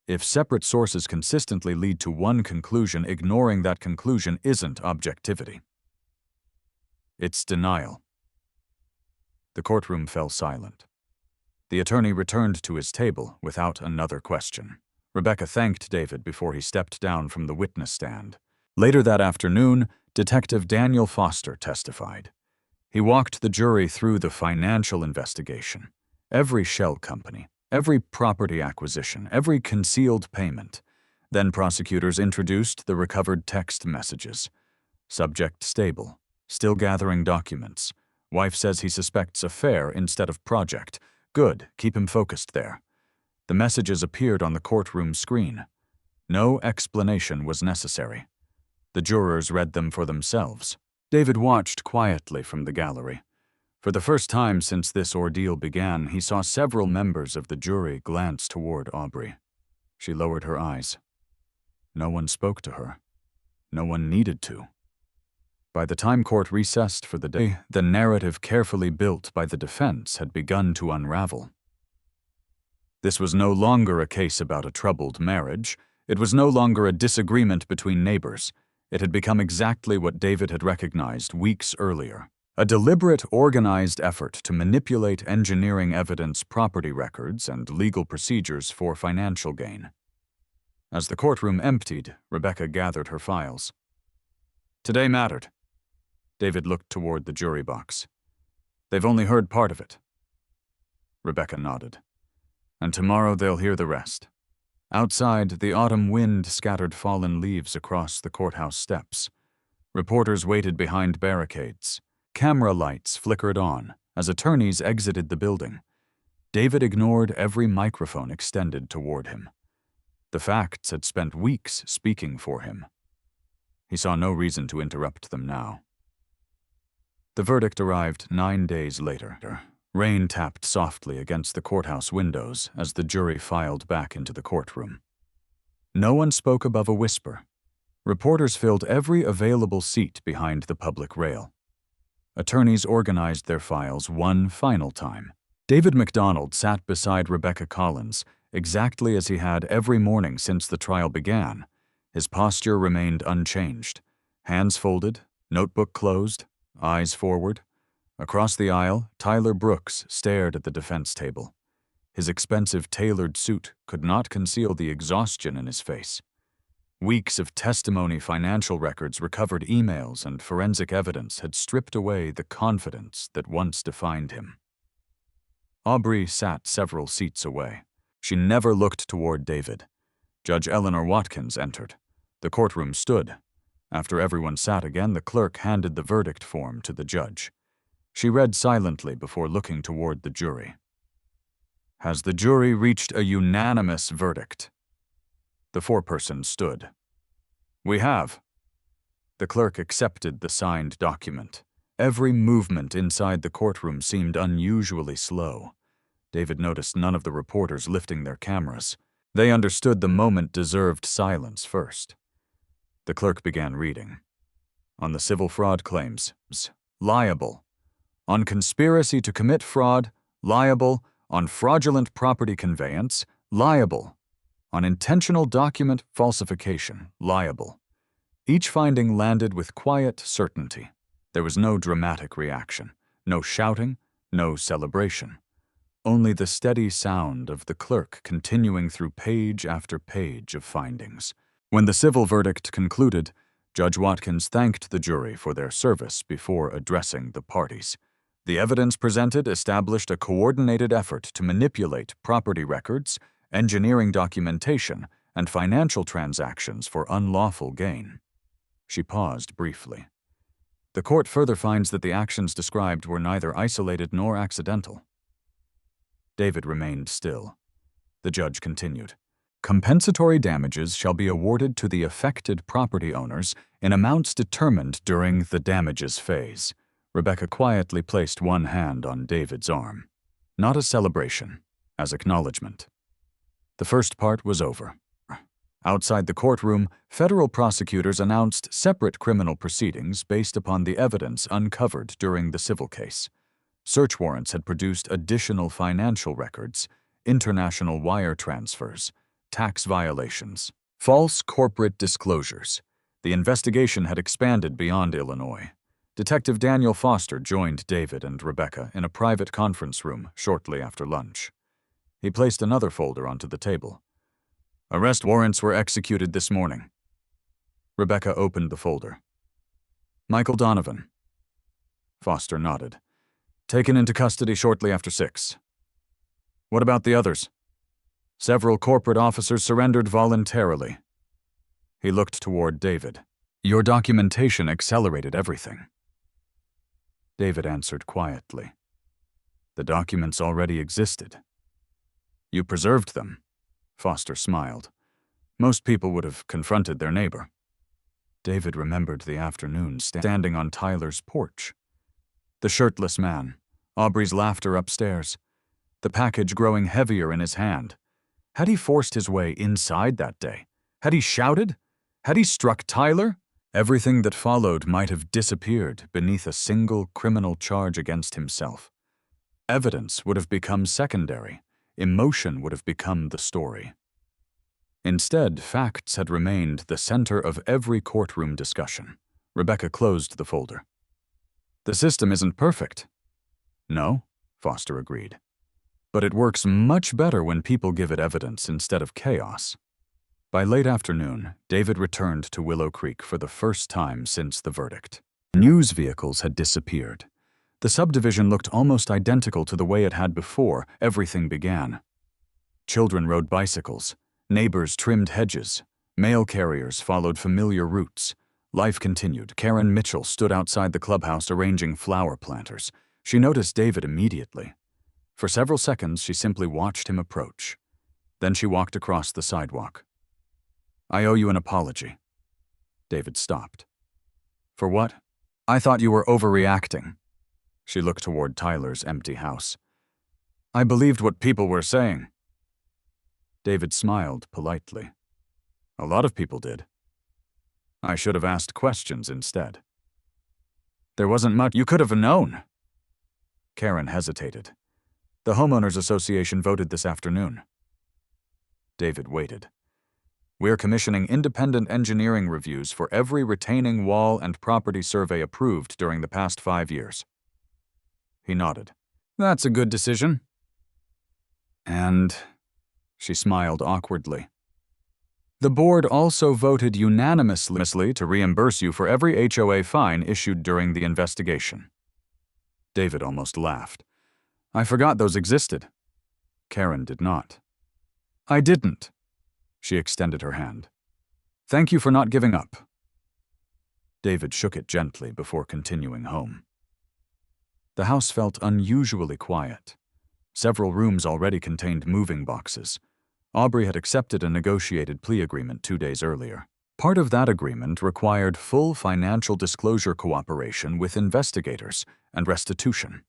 If separate sources consistently lead to one conclusion, ignoring that conclusion isn't objectivity. It's denial. The courtroom fell silent. The attorney returned to his table without another question. Rebecca thanked David before he stepped down from the witness stand. Later that afternoon, Detective Daniel Foster testified. He walked the jury through the financial investigation, every shell company, every property acquisition, every concealed payment. Then prosecutors introduced the recovered text messages. Subject stable, still gathering documents. Wife says he suspects affair instead of project. Good, keep him focused there. The messages appeared on the courtroom screen. No explanation was necessary. The jurors read them for themselves. David watched quietly from the gallery. For the first time since this ordeal began, he saw several members of the jury glance toward Aubree. She lowered her eyes. No one spoke to her. No one needed to. By the time court recessed for the day, the narrative carefully built by the defense had begun to unravel. This was no longer a case about a troubled marriage. It was no longer a disagreement between neighbors. It had become exactly what David had recognized weeks earlier, A deliberate, organized effort to manipulate engineering evidence, property records, and legal procedures for financial gain. As the courtroom emptied, Rebecca gathered her files. Today mattered. David looked toward the jury box. They've only heard part of it. Rebecca nodded. And tomorrow they'll hear the rest. Outside, the autumn wind scattered fallen leaves across the courthouse steps. Reporters waited behind barricades. Camera lights flickered on as attorneys exited the building. David ignored every microphone extended toward him. The facts had spent weeks speaking for him. He saw no reason to interrupt them now. The verdict arrived 9 days later. Rain tapped softly against the courthouse windows as the jury filed back into the courtroom. No one spoke above a whisper. Reporters filled every available seat behind the public rail. Attorneys organized their files one final time. David McDonald sat beside Rebecca Collins, exactly as he had every morning since the trial began. His posture remained unchanged. Hands folded, notebook closed, eyes forward. Across the aisle, Tyler Brooks stared at the defense table. His expensive tailored suit could not conceal the exhaustion in his face. Weeks of testimony, financial records, recovered emails, and forensic evidence had stripped away the confidence that once defined him. Aubree sat several seats away. She never looked toward David. Judge Eleanor Watkins entered. The courtroom stood. After everyone sat again, the clerk handed the verdict form to the judge. She read silently before looking toward the jury. Has the jury reached a unanimous verdict? The foreperson stood. We have. The clerk accepted the signed document. Every movement inside the courtroom seemed unusually slow. David noticed none of the reporters lifting their cameras. They understood the moment deserved silence first. The clerk began reading. On the civil fraud claims, liable. On conspiracy to commit fraud, liable. On fraudulent property conveyance, liable. On intentional document falsification, liable. Each finding landed with quiet certainty. There was no dramatic reaction, no shouting, no celebration. Only the steady sound of the clerk continuing through page after page of findings. When the civil verdict concluded, Judge Watkins thanked the jury for their service before addressing the parties. The evidence presented established a coordinated effort to manipulate property records, engineering documentation, and financial transactions for unlawful gain. She paused briefly. The court further finds that the actions described were neither isolated nor accidental. David remained still. The judge continued. Compensatory damages shall be awarded to the affected property owners in amounts determined during the damages phase. Rebecca quietly placed one hand on David's arm. Not as celebration, as acknowledgement. The first part was over. Outside the courtroom, federal prosecutors announced separate criminal proceedings based upon the evidence uncovered during the civil case. Search warrants had produced additional financial records, international wire transfers, tax violations, false corporate disclosures. The investigation had expanded beyond Illinois. Detective Daniel Foster joined David and Rebecca in a private conference room shortly after lunch. He placed another folder onto the table. Arrest warrants were executed this morning. Rebecca opened the folder. Michael Donovan. Foster nodded. Taken into custody shortly after 6. What about the others? Several corporate officers surrendered voluntarily. He looked toward David. Your documentation accelerated everything. David answered quietly. The documents already existed. You preserved them. Foster smiled. Most people would have confronted their neighbor. David remembered the afternoon standing on Tyler's porch. The shirtless man, Aubree's laughter upstairs, the package growing heavier in his hand. Had he forced his way inside that day? Had he shouted? Had he struck Tyler? Everything that followed might have disappeared beneath a single criminal charge against himself. Evidence would have become secondary. Emotion would have become the story. Instead, facts had remained the center of every courtroom discussion. Rebecca closed the folder. The system isn't perfect. No, Foster agreed. But it works much better when people give it evidence instead of chaos. By late afternoon, David returned to Willow Creek for the first time since the verdict. News vehicles had disappeared. The subdivision looked almost identical to the way it had before everything began. Children rode bicycles, neighbors trimmed hedges, mail carriers followed familiar routes. Life continued. Karen Mitchell stood outside the clubhouse arranging flower planters. She noticed David immediately. For several seconds, she simply watched him approach. Then she walked across the sidewalk. "I owe you an apology." David stopped. "For what?" "I thought you were overreacting." She looked toward Tyler's empty house. "I believed what people were saying." David smiled politely. "A lot of people did. I should have asked questions instead." "There wasn't much you could have known." Karen hesitated. "The homeowners association voted this afternoon." David waited. "We're commissioning independent engineering reviews for every retaining wall and property survey approved during the past 5 years." He nodded. "That's a good decision." "And," she smiled awkwardly, "the board also voted unanimously to reimburse you for every HOA fine issued during the investigation." David almost laughed. "I forgot those existed." Karen did not. "I didn't." She extended her hand. "Thank you for not giving up." David shook it gently before continuing home. The house felt unusually quiet. Several rooms already contained moving boxes. Aubree had accepted a negotiated plea agreement 2 days earlier. Part of that agreement required full financial disclosure cooperation with investigators and restitution.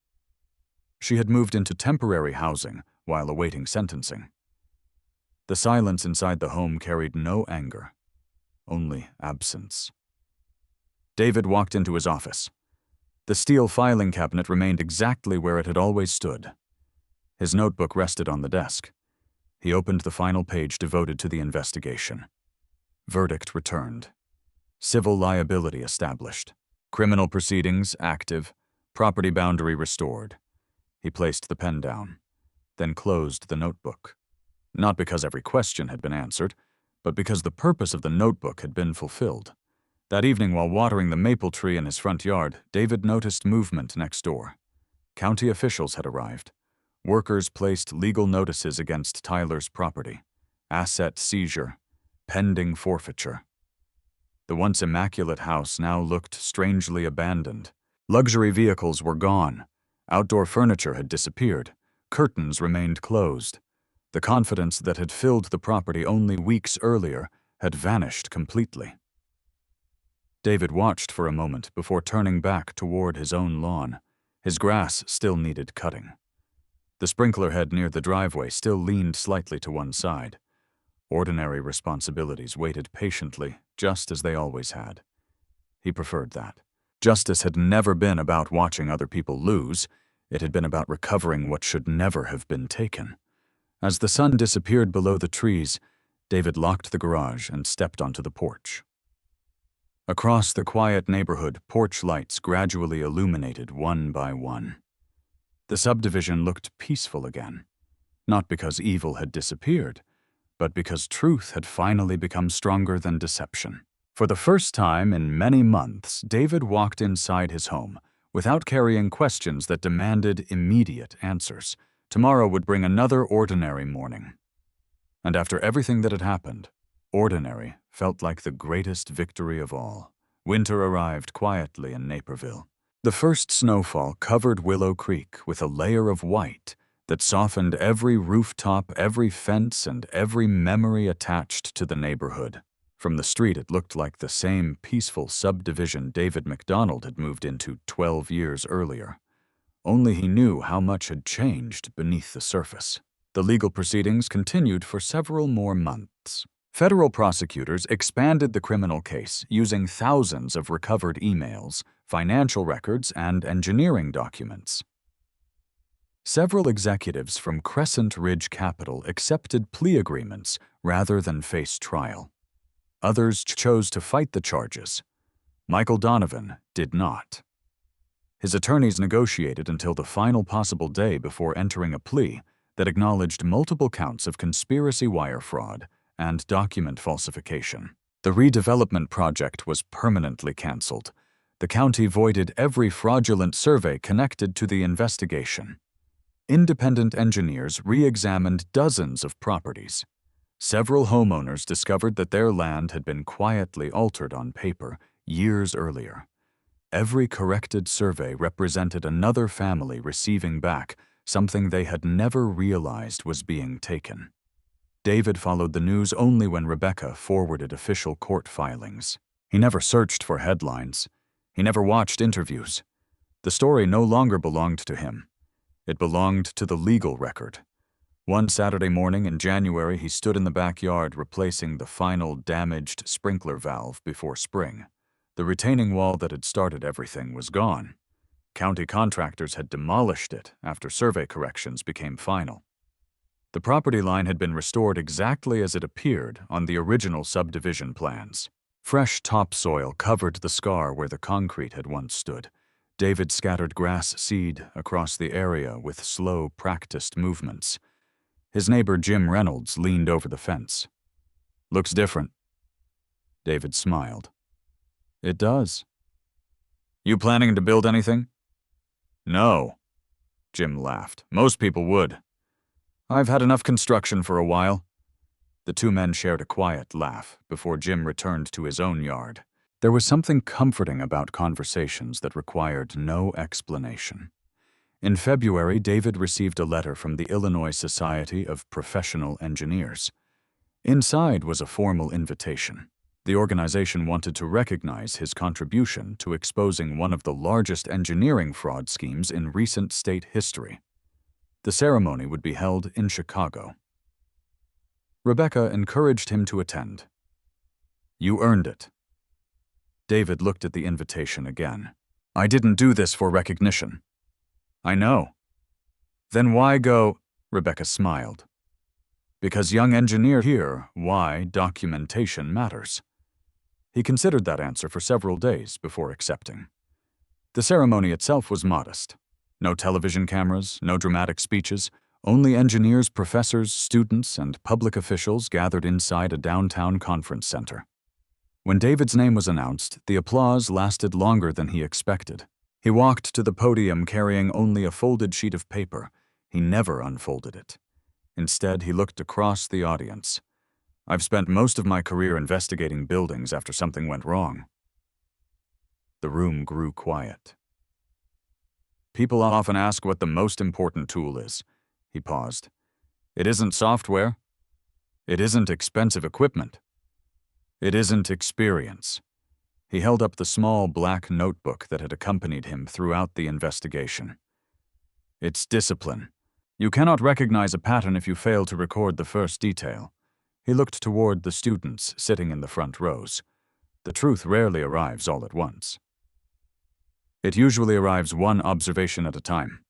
She had moved into temporary housing while awaiting sentencing. The silence inside the home carried no anger, only absence. David walked into his office. The steel filing cabinet remained exactly where it had always stood. His notebook rested on the desk. He opened the final page devoted to the investigation. Verdict returned. Civil liability established. Criminal proceedings active. Property boundary restored. He placed the pen down, then closed the notebook. Not because every question had been answered, but because the purpose of the notebook had been fulfilled. That evening, while watering the maple tree in his front yard, David noticed movement next door. County officials had arrived. Workers placed legal notices against Tyler's property. Asset seizure. Pending forfeiture. The once immaculate house now looked strangely abandoned. Luxury vehicles were gone. Outdoor furniture had disappeared. Curtains remained closed. The confidence that had filled the property only weeks earlier had vanished completely. David watched for a moment before turning back toward his own lawn. His grass still needed cutting. The sprinkler head near the driveway still leaned slightly to one side. Ordinary responsibilities waited patiently, just as they always had. He preferred that. Justice had never been about watching other people lose. It had been about recovering what should never have been taken. As the sun disappeared below the trees, David locked the garage and stepped onto the porch. Across the quiet neighborhood, porch lights gradually illuminated one by one. The subdivision looked peaceful again, not because evil had disappeared, but because truth had finally become stronger than deception. For the first time in many months, David walked inside his home without carrying questions that demanded immediate answers. Tomorrow would bring another ordinary morning. And after everything that had happened, ordinary felt like the greatest victory of all. Winter arrived quietly in Naperville. The first snowfall covered Willow Creek with a layer of white that softened every rooftop, every fence, and every memory attached to the neighborhood. From the street, it looked like the same peaceful subdivision David McDonald had moved into 12 years earlier. Only he knew how much had changed beneath the surface. The legal proceedings continued for several more months. Federal prosecutors expanded the criminal case using thousands of recovered emails, financial records, and engineering documents. Several executives from Crescent Ridge Capital accepted plea agreements rather than face trial. Others chose to fight the charges. Michael Donovan did not. His attorneys negotiated until the final possible day before entering a plea that acknowledged multiple counts of conspiracy wire fraud and document falsification. The redevelopment project was permanently canceled. The county voided every fraudulent survey connected to the investigation. Independent engineers re-examined dozens of properties. Several homeowners discovered that their land had been quietly altered on paper years earlier. Every corrected survey represented another family receiving back something they had never realized was being taken. David followed the news only when Rebecca forwarded official court filings. He never searched for headlines. He never watched interviews. The story no longer belonged to him. It belonged to the legal record. One Saturday morning in January, he stood in the backyard replacing the final damaged sprinkler valve before spring. The retaining wall that had started everything was gone. County contractors had demolished it after survey corrections became final. The property line had been restored exactly as it appeared on the original subdivision plans. Fresh topsoil covered the scar where the concrete had once stood. David scattered grass seed across the area with slow, practiced movements. His neighbor Jim Reynolds leaned over the fence. "Looks different." David smiled. "It does." "You planning to build anything?" "No." Jim laughed. "Most people would. I've had enough construction for a while." The two men shared a quiet laugh before Jim returned to his own yard. There was something comforting about conversations that required no explanation. In February, David received a letter from the Illinois Society of Professional Engineers. Inside was a formal invitation. The organization wanted to recognize his contribution to exposing one of the largest engineering fraud schemes in recent state history. The ceremony would be held in Chicago. Rebecca encouraged him to attend. "You earned it." David looked at the invitation again. "I didn't do this for recognition." "I know." "Then why go?" Rebecca smiled. "Because young engineer here, why documentation matters." He considered that answer for several days before accepting. The ceremony itself was modest. No television cameras, no dramatic speeches, only engineers, professors, students, and public officials gathered inside a downtown conference center. When David's name was announced, the applause lasted longer than he expected. He walked to the podium carrying only a folded sheet of paper. He never unfolded it. Instead, he looked across the audience. "I've spent most of my career investigating buildings after something went wrong." The room grew quiet. "People often ask what the most important tool is." He paused. "It isn't software. It isn't expensive equipment. It isn't experience." He held up the small black notebook that had accompanied him throughout the investigation. "It's discipline. You cannot recognize a pattern if you fail to record the first detail." He looked toward the students sitting in the front rows. "The truth rarely arrives all at once. It usually arrives one observation at a time."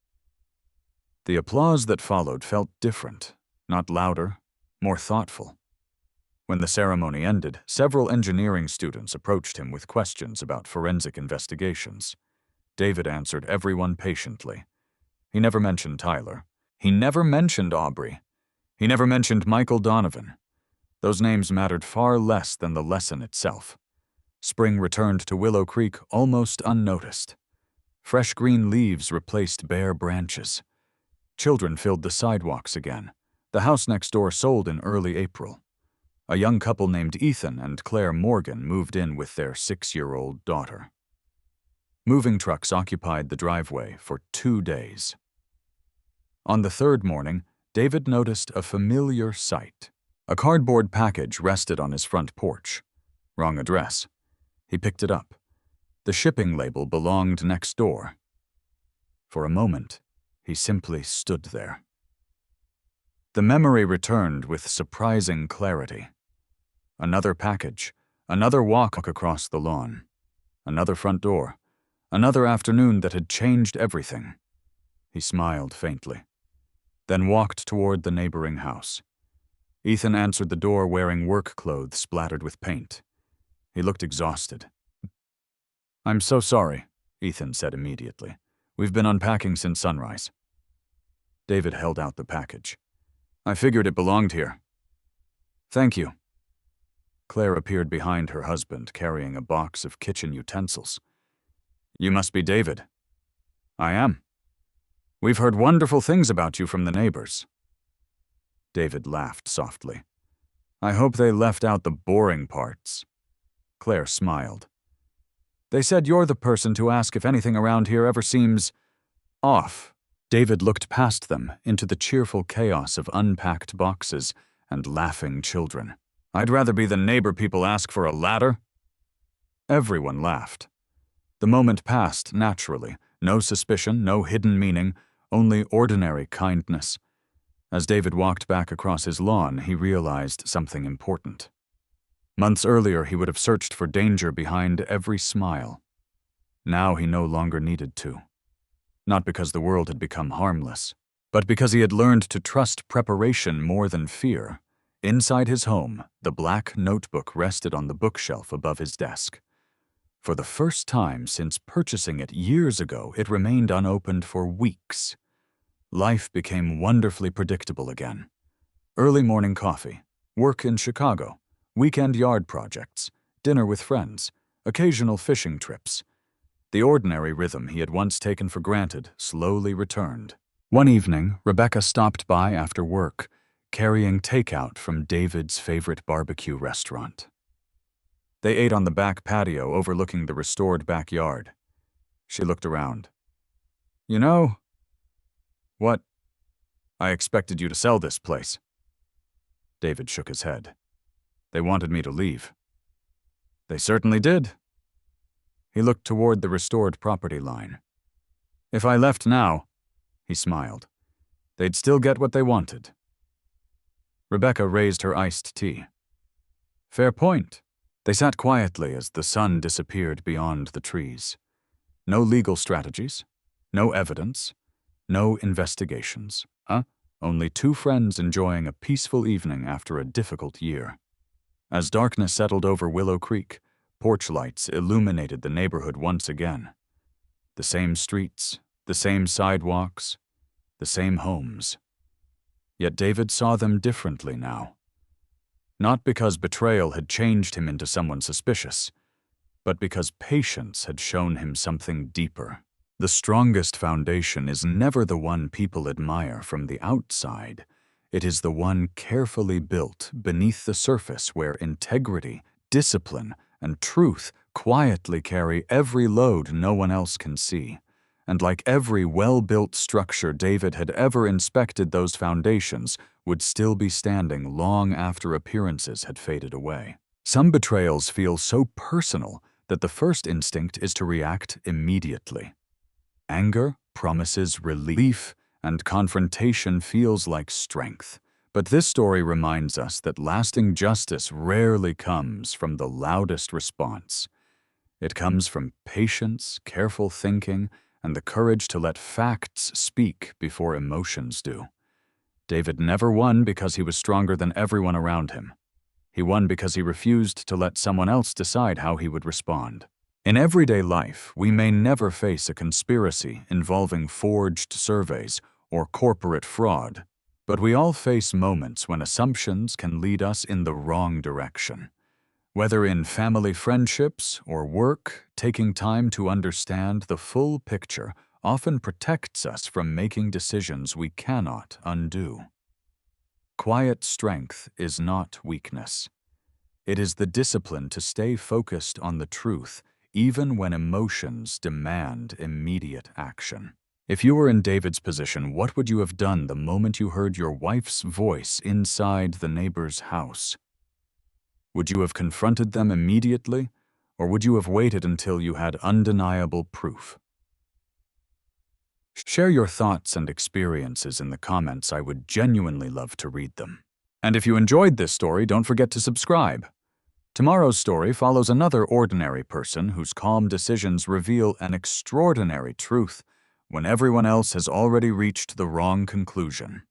The applause that followed felt different, not louder, more thoughtful. When the ceremony ended, several engineering students approached him with questions about forensic investigations. David answered everyone patiently. He never mentioned Tyler. He never mentioned Aubree. He never mentioned Michael Donovan. Those names mattered far less than the lesson itself. Spring returned to Willow Creek almost unnoticed. Fresh green leaves replaced bare branches. Children filled the sidewalks again. The house next door sold in early April. A young couple named Ethan and Claire Morgan moved in with their 6-year-old daughter. Moving trucks occupied the driveway for 2 days. On the third morning, David noticed a familiar sight. A cardboard package rested on his front porch. Wrong address. He picked it up. The shipping label belonged next door. For a moment, he simply stood there. The memory returned with surprising clarity. Another package, another walk across the lawn, another front door, another afternoon that had changed everything. He smiled faintly, then walked toward the neighboring house. Ethan answered the door wearing work clothes splattered with paint. He looked exhausted. "I'm so sorry," Ethan said immediately. "We've been unpacking since sunrise." David held out the package. "I figured it belonged here." "Thank you." Claire appeared behind her husband, carrying a box of kitchen utensils. "You must be David." "I am. We've heard wonderful things about you from the neighbors." David laughed softly. "I hope they left out the boring parts." Claire smiled. "They said you're the person to ask if anything around here ever seems off." David looked past them into the cheerful chaos of unpacked boxes and laughing children. "I'd rather be the neighbor people ask for a ladder." Everyone laughed. The moment passed naturally. No suspicion, no hidden meaning, only ordinary kindness. As David walked back across his lawn, he realized something important. Months earlier, he would have searched for danger behind every smile. Now he no longer needed to. Not because the world had become harmless, but because he had learned to trust preparation more than fear. Inside his home, the black notebook rested on the bookshelf above his desk. For the first time since purchasing it years ago, it remained unopened for weeks. Life became wonderfully predictable again. Early morning coffee, work in Chicago, weekend yard projects, dinner with friends, occasional fishing trips. The ordinary rhythm he had once taken for granted slowly returned. One evening, Rebecca stopped by after work, carrying takeout from David's favorite barbecue restaurant. They ate on the back patio overlooking the restored backyard. She looked around. "You know..." "What?" "I expected you to sell this place." David shook his head. "They wanted me to leave." "They certainly did." He looked toward the restored property line. "If I left now," he smiled, "they'd still get what they wanted." Rebecca raised her iced tea. "Fair point." They sat quietly as the sun disappeared beyond the trees. No legal strategies, no evidence, no investigations. Only two friends enjoying a peaceful evening after a difficult year. As darkness settled over Willow Creek, porch lights illuminated the neighborhood once again. The same streets, the same sidewalks, the same homes. Yet David saw them differently now. Not because betrayal had changed him into someone suspicious, but because patience had shown him something deeper. The strongest foundation is never the one people admire from the outside. It is the one carefully built beneath the surface where integrity, discipline, and truth quietly carry every load no one else can see. And like every well-built structure David had ever inspected, those foundations would still be standing long after appearances had faded away. Some betrayals feel so personal that the first instinct is to react immediately. Anger promises relief, and confrontation feels like strength. But this story reminds us that lasting justice rarely comes from the loudest response. It comes from patience, careful thinking, and the courage to let facts speak before emotions do. David never won because he was stronger than everyone around him. He won because he refused to let someone else decide how he would respond. In everyday life, we may never face a conspiracy involving forged surveys or corporate fraud, but we all face moments when assumptions can lead us in the wrong direction. Whether in family friendships or work, taking time to understand the full picture often protects us from making decisions we cannot undo. Quiet strength is not weakness. It is the discipline to stay focused on the truth, even when emotions demand immediate action. If you were in David's position, what would you have done the moment you heard your wife's voice inside the neighbor's house? Would you have confronted them immediately, or would you have waited until you had undeniable proof? Share your thoughts and experiences in the comments. I would genuinely love to read them. And if you enjoyed this story, don't forget to subscribe. Tomorrow's story follows another ordinary person whose calm decisions reveal an extraordinary truth when everyone else has already reached the wrong conclusion.